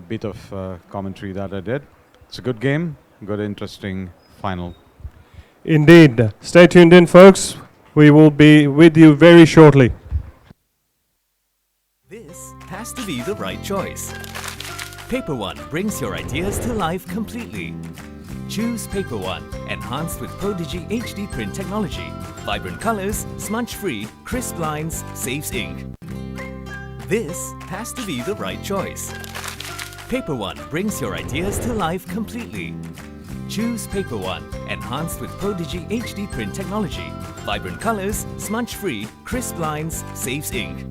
bit of commentary that I did. It's a good game, good interesting final. Indeed. Stay tuned in, folks. We will be with you very shortly. This has to be the right choice. PaperOne brings your ideas to life completely. Choose PaperOne, enhanced with Prodigy HD print technology. Vibrant colors, smudge-free, crisp lines, saves ink. This has to be the right choice. PaperOne brings your ideas to life completely. Choose PaperOne, enhanced with Prodigy HD print technology. Vibrant colors, smudge-free, crisp lines, saves ink.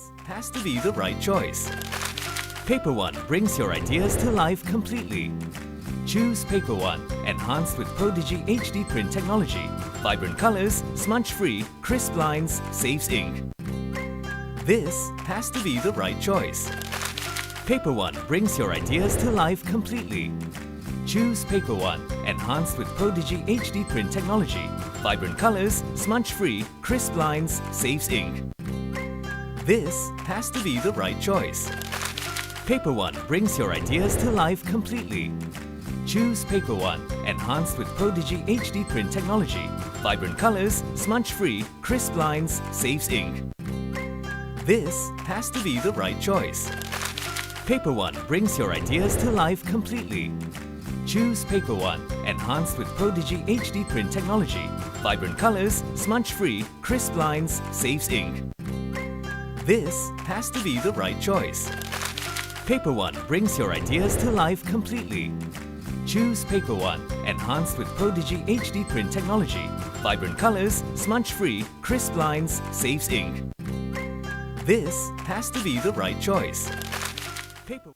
This has to be the right choice. PaperOne brings your ideas to life completely. Choose PaperOne, enhanced with Prodigy HD print technology. Vibrant colors, smudge-free, crisp lines, saves ink. This has to be the right choice. PaperOne brings your ideas to life completely. Choose PaperOne, enhanced with Prodigy HD print technology. Vibrant colors, smudge-free, crisp lines, saves ink. This has to be the right choice. PaperOne brings your ideas to life completely. Choose PaperOne, enhanced with Prodigy HD print technology. Vibrant colors, smudge-free, crisp lines, saves ink. This has to be the right choice. PaperOne brings your ideas to life completely. Choose PaperOne, enhanced with Prodigy HD print technology. Vibrant colors, smudge-free, crisp lines, saves ink. This has to be the right choice. PaperOne brings your ideas to life completely. Choose PaperOne, enhanced with Prodigy HD print technology. Vibrant colors, smudge-free, crisp lines, saves ink. This has to be the right choice. Paper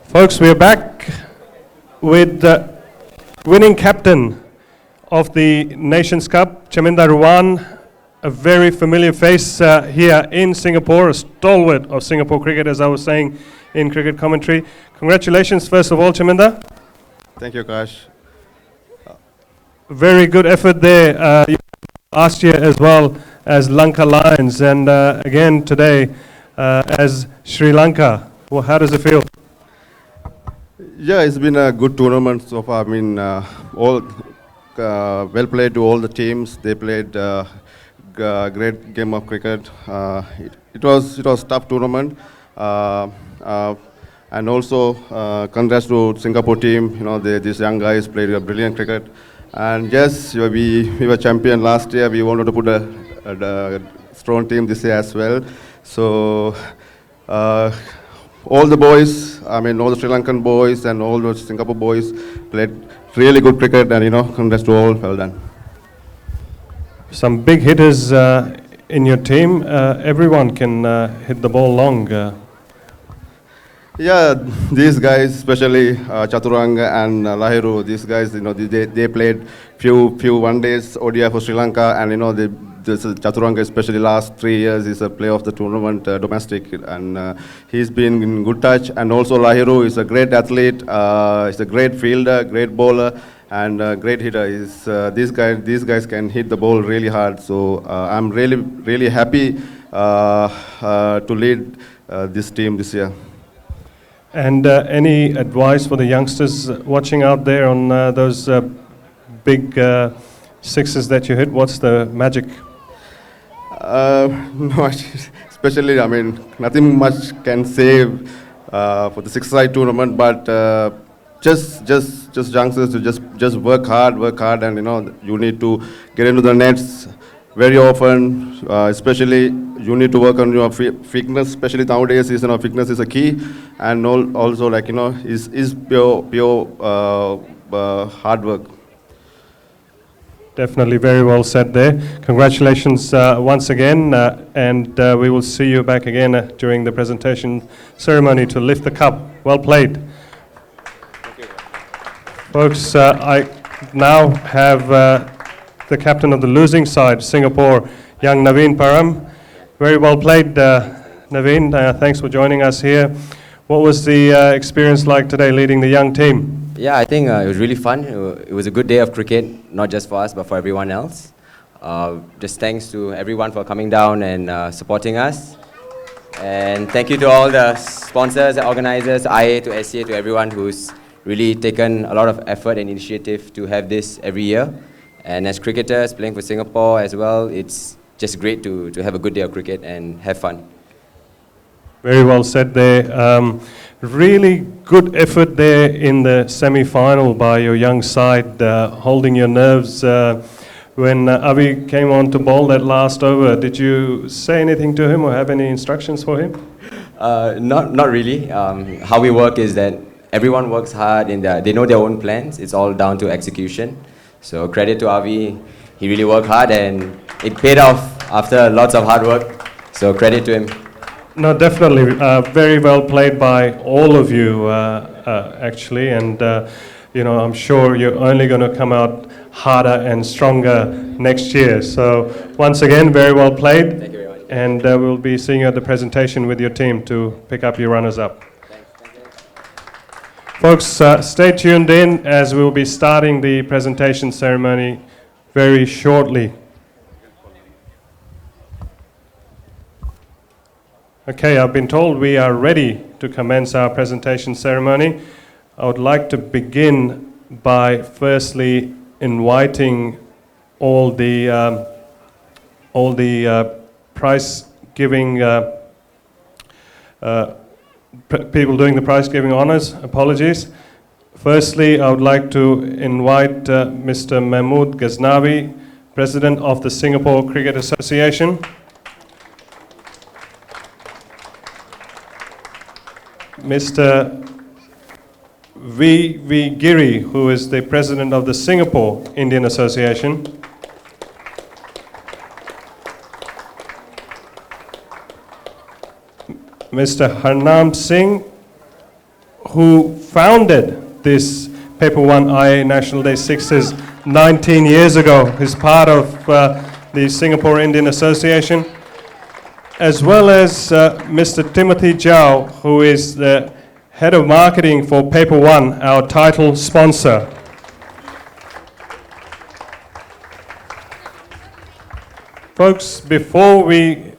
Folks, we are back with the winning captain of the Nations Cup, Chaminda Ruwan, a very familiar face here in Singapore, a stalwart of Singapore cricket, as I was saying in cricket commentary. Congratulations, first of all, Chaminda. Thank you, Kash. Very good effort there last year as well as Lanka Lions, and again today as Sri Lanka. Well, how does it feel? Yeah, it's been a good tournament so far. I mean, all well played to all the teams. They played great game of cricket. It was tough tournament, and also congrats to Singapore team. You know, these young guys played a brilliant cricket. And yes, we were champion last year. We wanted to put a strong team this year as well. So. All the boys, I mean, all the Sri Lankan boys and all the Singapore boys played really good cricket, and congrats to all. Well done. Some big hitters in your team. Everyone can hit the ball long. Yeah, these guys, especially Chaturanga and Lahiru, these guys, they played few one days ODI for Sri Lanka, and this Chaturanga, especially last 3 years, is a player of the tournament, domestic, and he's been in good touch. And also Lahiru is a great athlete, he's a great fielder, great bowler, and great hitter. These guys can hit the ball really hard. So I'm really happy to lead this team this year. And any advice for the youngsters watching out there on those big sixes that you hit? What's the magic? No, especially, I mean, nothing much can save for the six-side tournament, but just youngsters to just work hard, and you need to get into the nets very often. Especially, you need to work on your fitness. Especially nowadays, fitness is a key, and also is pure hard work. Definitely, very well said there. Congratulations once again, and we will see you back again during the presentation ceremony to lift the cup. Well played. Folks, I now have the captain of the losing side, Singapore, young Naveen Param. Very well played, Naveen. Thanks for joining us here. What was the experience like today leading the young team? Yeah, I think it was really fun. It was a good day of cricket, not just for us, but for everyone else. Just thanks to everyone for coming down and supporting us. And thank you to all the sponsors, organizers, IA to SCA, to everyone who's really taken a lot of effort and initiative to have this every year. And as cricketers playing for Singapore as well, it's just great to have a good day of cricket and have fun. Very well said there. Really good effort there in the semi-final by your young side, holding your nerves. When Avi came on to bowl that last over, did you say anything to him or have any instructions for him? Not really. How we work is that everyone works hard, they know their own plans. It's all down to execution. So credit to Avi. He really worked hard and it paid off after lots of hard work. So credit to him. No, definitely. Very well played by all of you, actually. And, I'm sure you're only going to come out harder and stronger next year. So, once again, very well played. Thank you very much. And we'll be seeing you at the presentation with your team to pick up your runners-up. Folks, stay tuned in as we'll be starting the presentation ceremony very shortly. Okay, I've been told we are ready to commence our presentation ceremony. I would like to begin by firstly inviting all the prize-giving people doing the prize-giving honors. Apologies. Firstly, I would like to invite Mr. Mahmood Ghaznavi, President of the Singapore Cricket Association. Mr. V. Giri, who is the President of the Singapore Indian Association. Mr. Harnam Singh, who founded this PaperOne IA National Day 6's 19 years ago, is part of the Singapore Indian Association, as well as Mr. Timothy Zhao, who is the Head of Marketing for PaperOne, our title sponsor. Folks, before we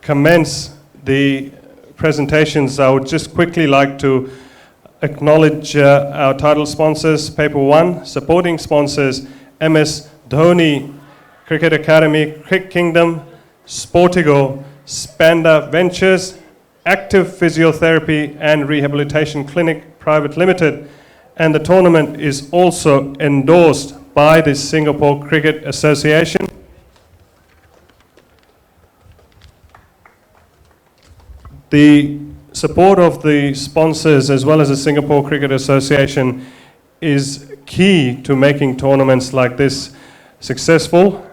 commence the presentations, I would just quickly like to acknowledge our title sponsors, PaperOne, supporting sponsors, MS Dhoni, Cricket Academy, Cricket Kingdom, Sportigo, Spanda Ventures, Active Physiotherapy and Rehabilitation Clinic Private Limited, and the tournament is also endorsed by the Singapore Cricket Association. The support of the sponsors as well as the Singapore Cricket Association is key to making tournaments like this successful.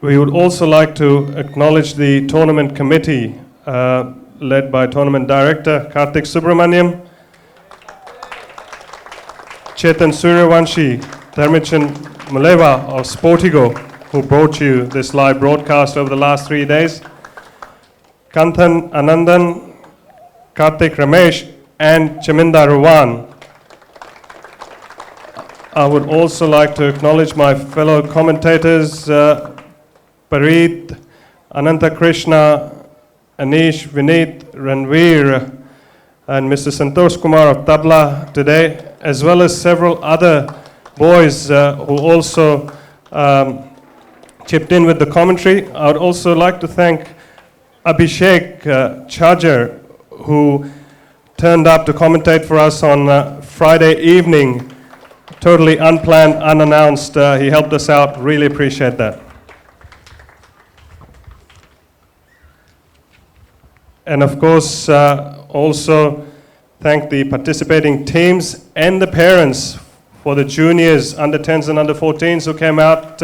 We would also like to acknowledge the tournament committee led by Tournament Director Karthik Subramaniam, Chetan Suryavanshi, Dharmichan Maleva of Sportigo, who brought you this live broadcast over the last 3 days, Kanthan Anandan, Karthik Ramesh, and Chaminda Ruwan. I would also like to acknowledge my fellow commentators, Parit, Ananta Krishna, Anish, Vineet, Ranveer, and Mr. Santosh Kumar of Tabla today, as well as several other boys who also chipped in with the commentary. I would also like to thank Abhishek Chajar, who turned up to commentate for us on Friday evening, totally unplanned, unannounced. He helped us out, really appreciate that. And of course, also thank the participating teams and the parents for the juniors, under 10s and under 14s who came out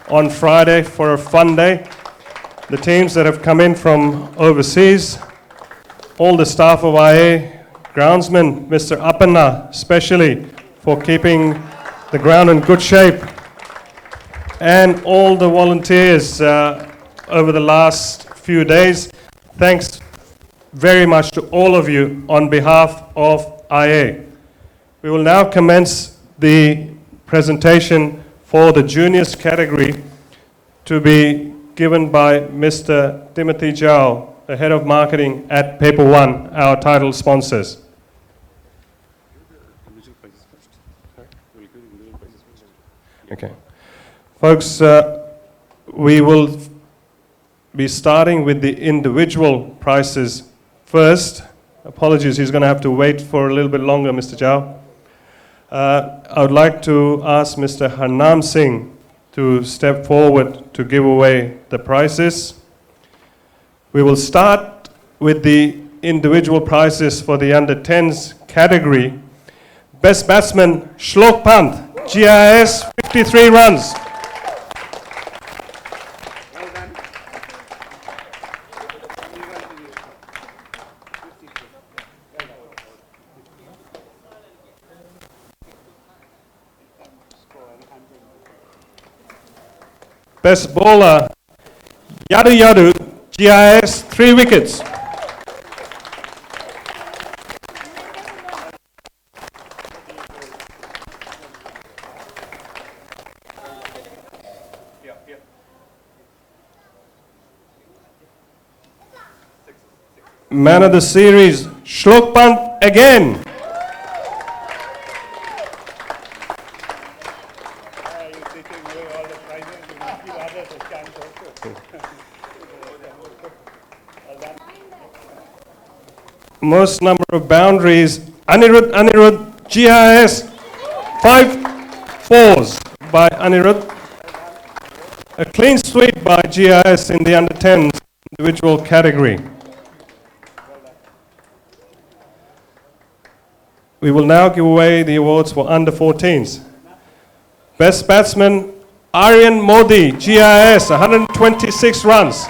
on Friday for a fun day. The teams that have come in from overseas, all the staff of IA, groundsman, Mr. Appanna, especially for keeping the ground in good shape, and all the volunteers over the last few days. Thanks very much to all of you on behalf of IA. We will now commence the presentation for the juniors category to be given by Mr. Timothy Zhao, the head of marketing at PaperOne, our title sponsors. Okay. Folks, we will be starting with the individual prices first. Apologies, he's going to have to wait for a little bit longer, Mr. Zhao. I would like to ask Mr. Harnam Singh to step forward to give away the prizes. We will start with the individual prizes for the under 10s category. Best batsman, Shlok Pant, GIS, 53 runs. Best bowler, Yadu Yadu, GIS, 3 wickets. Man of the series, Shlok Pant again. Most number of boundaries, Anirudh, GIS, 5 fours by Anirudh. A clean sweep by GIS in the under 10s individual category. We will now give away the awards for under 14s. Best batsman, Aryan Modi, GIS, 126 runs.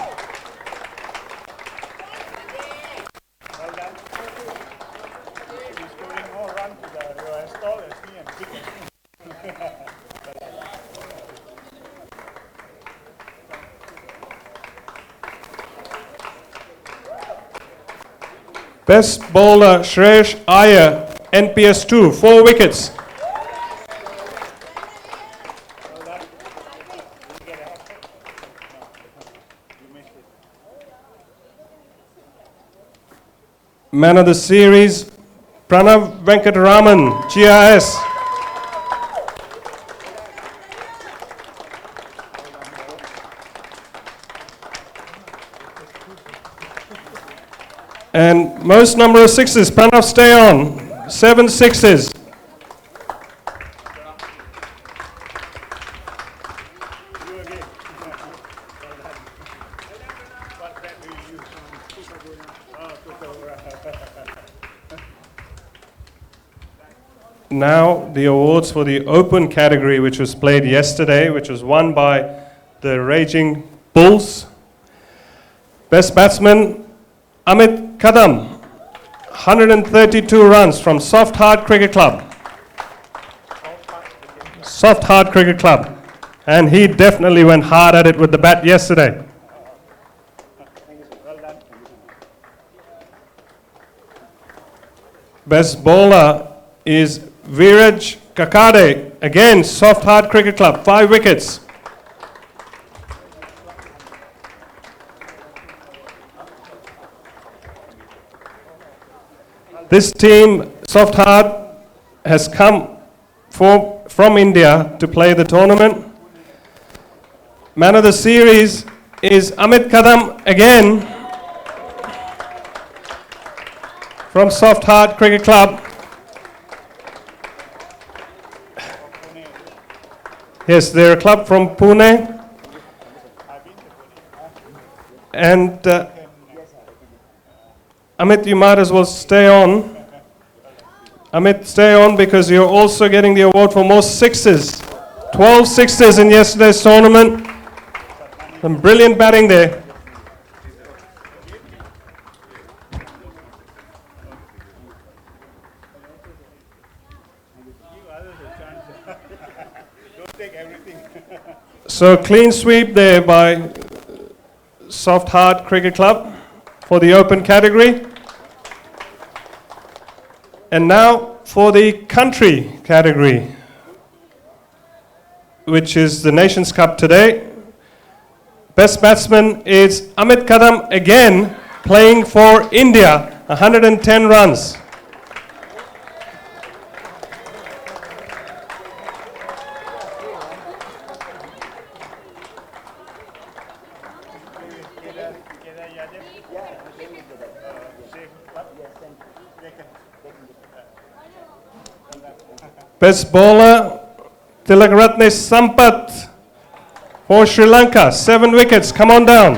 Best bowler, Shreyash Iyer, NPS 2, 4 wickets. Man of the series, Pranav Venkataraman, GIS. And most number of 6's, Pranav, stay on. 7 6's. Now the awards for the open category, which was played yesterday, which was won by the Raging Bulls. Best batsman, Amit Kadam, 132 runs from Soft Hard Cricket Club. Soft Hard Cricket Club. And he definitely went hard at it with the bat yesterday. Best bowler is Viraj Kakade. Again, Soft Hard Cricket Club, 5 wickets. This team, Soft Hard, has come from India to play the tournament. Man of the series is Amit Kadam again from Soft Hard Cricket Club. Yes, they're a club from Pune. And Amit, you might as well stay on. Amit, stay on because you're also getting the award for most sixes. 12 sixes in yesterday's tournament. Some brilliant batting there. So clean sweep there by Soft Hard Cricket Club for the open category. And now for the country category, which is the Nations Cup today. Best batsman is Amit Kadam again, playing for India, 110 runs. Best bowler, Tilakratne Sampath for Sri Lanka, 7 wickets, come on down.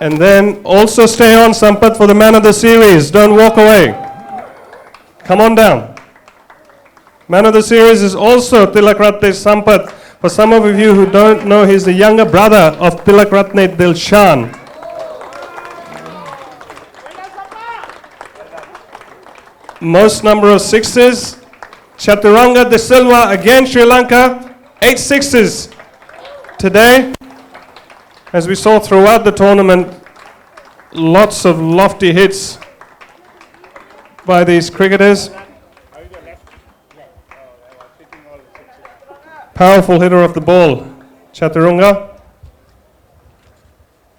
And then also stay on, Sampath, for the man of the series. Don't walk away. Come on down. Man of the series is also Tilakratne Sampath. For some of you who don't know, he's the younger brother of Tilakratne Dilshan. Most number of sixes, Chaturanga De Silva, again Sri Lanka, 8 sixes today. As we saw throughout the tournament, lots of lofty hits by these cricketers. Powerful hitter of the ball, Chaturanga.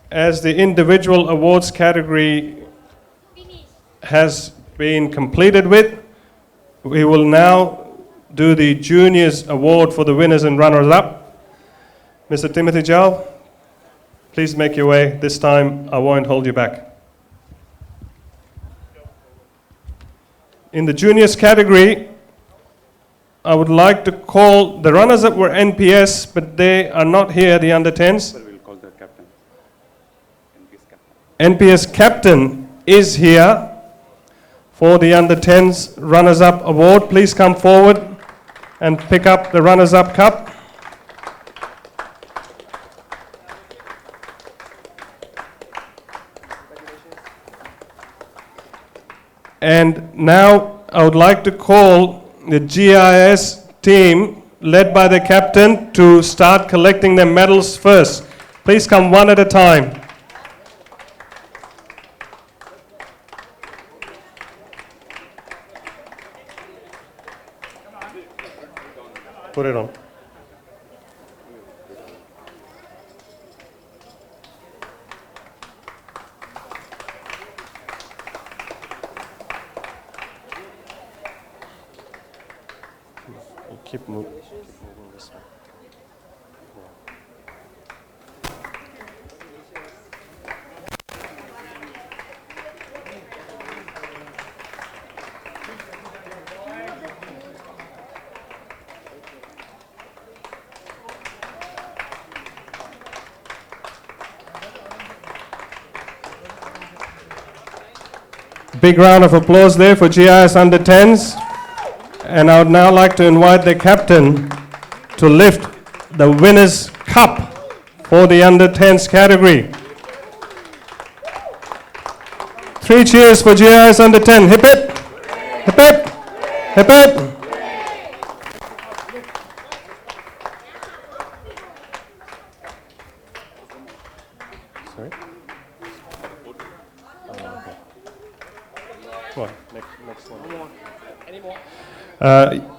As the individual awards category has been completed with, we will now do the Juniors Award for the winners and runners-up. Mr. Timothy Jal, please make your way. This time I won't hold you back. In the Juniors category, I would like to call, the runners-up were NPS, but they are not here, the under-10s. We'll call the captain. NPS captain is here for the under-10s runners-up award. Please come forward and pick up the runners-up cup. And now I would like to call the GIS team, led by the captain, to start collecting their medals first. Please come one at a time. Put it on. Keep moving this way. big round of applause there for GIS under 10s. And I would now like to invite the captain to lift the winners' cup for the under 10s category. 3 cheers for GIS under 10. Hip hip, hip hip, hip hip. Sorry? Next one.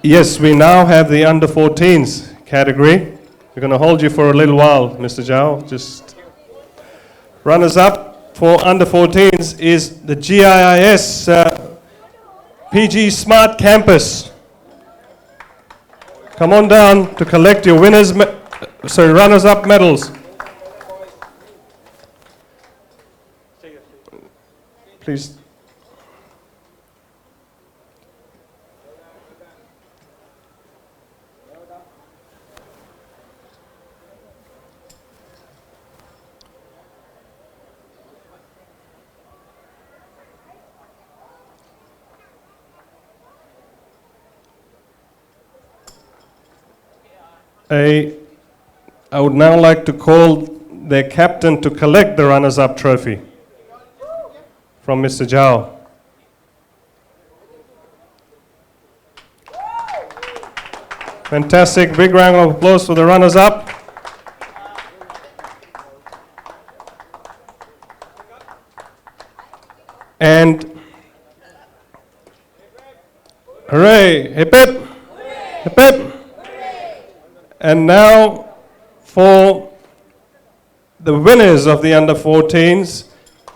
Yes, we now have the under 14s category. We're going to hold you for a little while, Mr. Zhao. Just runners up for under 14s is the GIS PG Smart Campus. Come on down to collect your runners up medals. Please. I would now like to call their captain to collect the runners-up trophy from Mr. Zhao. Fantastic, big round of applause for the runners-up. And hooray, hip hip, hip hip. And now for the winners of the under 14s,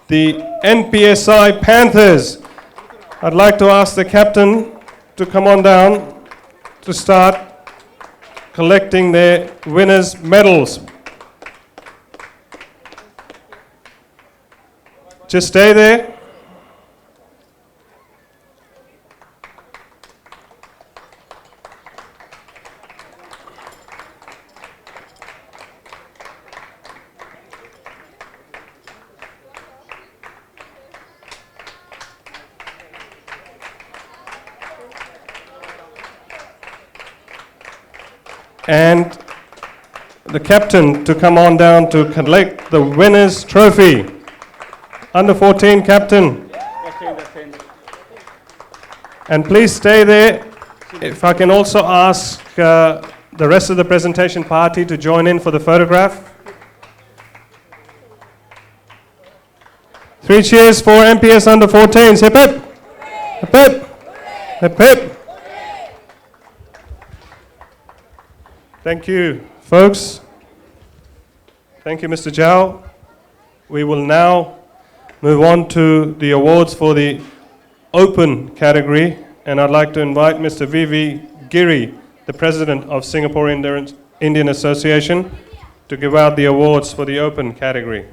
the NPSI Panthers. I'd like to ask the captain to come on down to start collecting their winners' medals. Just stay there. And the captain to come on down to collect the winner's trophy. Under 14 captain. And please stay there. If I can also ask the rest of the presentation party to join in for the photograph. 3 cheers for MPS under 14s. Hip hip. Hip hip. Hip hip. Thank you, folks. Thank you, Mr. Zhao. We will now move on to the awards for the open category, and I'd like to invite Mr. V.V. Giri, the president of Singapore Indian Association, to give out the awards for the open category.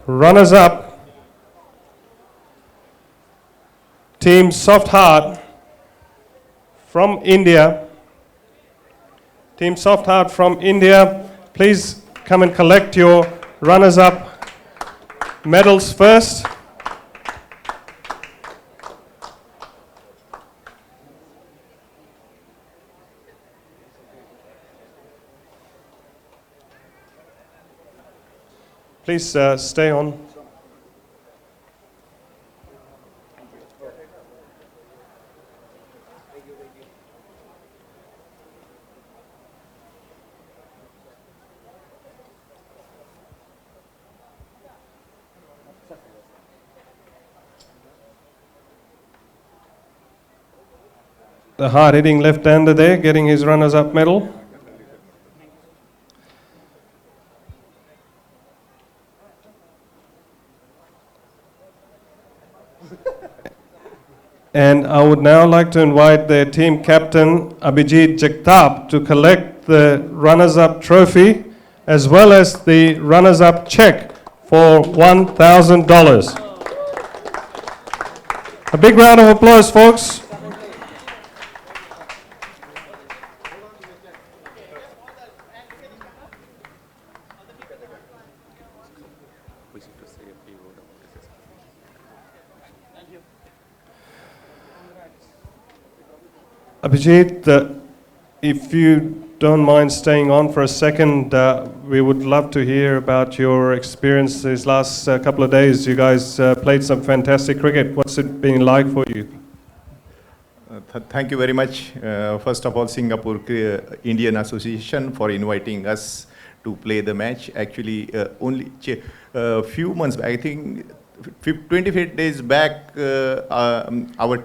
Runners up. Team Soft Heart from India. Team Soft Heart from India, please come and collect your runners-up medals first. Please stay on. The hard-hitting left-hander there, getting his runners-up medal. And I would now like to invite their team captain, Abhijit Jagtap, to collect the runners-up trophy, as well as the runners-up check for $1,000. A big round of applause, folks. Abhijit, if you don't mind staying on for a second, we would love to hear about your experience these last couple of days. You guys played some fantastic cricket. What's it been like for you? Thank you very much. First of all, Singapore Indian Association for inviting us to play the match. Actually, only a few months, I think 28 days back, our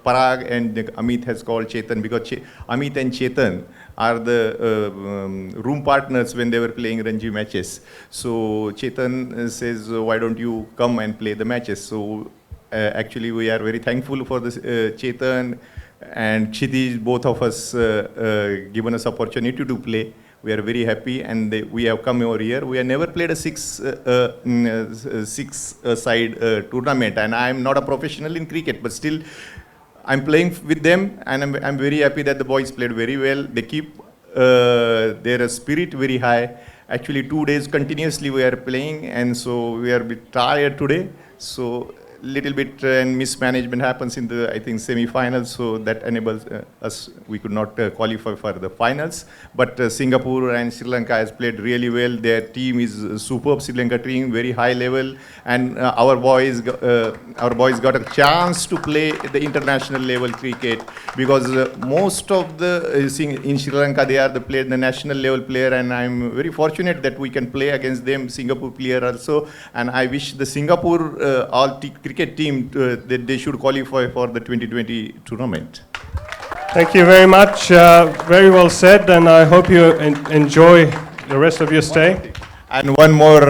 Parag and Amit has called Chetan, because Amit and Chetan are the room partners when they were playing Ranji matches. So Chetan says, why don't you come and play the matches? So actually we are very thankful for this, Chetan and Kshitij, both of us given us opportunity to play. We are very happy, and we have come over here. We have never played a six-side tournament, and I am not a professional in cricket, but still I'm playing with them, and I'm very happy that the boys played very well. They keep their spirit very high. Actually, 2 days continuously we are playing, and so we are a bit tired today. So little bit and mismanagement happens in the, I think, semi-finals, so that enables us, we could not qualify for the finals. But Singapore and Sri Lanka has played really well. Their team is a superb Sri Lanka team, very high level, and our boys got a chance to play the international level cricket, because most of the in Sri Lanka they are the national level player, and I'm very fortunate that we can play against them, Singapore player also, and I wish the Singapore cricket team that they should qualify for the 2020 tournament. Thank you very much. Very well said, and I hope you enjoy the rest of your stay. And one more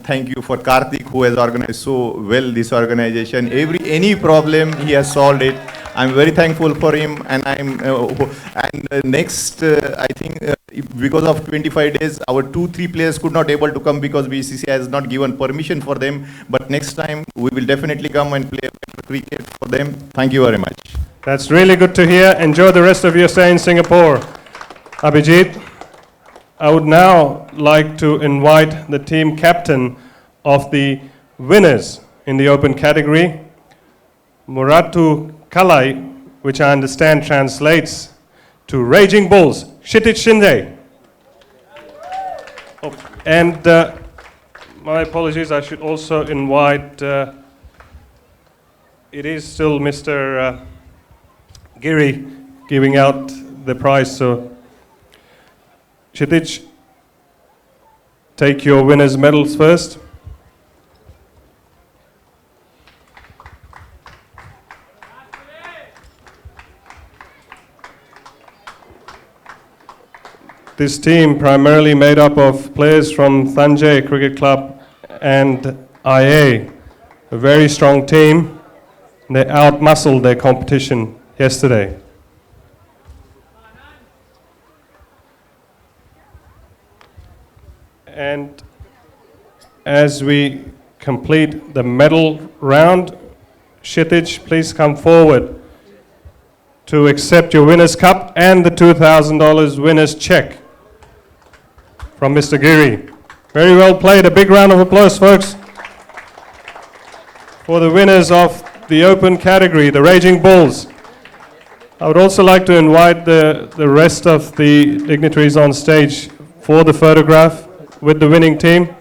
thank you for Karthik, who has organized so well this organization. Any problem he has solved it. I'm very thankful for him, and next I think because of 25 days, our 2-3 players could not able to come because BCCI has not given permission for them. But next time we will definitely come and play cricket for them. Thank you very much. That's really good to hear. Enjoy the rest of your stay in Singapore. Abhijit, I would now like to invite the team captain of the winners in the open category, Muratu Kalai, which I understand translates to Raging Bulls, Kshitij Shinde. Oh, and my apologies, I should also invite, it is still Mr. Giri giving out the prize, so Kshitij, take your winners' medals first. This team primarily made up of players from Thanjai Cricket Club and IA, a very strong team. They outmuscled their competition yesterday. And as we complete the medal round, Kshitij, please come forward to accept your winner's cup and the $2,000 winner's check from Mr. Giri. Very well played. A big round of applause, folks, for the winners of the open category, the Raging Bulls. I would also like to invite the rest of the dignitaries on stage for the photograph with the winning team.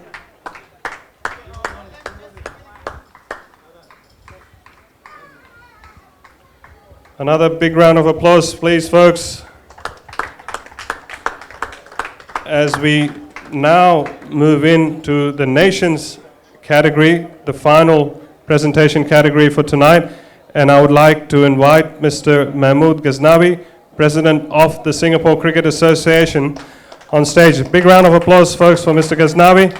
Another big round of applause, please, folks. As we now move into the nations category, the final presentation category for tonight, and I would like to invite Mr. Mahmood Ghaznavi, President of the Singapore Cricket Association, on stage. A big round of applause, folks, for Mr. Ghaznavi.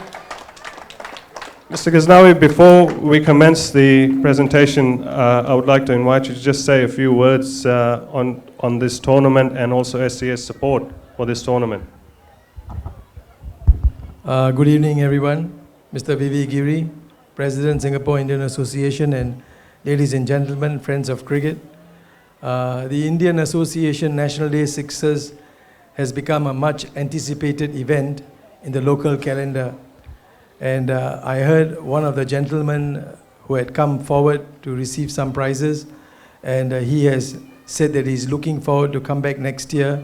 Mr. Ghaznavi, before we commence the presentation, I would like to invite you to just say a few words on this tournament and also SCS support for this tournament. Good evening, everyone. Mr. V.V. Giri, President, Singapore Indian Association, and ladies and gentlemen, friends of cricket. The Indian Association National Day 6's has become a much anticipated event in the local calendar. And I heard one of the gentlemen who had come forward to receive some prizes, and he has said that he's looking forward to come back next year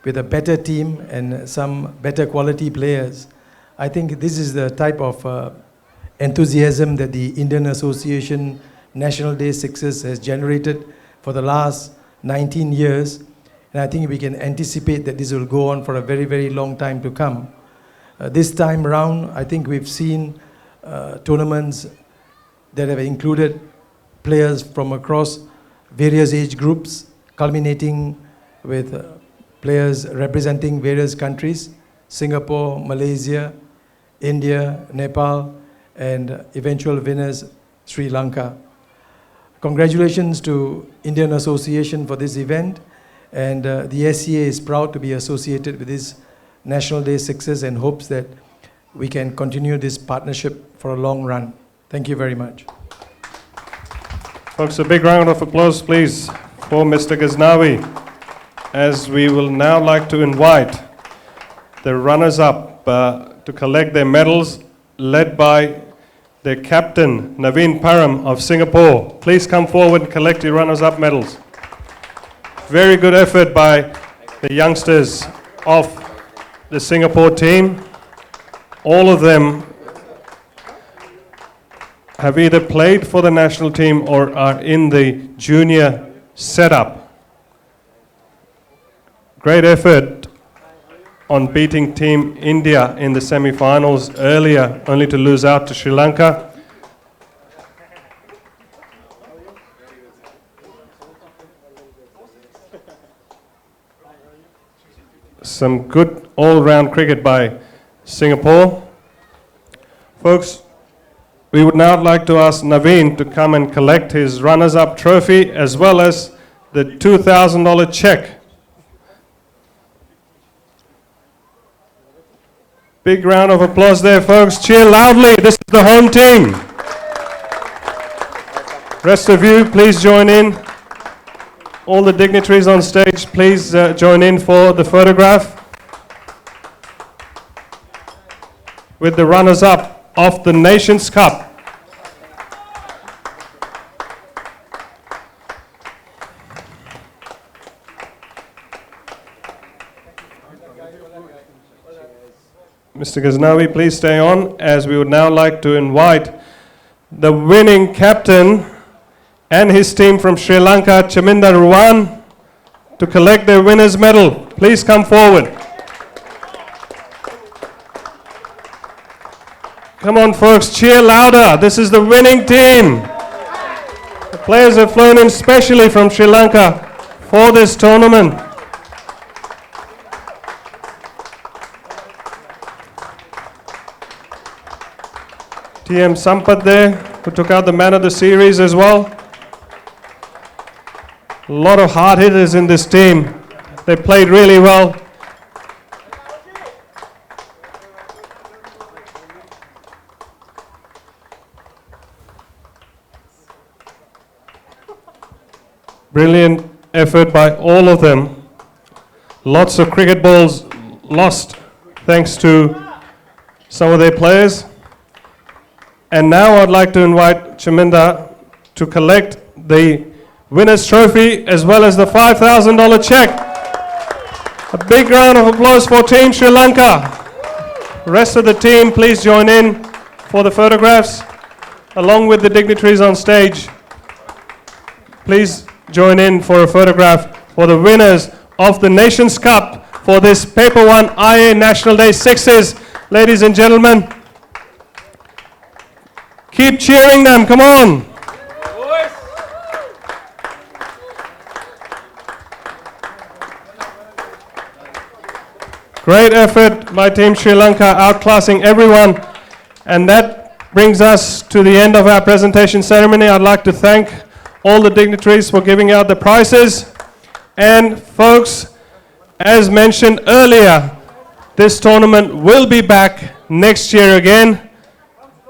with a better team and some better quality players. I think this is the type of enthusiasm that the Indian Association National Day 6's has generated for the last 19 years. And I think we can anticipate that this will go on for a very, very long time to come. This time round, I think we've seen tournaments that have included players from across various age groups, culminating with players representing various countries: Singapore, Malaysia, India, Nepal, and eventual winners, Sri Lanka. Congratulations to Indian Association for this event, and the SCA is proud to be associated with this National Day 6's and hopes that we can continue this partnership for a long run. Thank you very much. Folks, a big round of applause, please, for Mr. Ghaznavi, as we will now like to invite the runners-up to collect their medals, led by their captain, Naveen Param of Singapore. Please come forward and collect your runners-up medals. Very good effort by the youngsters of the Singapore team. All of them have either played for the national team or are in the junior setup. Great effort on beating Team India in the semi-finals earlier, only to lose out to Sri Lanka. Some good all-round cricket by Singapore. Folks, we would now like to ask Naveen to come and collect his runners-up trophy as well as the $2,000 check. Big round of applause there, folks. Cheer loudly. This is the home team. Rest of you, please join in. All the dignitaries on stage, please join in for the photograph with the runners-up of the Nations Cup. Mr. Ghaznavi, please stay on, as we would now like to invite the winning captain and his team from Sri Lanka, Chaminda Ruwan, to collect their winner's medal. Please come forward. Come on, folks, cheer louder. This is the winning team. The players have flown in specially from Sri Lanka for this tournament. TM Sampath there, who took out the man of the series as well. A lot of hard hitters in this team. They played really well. Brilliant effort by all of them. Lots of cricket balls lost thanks to some of their players. And now I'd like to invite Chaminda to collect the winner's trophy as well as the $5,000 check. A big round of applause for Team Sri Lanka. Rest of the team, please join in for the photographs along with the dignitaries on stage. Please join in for a photograph for the winners of the Nations Cup for this PaperOne IA National Day 6's. Ladies and gentlemen, keep cheering them, come on. Great effort by Team Sri Lanka, outclassing everyone. And that brings us to the end of our presentation ceremony. I'd like to thank all the dignitaries for giving out the prizes. And folks, as mentioned earlier, this tournament will be back next year again.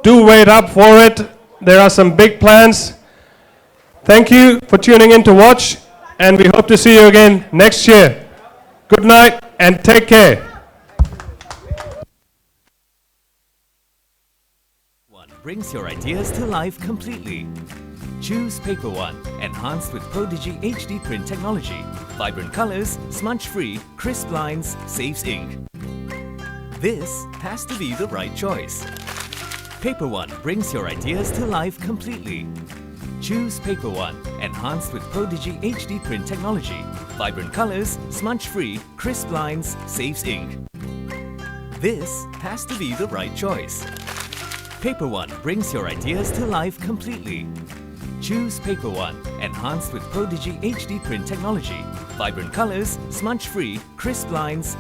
Do wait up for it. There are some big plans. Thank you for tuning in to watch, and we hope to see you again next year. Good night and take care. brings your ideas to life completely. Choose PaperOne, enhanced with Prodigy HD print technology. Vibrant colors, smudge-free, crisp lines, saves ink. This has to be the right choice. PaperOne brings your ideas to life completely. Choose PaperOne, enhanced with Prodigy HD print technology. Vibrant colors, smudge-free, crisp lines, saves ink. This has to be the right choice. PaperOne brings your ideas to life completely. Choose PaperOne, enhanced with Prodigy HD print technology. Vibrant colors, smudge-free, crisp lines,